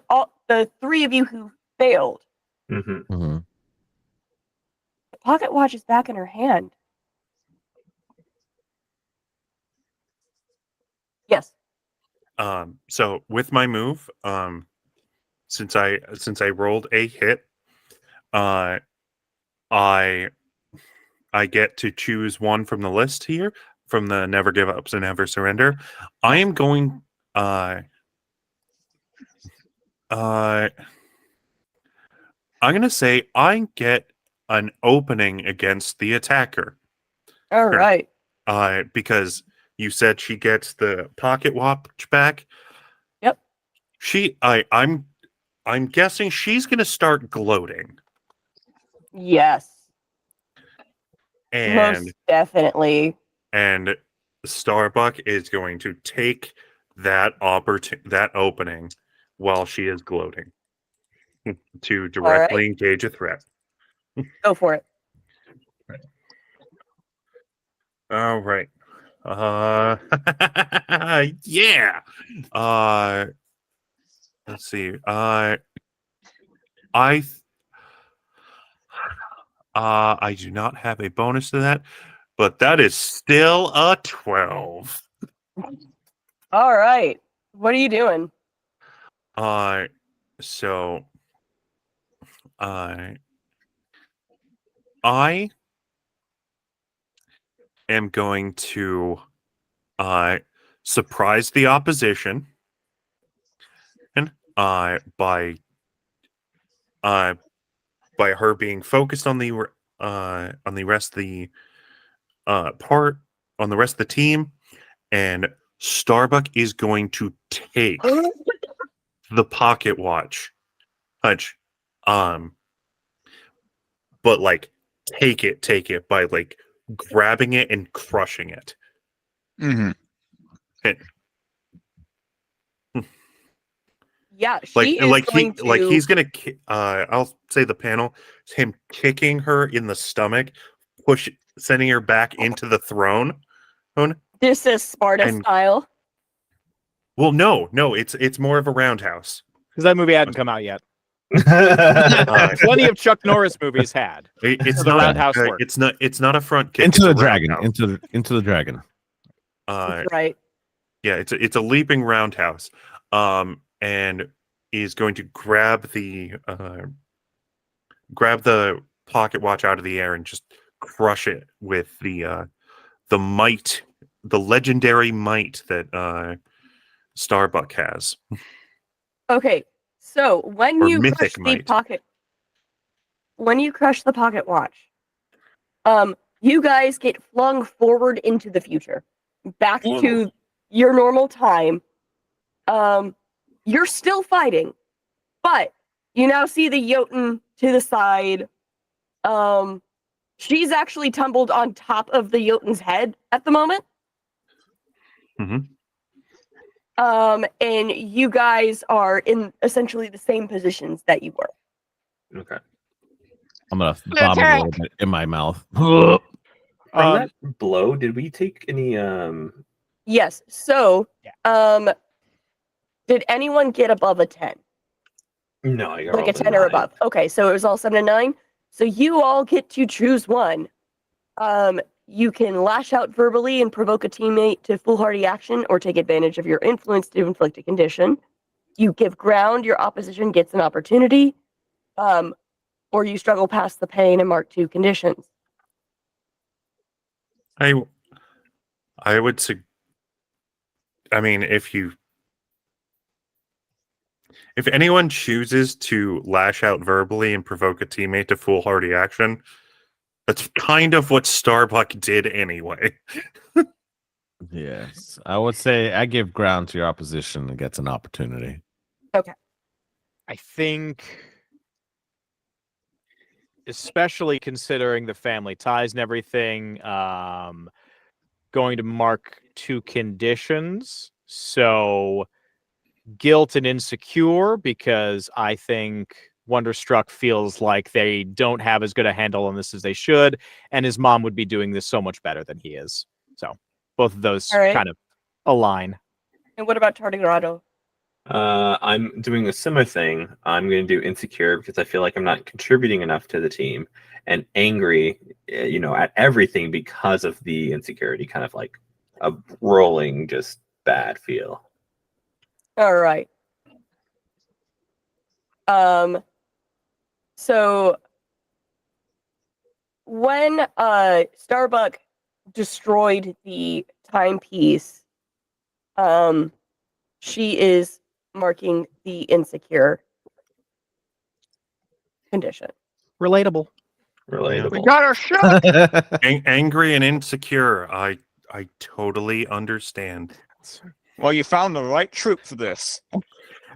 all the 3 of you who failed, Mm-hmm. Mm-hmm. pocket watch is back in her hand. Yes. So with my move, since I rolled a hit, I get to choose one from the list here, from the Never Give Ups and Never Surrender. I am going I'm gonna say I get an opening against the attacker. All right. Because you said she gets the pocket watch back. Yep. I'm guessing she's gonna start gloating. Yes. And Most definitely. and Starbuck is going to take that opening while she is gloating to directly engage a threat. Go for it. All right. Yeah. Let's see. I do not have a bonus to that, but that is still a 12. All right. What are you doing? So I am going to surprise the opposition, and by her being focused on the rest of the on the rest of the team, and Starbuck is going to take the pocket watch, Hutch, but like take it by like grabbing it and crushing it. Mm-hmm. Yeah, she is going to. He's gonna. I'll say the panel is him kicking her in the stomach, sending her back into the throne. This is Sparta style. Well, no, it's more of a roundhouse because that movie hadn't come out yet. Uh, Plenty of Chuck Norris movies had. It's the not roundhouse work. It's not a front kick. Into it's the a dragon. roundhouse. Into the dragon. That's right. Yeah, it's a leaping roundhouse. And is going to grab the pocket watch out of the air and just crush it with the might, the legendary might that Starbuck has. Okay, so when Or you mythic crush the pocket watch, you guys get flung forward into the future, back to your normal time. You're still fighting, but you now see the Jotun to the side. She's actually tumbled on top of the Jotun's head at the moment. Mm-hmm. And you guys are in essentially the same positions that you were. okay. I'm gonna vomit a little bit in my mouth. From that blow, did we take any? Yes. So, did anyone get above a 10? No, I got Like a 10 or above. Okay, so it was all 7 and 9. So you all get to choose one. You can lash out verbally and provoke a teammate to foolhardy action, or take advantage of your influence to inflict a condition. You give ground, your opposition gets an opportunity, or you struggle past the pain and mark 2 conditions. I would say, I mean, if anyone chooses to lash out verbally and provoke a teammate to foolhardy action, that's kind of what Starbuck did anyway. Yes, I would say I give ground to your opposition and gets an opportunity. Okay. I think, especially considering the family ties and everything, going to mark 2 conditions. So guilt and insecure, because I think Wonderstruck feels like they don't have as good a handle on this as they should, and his mom would be doing this so much better than he is. So both of those kind of align. And what about Tardigrado? I'm doing a similar thing. I'm going to do insecure because I feel like I'm not contributing enough to the team, and angry, at everything because of the insecurity, kind of like a rolling, just bad feel. All right. So when Starbuck destroyed the timepiece, she is marking the insecure condition. Relatable. Relatable. We got our shot. Angry and insecure. I totally understand. Well, you found the right troop for this.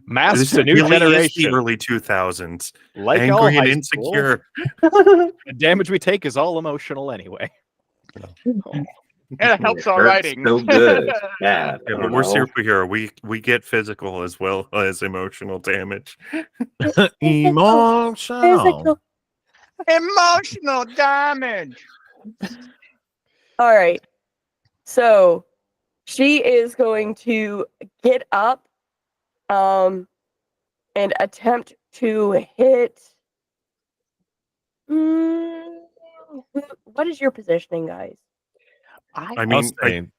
Mass This to new really is generation. the early 2000s. Like all Angry and high insecure. school, the damage we take is all emotional anyway. And it helps our Hurts writing. so good. Yeah, Yeah, but we're superhero. We get physical as well as emotional damage. Emotional. Physical. Emotional damage. All right. So she is going to get up and attempt to hit. What is your positioning, guys? I mean,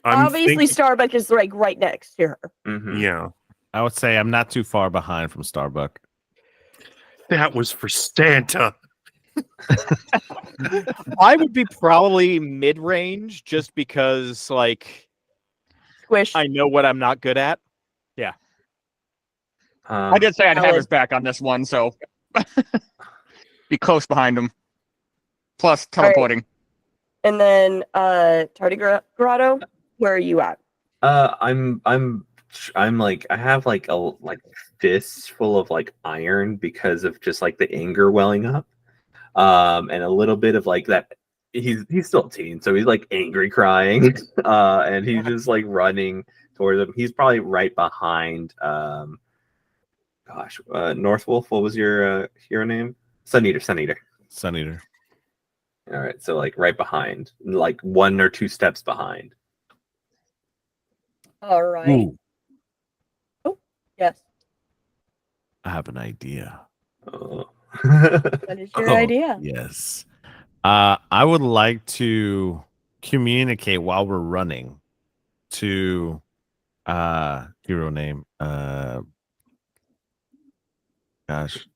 I'm Obviously, thinking, Starbuck is like right next to her. Mhm. yeah, I would say I'm not too far behind from Starbuck. that was for Santa. I would be probably mid-range just because, like, Squish. I know what I'm not good at. I did say I'd have Valid. his back on this one, so be close behind him. Plus All right. teleporting. And then Tardigrado, where are you at? I'm like I have like a fists full of like iron because of just like the anger welling up, and a little bit of like that. He's still a teen, so he's like angry crying, and he's just like running towards him. He's probably right behind. Northwolf. What was your hero name? Sun Eater. Sun Eater. All right, so like right behind, like 1 or 2 steps behind. All right. Ooh, Oh, yes. I have an idea. Oh. What is your idea? Yes. I would like to communicate while we're running to hero name. Gosh.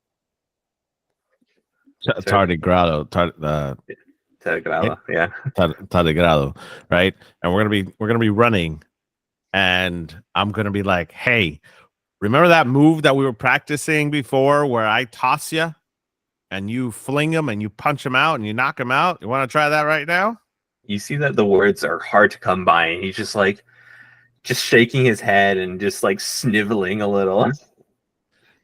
Tardigrado. Telegraph, yeah. Tardigrado, right? And we're gonna be running, and I'm gonna be like, hey, remember that move that we were practicing before where I toss you and you fling him and you punch him out and you knock him out? You want to try that right now? You see that the words are hard to come by, and he's just like, just shaking his head and just like sniveling a little.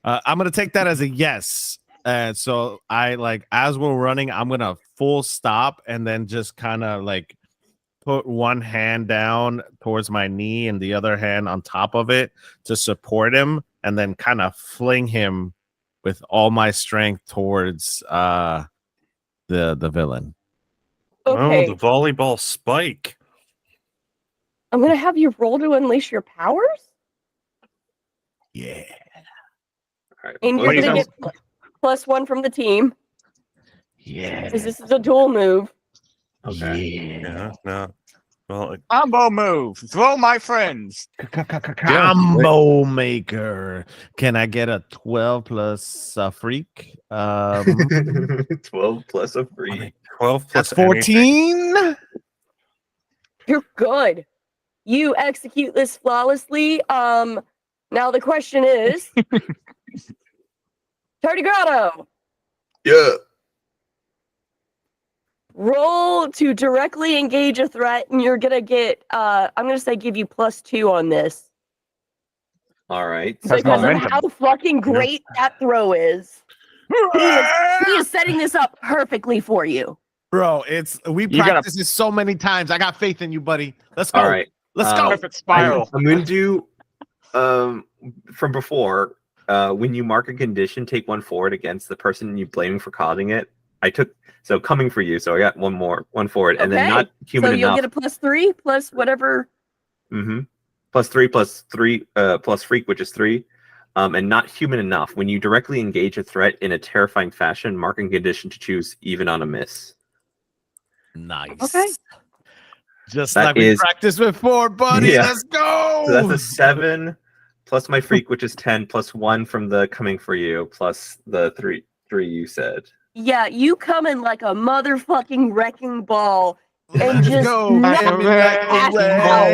I'm gonna take that as a yes. And so I like, as we're running, I'm gonna full stop and then just kind of like put one hand down towards my knee and the other hand on top of it to support him, and then kind of fling him with all my strength towards the villain. Okay. Oh, the volleyball spike. I'm gonna have you roll to unleash your powers, Yeah. All right, and what you're do gonna you get +1 from the team Yeah. because this is a dual move. Okay. Yeah, no. Well, Combo move. Throw my friends. Combo maker. Can I get a 12 plus freak? 12 plus a free. 12 plus That's 14. You're good. You execute this flawlessly. Now the question is, Tardigrado, Yeah. roll to directly engage a threat, and you're gonna get. I'm gonna say give you +2 on this All right. That's because of momentum. how fucking great that throw is. He is setting this up perfectly for you. Bro, we You gotta- practiced this so many times. I got faith in you, buddy. Let's go. All right. Let's go. Perfect spiral. I'm going to do from before. When you mark a condition, take 1 forward against the person you blaming for causing it. I took so coming for you, so I got 1 forward, and then Okay. not human So you'll enough. get a +3 plus whatever. Mm-hmm. +3 plus 3 plus freak, which is 3. and not human enough. When you directly engage a threat in a terrifying fashion, marking condition to choose even on a miss. Nice. Okay. Just That like we is- practiced before, buddy. Yeah. Let's go. So that's a 7 plus my freak, which is 10, plus 1 from the coming for you, plus the three you said. Yeah, you come in like a motherfucking wrecking ball and Let's just go. knock Give me that ass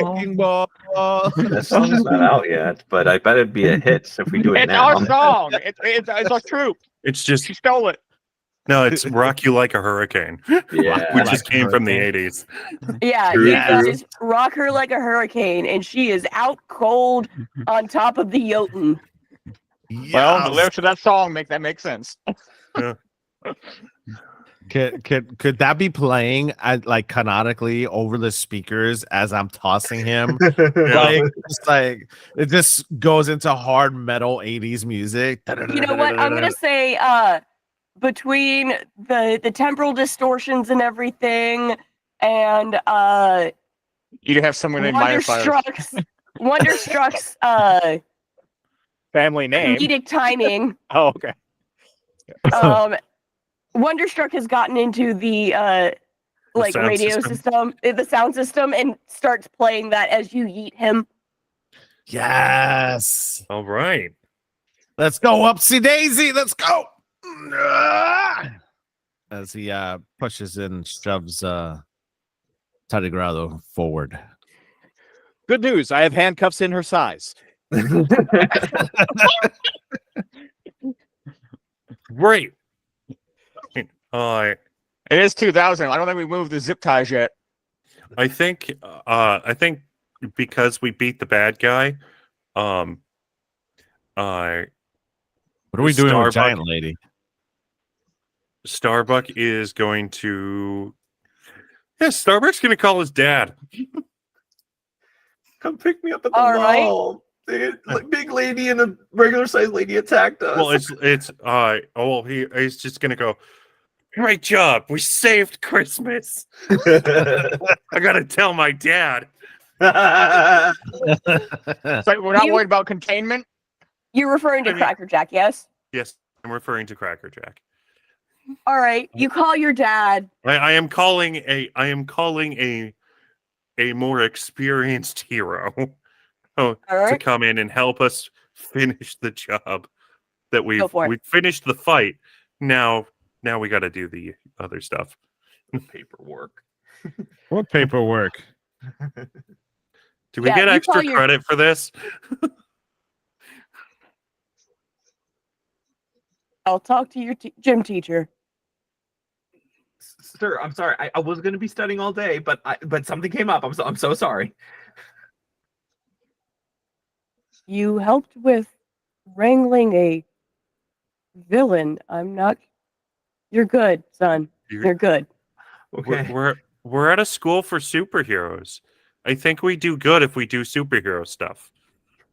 wrecking ball. That song's not out yet, but I bet it'd be a hit if we do it It's now. our song. It's our troop. It's just She stole it. no, it's Rock You Like a Hurricane, Yeah. which Like just a came from the hurricane. 80s. Yeah, True, you true. guys rock her like a hurricane, and she is out cold on top of the Jotun. Well, the lyrics of that song make sense. Could that be playing like canonically over the speakers as I'm tossing him? Like it just goes into hard metal 80s music. You know what? I'm gonna say, between the temporal distortions and everything, and You have someone named Maya Fires. Wonderstruck's Family name. comedic timing. Oh, okay. Wonderstruck has gotten into the like sound radio system, the sound system, and starts playing that as you yeet him. Yes. All right. Let's go, Upsy Daisy. Let's go. As he pushes and shoves Tardigrado forward. Good news. I have handcuffs in her size. Great. It is 2000. I don't think we moved the zip ties yet. I think because we beat the bad guy, What are we doing with Giant Lady? Starbuck is going to Starbuck's gonna call his dad. Come pick me up at the All right. mall. Big lady and a regular sized lady attacked us. Well, he's just gonna go, great job, we saved Christmas. I gotta tell my dad. So we're not You- worried about containment. You're referring to I mean- Cracker Jack, yes? Yes, I'm referring to Cracker Jack. All right. You call your dad. I am calling a more experienced hero All to right. come in and help us finish the job that we Go for it. we finished the fight. Now we got to do the other stuff. Paperwork. What paperwork? Do we Yeah, get you extra call your- credit for this? I'll talk to your gym teacher. Sir, I'm sorry. I was going to be studying all day, but something came up. I'm so sorry. You helped with wrangling a villain. I'm not. You're good, son. You're good. Okay. We're at a school for superheroes. I think we do good if we do superhero stuff.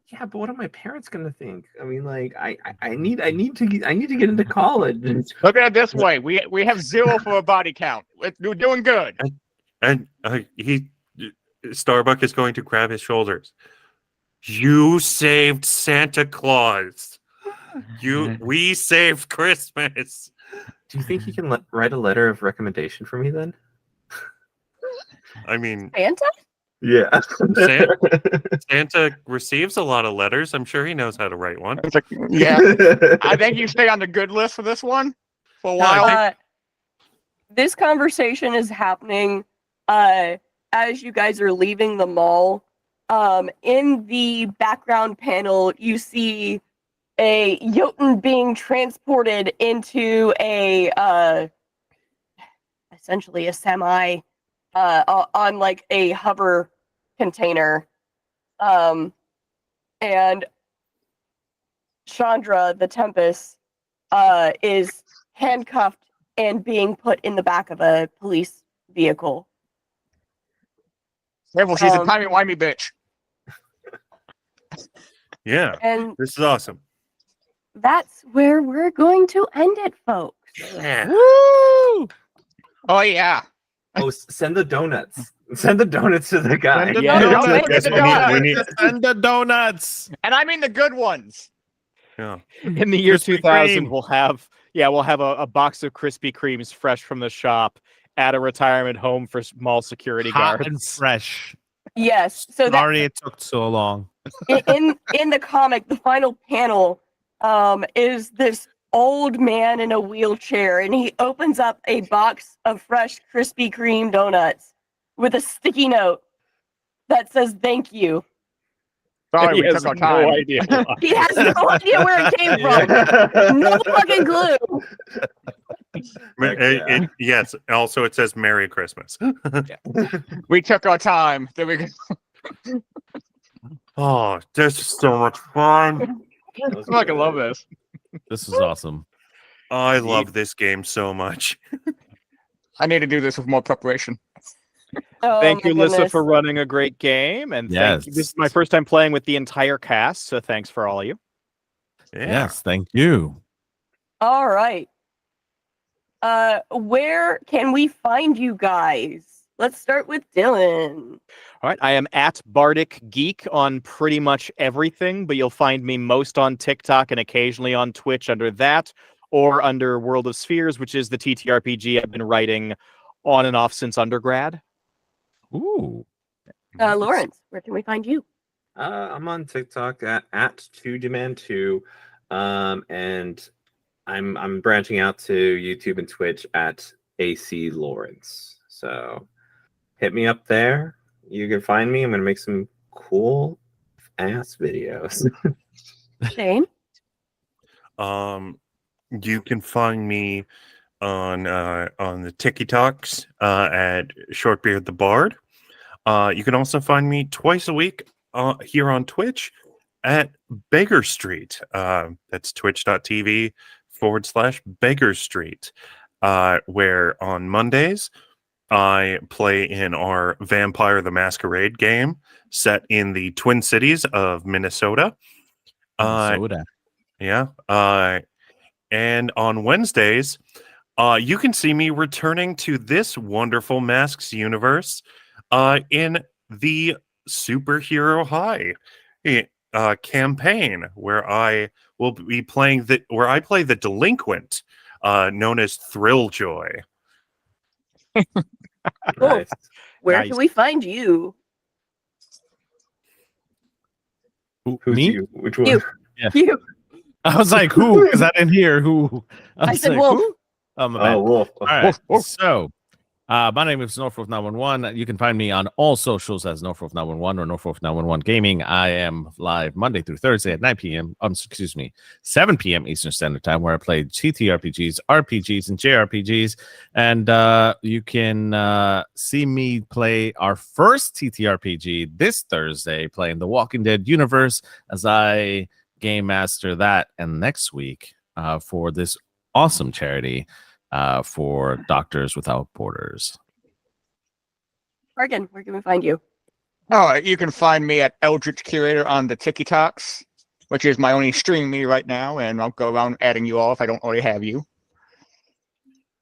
Yeah, but what are my parents going to think? I mean, like, I need to get into college. Look at it this way: we have 0 for a body count. We're doing good. And Starbuck is going to grab his shoulders. You saved Santa Claus. We saved Christmas. Do you think he can write a letter of recommendation for me then? I mean, Santa? Yeah. Santa receives a lot of letters. I'm sure he knows how to write one. It's like, yeah. I think you stay on the good list for this one for a No, I while. This conversation is happening as you guys are leaving the mall. In the background panel, you see a Jotun being transported into a essentially a semi on like a hover container. And Chandra, the Tempest, is handcuffed and being put in the back of a police vehicle. Careful, she's a timey-wimey bitch. Yeah, And this is awesome. that's where we're going to end it, folks. Yeah. Woo! Oh yeah. Oh, send the donuts. Send the donuts to the guy. Send the Yeah, donuts. don't forget the we need- Send the donuts. And I mean the good ones. Yeah. In the year Krispy 2000, Kreme. we'll have a box of Krispy Kremes fresh from the shop at a retirement home for mall security Hot guards. and fresh. Yes. So that Sorry it took so long. in the comic, the final panel is this old man in a wheelchair, and he opens up a box of fresh Krispy Kreme donuts with a sticky note that says "Thank you." Sorry, He we has took our no time. idea why. He has no idea where it came from. No fucking clue. Yes. Also, it says Merry Christmas. We took our time. There we go. Oh, this is so much fun. That I fucking love this. This is awesome. I love this game so much. I need to do this with more preparation. Oh, Thank my you, Lyssa, goodness. for running a great game, and thank you. This is my first time playing with the entire cast, so thanks for all of you. Yeah. Yes, thank you. All right. Where can we find you guys? Let's start with Dylan. All right, I am at Bardic Geek on pretty much everything, but you'll find me most on TikTok and occasionally on Twitch under that, or under World of Spheres, which is the TTRPG I've been writing on and off since undergrad. Ooh. Lawrence, where can we find you? I'm on TikTok at 2demand2, and I'm branching out to YouTube and Twitch at AC Lawrence. So hit me up there. You can find me. I'm gonna make some cool ass videos. Shane? You can find me on the TikToks at Shortbeard the Bard. You can also find me twice a week here on Twitch at Beggar Street. That's twitch.tv/Beggar Street, where on Mondays I play in our Vampire the Masquerade game set in the Twin Cities of Minnesota. Soda. Yeah. And on Wednesdays, you can see me returning to this wonderful Masks universe in the Superhero High campaign, where I will be playing where I play the delinquent known as Thrilljoy. Nice. Where Nice. can we find you? Who's Me? you? Which one? You. You. I was like, who? Because I didn't hear who. I was said like, Wolf. who? My bad. Oh, Wolf. All right. So, my name is Norfolk911. You can find me on all socials as Norfolk911 or Norfolk911 Gaming. I am live Monday through Thursday at 9 p.m. 7 p.m. Eastern Standard Time, where I play TTRPGs, RPGs, and JRPGs. And you can see me play our first TTRPG this Thursday, playing the Walking Dead universe, as I game master that. And next week, for this awesome charity, for Doctors Without Borders. Morgan, where can we find you? Oh, you can find me at Eldritch Curator on the TikToks, which is my only stream me right now, and I'll go around adding you all if I don't already have you.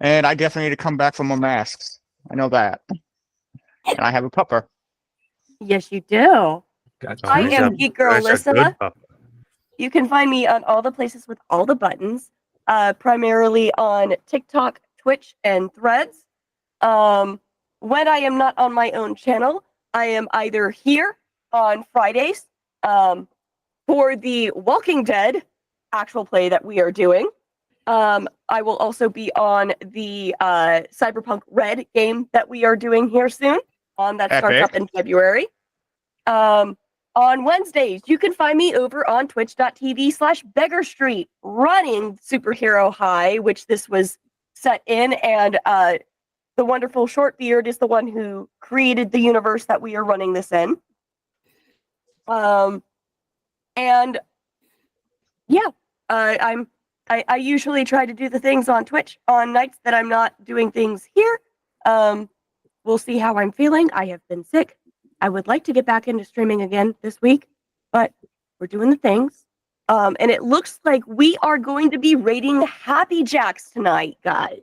And I definitely need to come back for more masks. I know that. And I have a pupper. Yes, you do. Gotcha. I am That's a GeekGirlLyssa. good pup. You can find me on all the places with all the buttons, primarily on TikTok, Twitch, and Threads. When I am not on my own channel, I am either here on Fridays for the Walking Dead actual play that we are doing. I will also be on the Cyberpunk Red game that we are doing here soon. That starts Epic. up in February. On Wednesdays, you can find me over on twitch.tv/Beggar Street running Superhero High, which this was set in, and the wonderful Shortbeard is the one who created the universe that we are running this in. And yeah, I usually try to do the things on Twitch on nights that I'm not doing things here. We'll see how I'm feeling. I have been sick. I would like to get back into streaming again this week, but we're doing the things. And it looks like we are going to be rating Happy Jacks tonight, guys.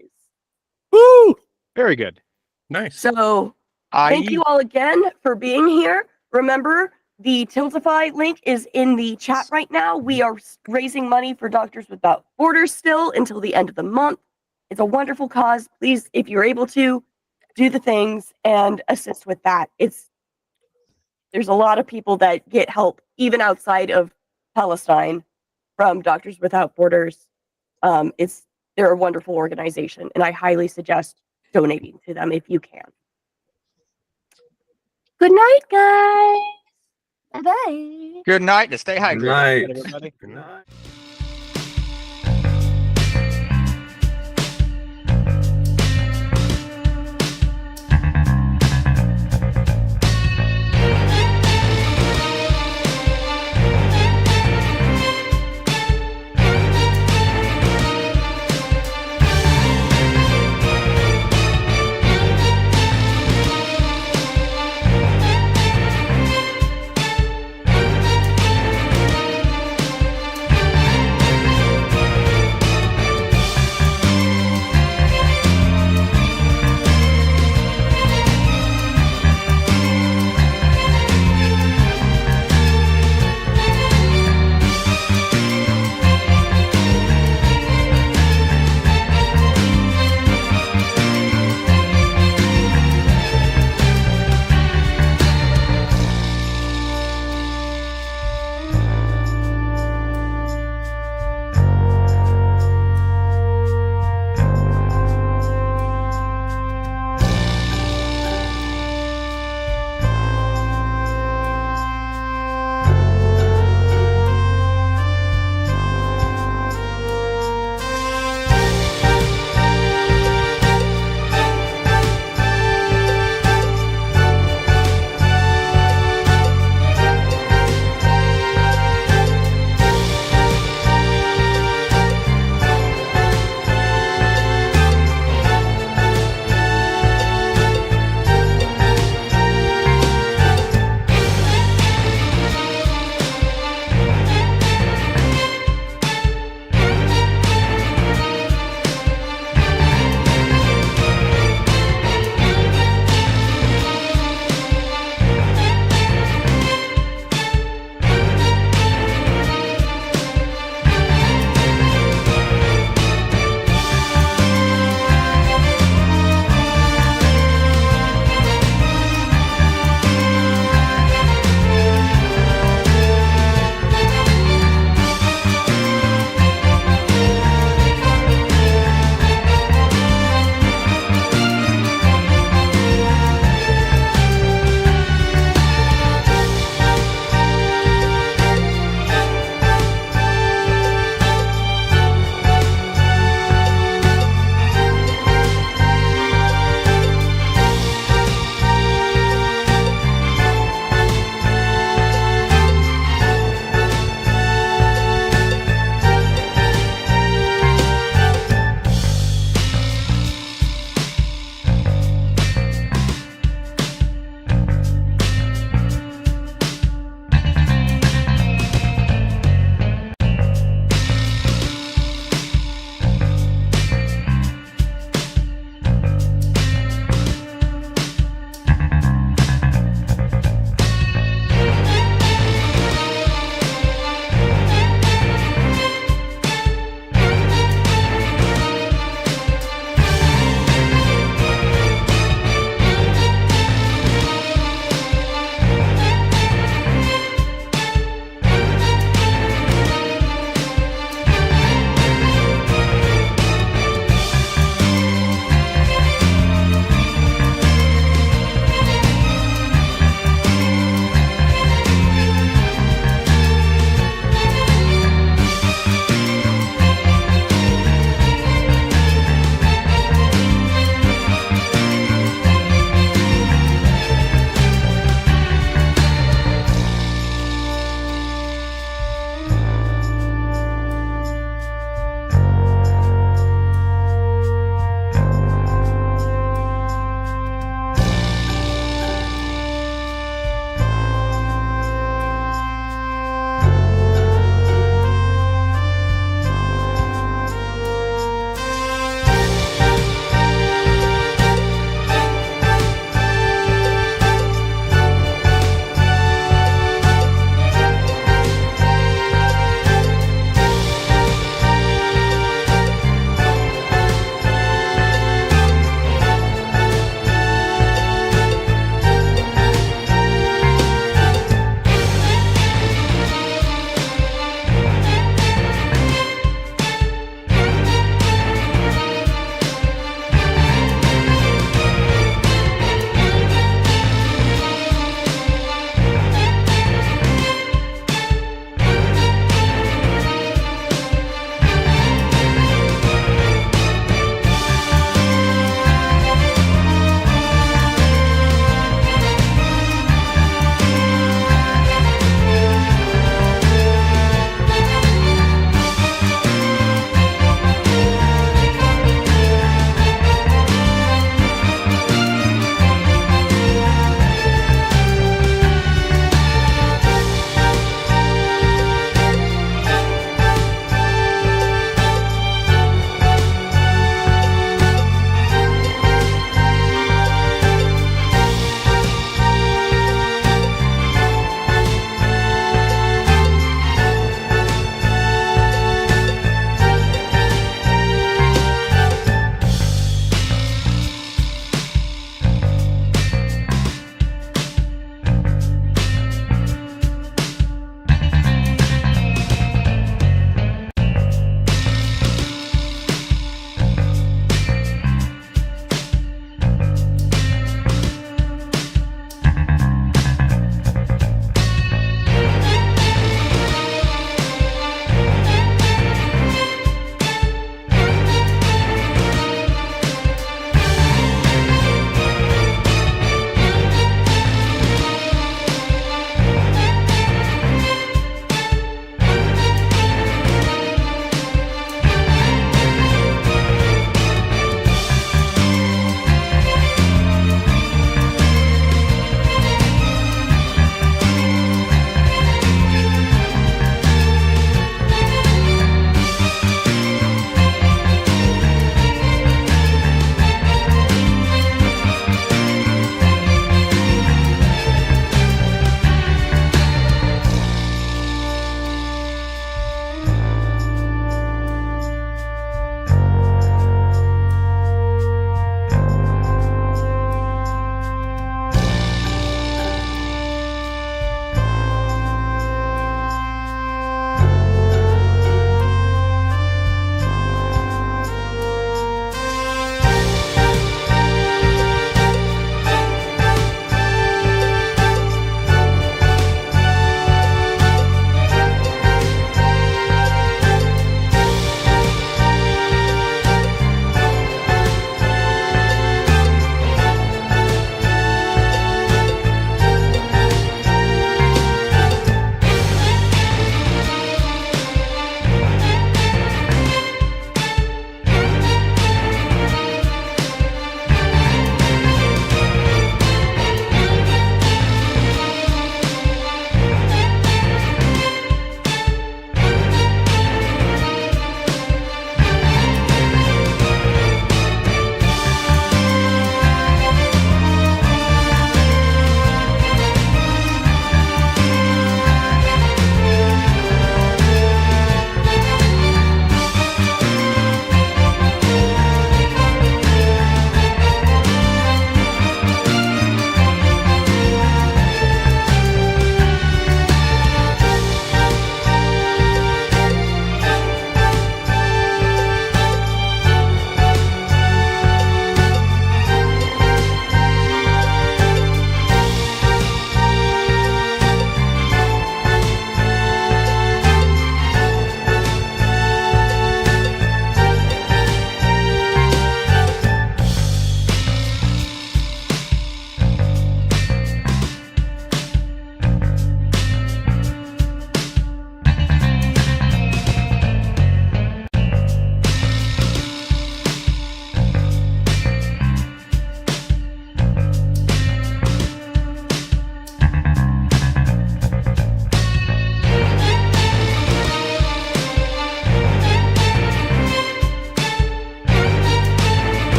Woo! Very good. Nice. So thank you all again for being here. Remember, The Tiltify link is in the chat right now. We are raising money for Doctors Without Borders still until the end of the month. It's a wonderful cause. Please, if you're able to, do the things and assist with that. There's a lot of people that get help even outside of Palestine from Doctors Without Borders. They're a wonderful organization, and I highly suggest donating to them if you can. Good night, guys. Bye-bye. Good night and stay hydrated. Good night. Everybody. Good night.